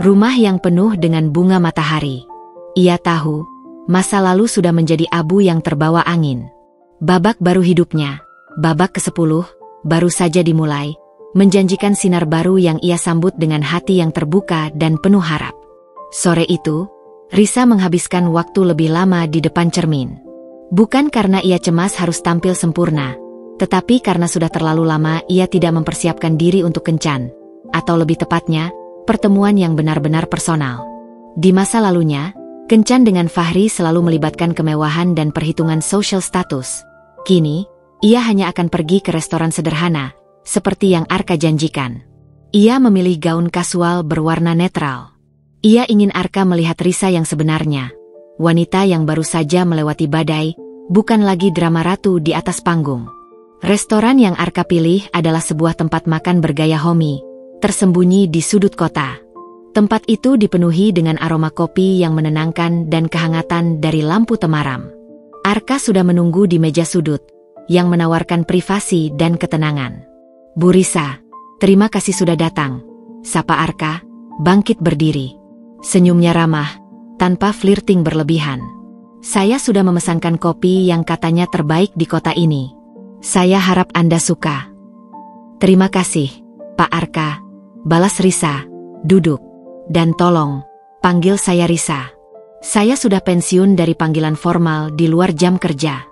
Rumah yang penuh dengan bunga matahari. Ia tahu, masa lalu sudah menjadi abu yang terbawa angin. Babak baru hidupnya, babak ke-10, baru saja dimulai, menjanjikan sinar baru yang ia sambut dengan hati yang terbuka dan penuh harap. Sore itu, Risa menghabiskan waktu lebih lama di depan cermin. Bukan karena ia cemas harus tampil sempurna, tetapi karena sudah terlalu lama ia tidak mempersiapkan diri untuk kencan, atau lebih tepatnya, pertemuan yang benar-benar personal. Di masa lalunya, Kencan dengan Fahri selalu melibatkan kemewahan dan perhitungan social status. Kini, ia hanya akan pergi ke restoran sederhana, seperti yang Arka janjikan. Ia memilih gaun kasual berwarna netral. Ia ingin Arka melihat Risa yang sebenarnya. Wanita yang baru saja melewati badai, bukan lagi drama ratu di atas panggung. Restoran yang Arka pilih adalah sebuah tempat makan bergaya homey, tersembunyi di sudut kota. Tempat itu dipenuhi dengan aroma kopi yang menenangkan dan kehangatan dari lampu temaram. Arka sudah menunggu di meja sudut, yang menawarkan privasi dan ketenangan. "Bu Risa, terima kasih sudah datang," sapa Arka, bangkit berdiri. Senyumnya ramah, tanpa flirting berlebihan. "Saya sudah memesankan kopi yang katanya terbaik di kota ini. Saya harap Anda suka." "Terima kasih, Pak Arka," balas Risa. "Duduk. Dan tolong, panggil saya Risa. Saya sudah pensiun dari panggilan formal di luar jam kerja."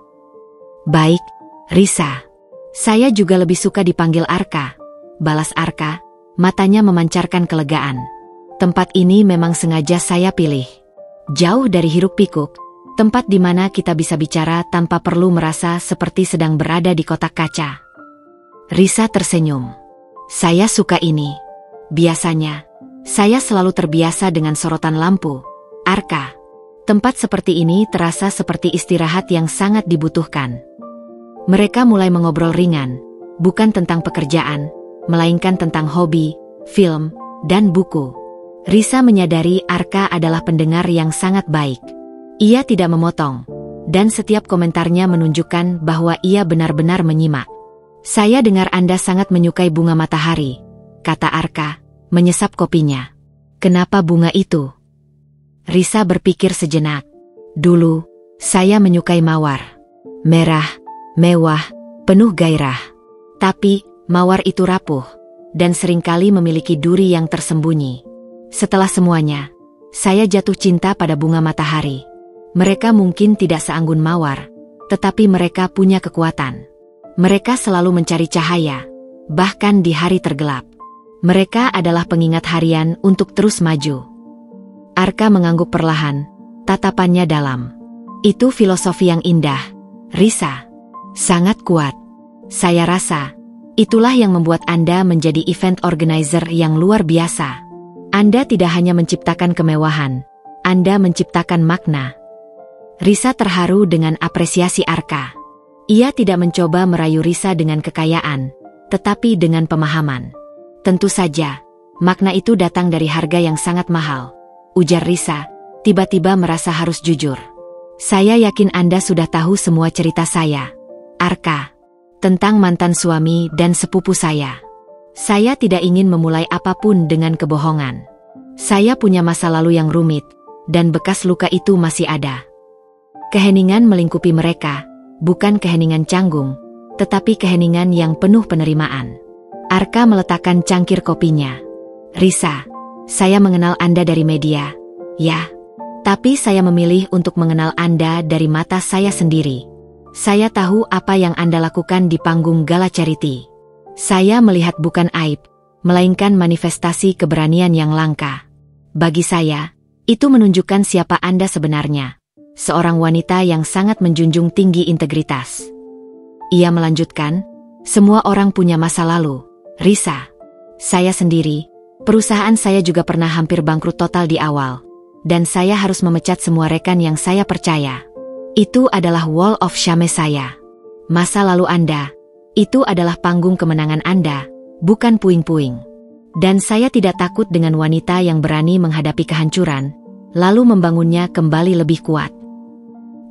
"Baik, Risa. Saya juga lebih suka dipanggil Arka," balas Arka, matanya memancarkan kelegaan. "Tempat ini memang sengaja saya pilih. Jauh dari hiruk-pikuk, tempat di mana kita bisa bicara tanpa perlu merasa seperti sedang berada di kotak kaca." Risa tersenyum. "Saya suka ini. Biasanya, saya selalu terbiasa dengan sorotan lampu. Arka, tempat seperti ini terasa seperti istirahat yang sangat dibutuhkan." Mereka mulai mengobrol ringan, bukan tentang pekerjaan, melainkan tentang hobi, film, dan buku. Risa menyadari Arka adalah pendengar yang sangat baik. Ia tidak memotong, dan setiap komentarnya menunjukkan bahwa ia benar-benar menyimak. "Saya dengar Anda sangat menyukai bunga matahari," kata Arka, menyesap kopinya. "Kenapa bunga itu?" Risa berpikir sejenak. "Dulu, saya menyukai mawar. Merah, mewah, penuh gairah. Tapi, mawar itu rapuh, dan seringkali memiliki duri yang tersembunyi. Setelah semuanya, saya jatuh cinta pada bunga matahari. Mereka mungkin tidak seanggun mawar, tetapi mereka punya kekuatan. Mereka selalu mencari cahaya, bahkan di hari tergelap. Mereka adalah pengingat harian untuk terus maju." Arka mengangguk perlahan, tatapannya dalam. "Itu filosofi yang indah, Risa. Sangat kuat. Saya rasa, itulah yang membuat Anda menjadi event organizer yang luar biasa. Anda tidak hanya menciptakan kemewahan, Anda menciptakan makna." Risa terharu dengan apresiasi Arka. Ia tidak mencoba merayu Risa dengan kekayaan, tetapi dengan pemahaman. "Tentu saja, makna itu datang dari harga yang sangat mahal," ujar Risa, tiba-tiba merasa harus jujur. "Saya yakin Anda sudah tahu semua cerita saya, Arka, tentang mantan suami dan sepupu saya. Saya tidak ingin memulai apapun dengan kebohongan. Saya punya masa lalu yang rumit, dan bekas luka itu masih ada." Keheningan melingkupi mereka, bukan keheningan canggung, tetapi keheningan yang penuh penerimaan. Arka meletakkan cangkir kopinya. "Risa, saya mengenal Anda dari media, ya. Tapi saya memilih untuk mengenal Anda dari mata saya sendiri. Saya tahu apa yang Anda lakukan di panggung gala charity. Saya melihat bukan aib, melainkan manifestasi keberanian yang langka. Bagi saya, itu menunjukkan siapa Anda sebenarnya. Seorang wanita yang sangat menjunjung tinggi integritas." Ia melanjutkan, "Semua orang punya masa lalu, Risa. Saya sendiri, perusahaan saya juga pernah hampir bangkrut total di awal. Dan saya harus memecat semua rekan yang saya percaya. Itu adalah wall of shame saya. Masa lalu Anda, itu adalah panggung kemenangan Anda, bukan puing-puing. Dan saya tidak takut dengan wanita yang berani menghadapi kehancuran, lalu membangunnya kembali lebih kuat."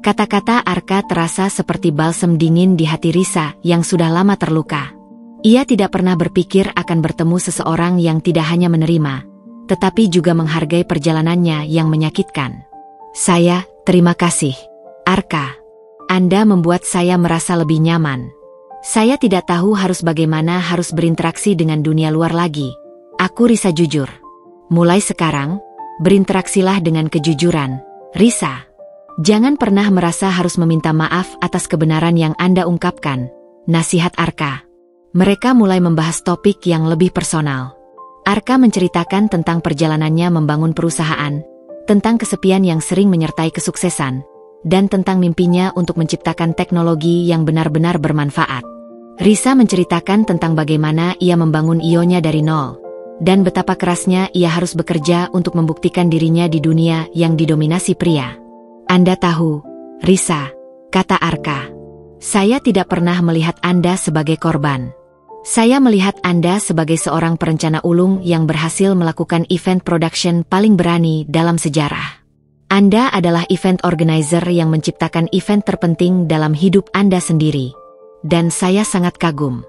Kata-kata Arka terasa seperti balsem dingin di hati Risa yang sudah lama terluka. Ia tidak pernah berpikir akan bertemu seseorang yang tidak hanya menerima, tetapi juga menghargai perjalanannya yang menyakitkan. Terima kasih, Arka. Anda membuat saya merasa lebih nyaman. Saya tidak tahu harus bagaimana harus berinteraksi dengan dunia luar lagi. Aku Risa jujur. Mulai sekarang, berinteraksilah dengan kejujuran, Risa. Jangan pernah merasa harus meminta maaf atas kebenaran yang Anda ungkapkan, nasihat Arka. Mereka mulai membahas topik yang lebih personal. Arka menceritakan tentang perjalanannya membangun perusahaan, tentang kesepian yang sering menyertai kesuksesan, dan tentang mimpinya untuk menciptakan teknologi yang benar-benar bermanfaat. Risa menceritakan tentang bagaimana ia membangun IO-nya dari nol, dan betapa kerasnya ia harus bekerja untuk membuktikan dirinya di dunia yang didominasi pria. "Anda tahu, Risa," kata Arka, "saya tidak pernah melihat Anda sebagai korban. Saya melihat Anda sebagai seorang perencana ulung yang berhasil melakukan event production paling berani dalam sejarah. Anda adalah event organizer yang menciptakan event terpenting dalam hidup Anda sendiri. Dan saya sangat kagum."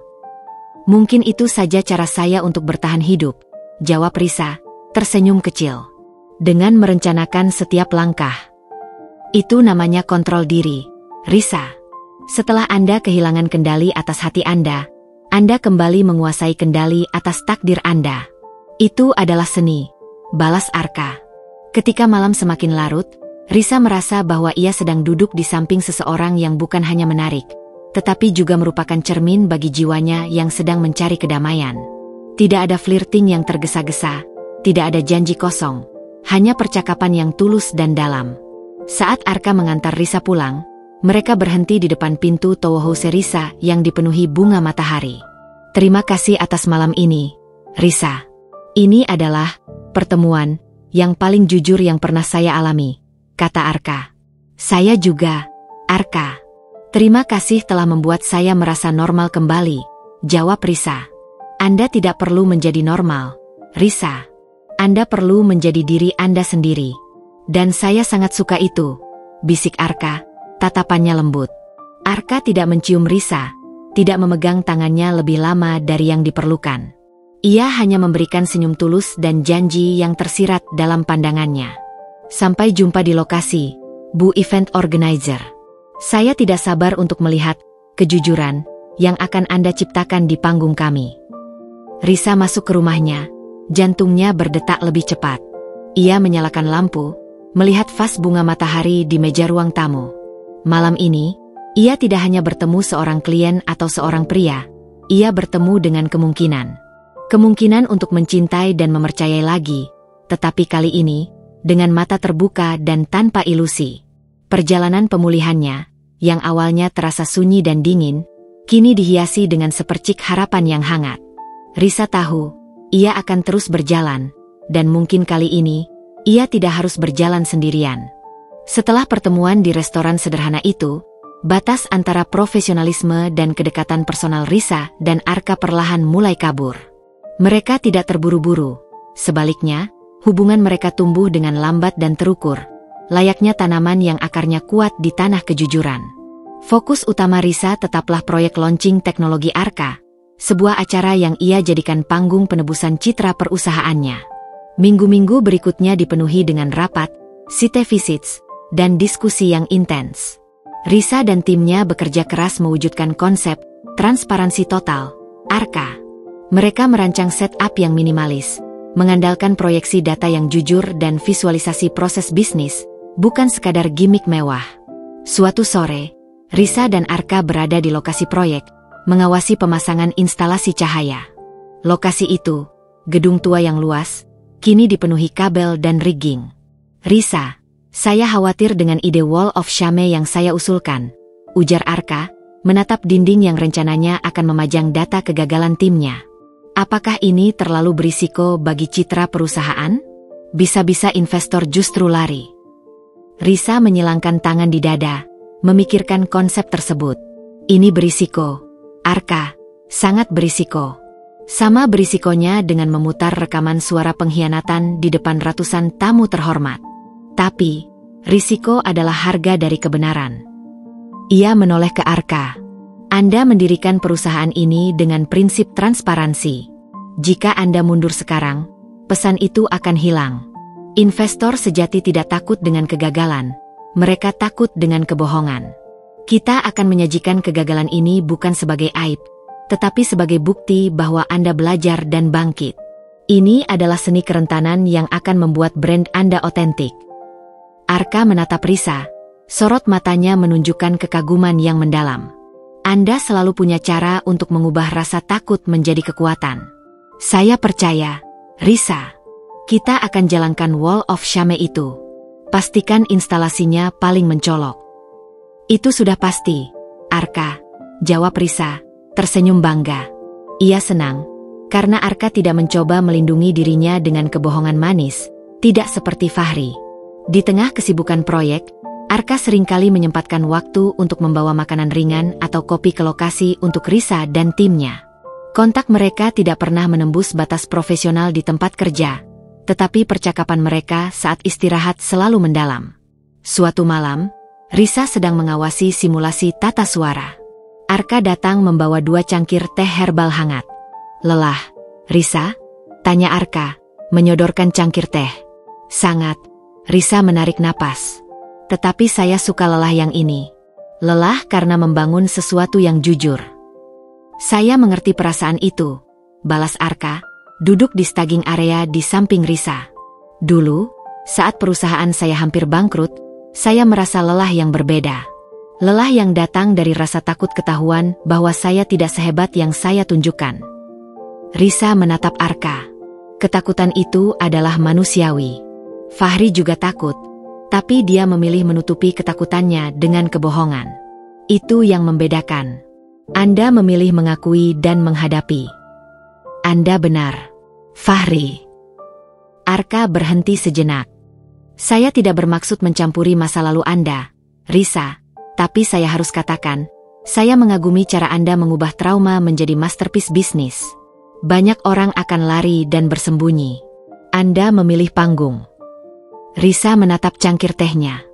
"Mungkin itu saja cara saya untuk bertahan hidup," jawab Risa, tersenyum kecil. "Dengan merencanakan setiap langkah." "Itu namanya kontrol diri, Risa. Setelah Anda kehilangan kendali atas hati Anda kembali menguasai kendali atas takdir Anda. Itu adalah seni," balas Arka. Ketika malam semakin larut, Risa merasa bahwa ia sedang duduk di samping seseorang yang bukan hanya menarik, tetapi juga merupakan cermin bagi jiwanya yang sedang mencari kedamaian. Tidak ada flirting yang tergesa-gesa, tidak ada janji kosong, hanya percakapan yang tulus dan dalam. Saat Arka mengantar Risa pulang, mereka berhenti di depan pintu Tower House Risa yang dipenuhi bunga matahari. "Terima kasih atas malam ini, Risa. Ini adalah pertemuan yang paling jujur yang pernah saya alami," kata Arka. "Saya juga, Arka. Terima kasih telah membuat saya merasa normal kembali," jawab Risa. "Anda tidak perlu menjadi normal, Risa. Anda perlu menjadi diri Anda sendiri. Dan saya sangat suka itu," bisik Arka, tatapannya lembut. Arka tidak mencium Risa, tidak memegang tangannya lebih lama dari yang diperlukan. Ia hanya memberikan senyum tulus dan janji yang tersirat dalam pandangannya. "Sampai jumpa di lokasi, Bu Event Organizer. Saya tidak sabar untuk melihat kejujuran yang akan Anda ciptakan di panggung kami." Risa masuk ke rumahnya, jantungnya berdetak lebih cepat. Ia menyalakan lampu, melihat vas bunga matahari di meja ruang tamu. Malam ini, ia tidak hanya bertemu seorang klien atau seorang pria, ia bertemu dengan kemungkinan. Kemungkinan untuk mencintai dan mempercayai lagi, tetapi kali ini, dengan mata terbuka dan tanpa ilusi. Perjalanan pemulihannya, yang awalnya terasa sunyi dan dingin, kini dihiasi dengan sepercik harapan yang hangat. Risa tahu, ia akan terus berjalan, dan mungkin kali ini, ia tidak harus berjalan sendirian. Setelah pertemuan di restoran sederhana itu, batas antara profesionalisme dan kedekatan personal Risa dan Arka perlahan mulai kabur. Mereka tidak terburu-buru. Sebaliknya, hubungan mereka tumbuh dengan lambat dan terukur, layaknya tanaman yang akarnya kuat di tanah kejujuran. Fokus utama Risa tetaplah proyek launching teknologi Arka, sebuah acara yang ia jadikan panggung penebusan citra perusahaannya. Minggu-minggu berikutnya dipenuhi dengan rapat, site visits, dan diskusi yang intens. Risa dan timnya bekerja keras mewujudkan konsep transparansi total, Arka. Mereka merancang setup yang minimalis, mengandalkan proyeksi data yang jujur dan visualisasi proses bisnis, bukan sekadar gimmick mewah. Suatu sore, Risa dan Arka berada di lokasi proyek, mengawasi pemasangan instalasi cahaya. Lokasi itu, gedung tua yang luas, kini dipenuhi kabel dan rigging. "Risa, saya khawatir dengan ide Wall of Shame yang saya usulkan," ujar Arka, menatap dinding yang rencananya akan memajang data kegagalan timnya. "Apakah ini terlalu berisiko bagi citra perusahaan? Bisa-bisa investor justru lari." Risa menyilangkan tangan di dada, memikirkan konsep tersebut. "Ini berisiko, Arka, sangat berisiko. Sama berisikonya dengan memutar rekaman suara pengkhianatan di depan ratusan tamu terhormat. Tapi, risiko adalah harga dari kebenaran." Ia menoleh ke Arka. "Anda mendirikan perusahaan ini dengan prinsip transparansi. Jika Anda mundur sekarang, pesan itu akan hilang. Investor sejati tidak takut dengan kegagalan, mereka takut dengan kebohongan. Kita akan menyajikan kegagalan ini bukan sebagai aib, tetapi sebagai bukti bahwa Anda belajar dan bangkit. Ini adalah seni kerentanan yang akan membuat brand Anda otentik." Arka menatap Risa, sorot matanya menunjukkan kekaguman yang mendalam. "Anda selalu punya cara untuk mengubah rasa takut menjadi kekuatan. Saya percaya, Risa. Kita akan jalankan Wall of Shame itu. Pastikan instalasinya paling mencolok. Itu sudah pasti, Arka, jawab Risa, tersenyum bangga. Ia senang, karena Arka tidak mencoba melindungi dirinya dengan kebohongan manis, tidak seperti Fahri. Di tengah kesibukan proyek, Arka seringkali menyempatkan waktu untuk membawa makanan ringan atau kopi ke lokasi untuk Risa dan timnya. Kontak mereka tidak pernah menembus batas profesional di tempat kerja, tetapi percakapan mereka saat istirahat selalu mendalam. Suatu malam, Risa sedang mengawasi simulasi tata suara. Arka datang membawa 2 cangkir teh herbal hangat. Lelah, Risa? Tanya Arka, menyodorkan cangkir teh. Sangat, Risa menarik napas. Tetapi saya suka lelah yang ini. Lelah karena membangun sesuatu yang jujur. Saya mengerti perasaan itu, balas Arka, duduk di staging area di samping Risa. Dulu, saat perusahaan saya hampir bangkrut, saya merasa lelah yang berbeda. Lelah yang datang dari rasa takut ketahuan bahwa saya tidak sehebat yang saya tunjukkan. Risa menatap Arka. Ketakutan itu adalah manusiawi. Fahri juga takut, tapi dia memilih menutupi ketakutannya dengan kebohongan. Itu yang membedakan. Anda memilih mengakui dan menghadapi. Anda benar, Fahri. Arka berhenti sejenak. Saya tidak bermaksud mencampuri masa lalu Anda, Risa, tapi saya harus katakan, saya mengagumi cara Anda mengubah trauma menjadi masterpiece bisnis. Banyak orang akan lari dan bersembunyi. Anda memilih panggung. Risa menatap cangkir tehnya.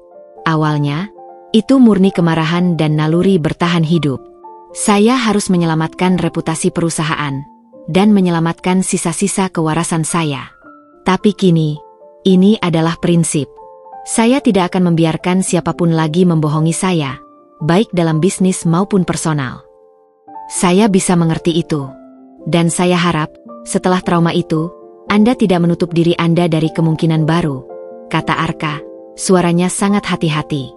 Awalnya, itu murni kemarahan dan naluri bertahan hidup. Saya harus menyelamatkan reputasi perusahaan dan menyelamatkan sisa-sisa kewarasan saya. Tapi kini, ini adalah prinsip. Saya tidak akan membiarkan siapapun lagi membohongi saya, baik dalam bisnis maupun personal. Saya bisa mengerti itu. Dan saya harap, setelah trauma itu, Anda tidak menutup diri Anda dari kemungkinan baru, kata Arka, suaranya sangat hati-hati.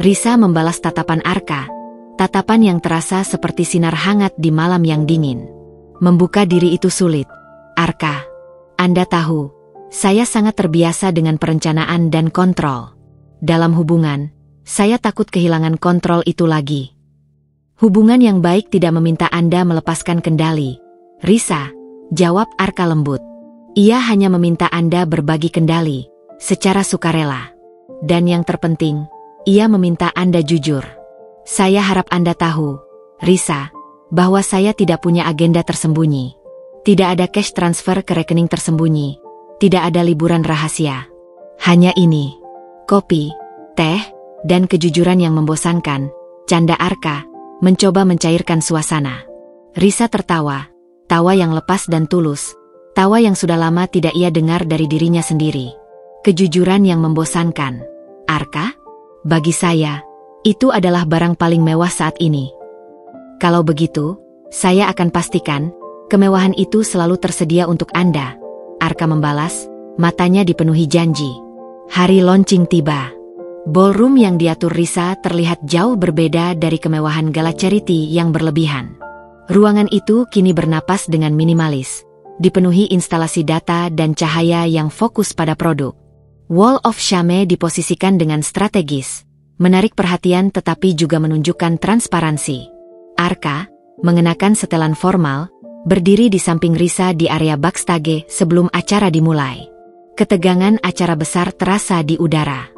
Risa membalas tatapan Arka, tatapan yang terasa seperti sinar hangat di malam yang dingin. Membuka diri itu sulit. Arka, Anda tahu, saya sangat terbiasa dengan perencanaan dan kontrol. Dalam hubungan, saya takut kehilangan kontrol itu lagi. Hubungan yang baik tidak meminta Anda melepaskan kendali, Risa, jawab Arka lembut. Ia hanya meminta Anda berbagi kendali, secara sukarela. Dan yang terpenting, ia meminta Anda jujur. Saya harap Anda tahu, Risa, bahwa saya tidak punya agenda tersembunyi. Tidak ada cash transfer ke rekening tersembunyi. Tidak ada liburan rahasia. Hanya ini, kopi, teh, dan kejujuran yang membosankan, canda Arka, mencoba mencairkan suasana. Risa tertawa, tawa yang lepas dan tulus, tawa yang sudah lama tidak ia dengar dari dirinya sendiri. Kejujuran yang membosankan. Arka, bagi saya, itu adalah barang paling mewah saat ini. Kalau begitu, saya akan pastikan, kemewahan itu selalu tersedia untuk Anda. Arka membalas, matanya dipenuhi janji. Hari launching tiba. Ballroom yang diatur Risa terlihat jauh berbeda dari kemewahan gala charity yang berlebihan. Ruangan itu kini bernapas dengan minimalis, dipenuhi instalasi data dan cahaya yang fokus pada produk. Wall of Shame diposisikan dengan strategis, menarik perhatian tetapi juga menunjukkan transparansi. Arka, mengenakan setelan formal, berdiri di samping Risa di area backstage sebelum acara dimulai. Ketegangan acara besar terasa di udara.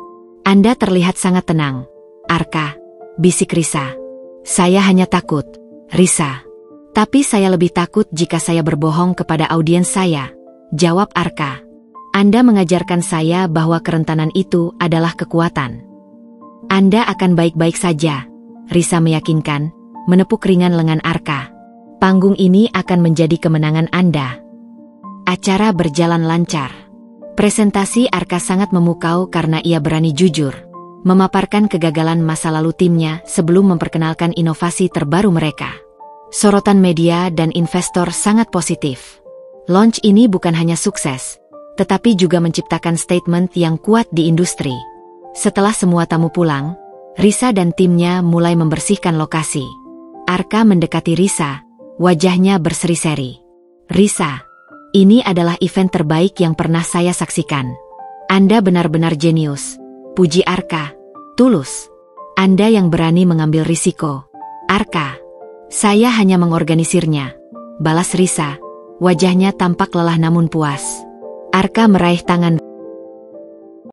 Anda terlihat sangat tenang, Arka, bisik Risa. Saya hanya takut, Risa. Tapi saya lebih takut jika saya berbohong kepada audiens saya, jawab Arka. Anda mengajarkan saya bahwa kerentanan itu adalah kekuatan. Anda akan baik-baik saja, Risa meyakinkan, menepuk ringan lengan Arka. Panggung ini akan menjadi kemenangan Anda. Acara berjalan lancar. Presentasi Arka sangat memukau karena ia berani jujur, memaparkan kegagalan masa lalu timnya sebelum memperkenalkan inovasi terbaru mereka. Sorotan media dan investor sangat positif. Launch ini bukan hanya sukses, tetapi juga menciptakan statement yang kuat di industri. Setelah semua tamu pulang, Risa dan timnya mulai membersihkan lokasi. Arka mendekati Risa, wajahnya berseri-seri. Risa, ini adalah event terbaik yang pernah saya saksikan. Anda benar-benar jenius. puji Arka. Tulus. Anda yang berani mengambil risiko. Arka. Saya hanya mengorganisirnya. Balas Risa. Wajahnya tampak lelah namun puas. Arka meraih tangan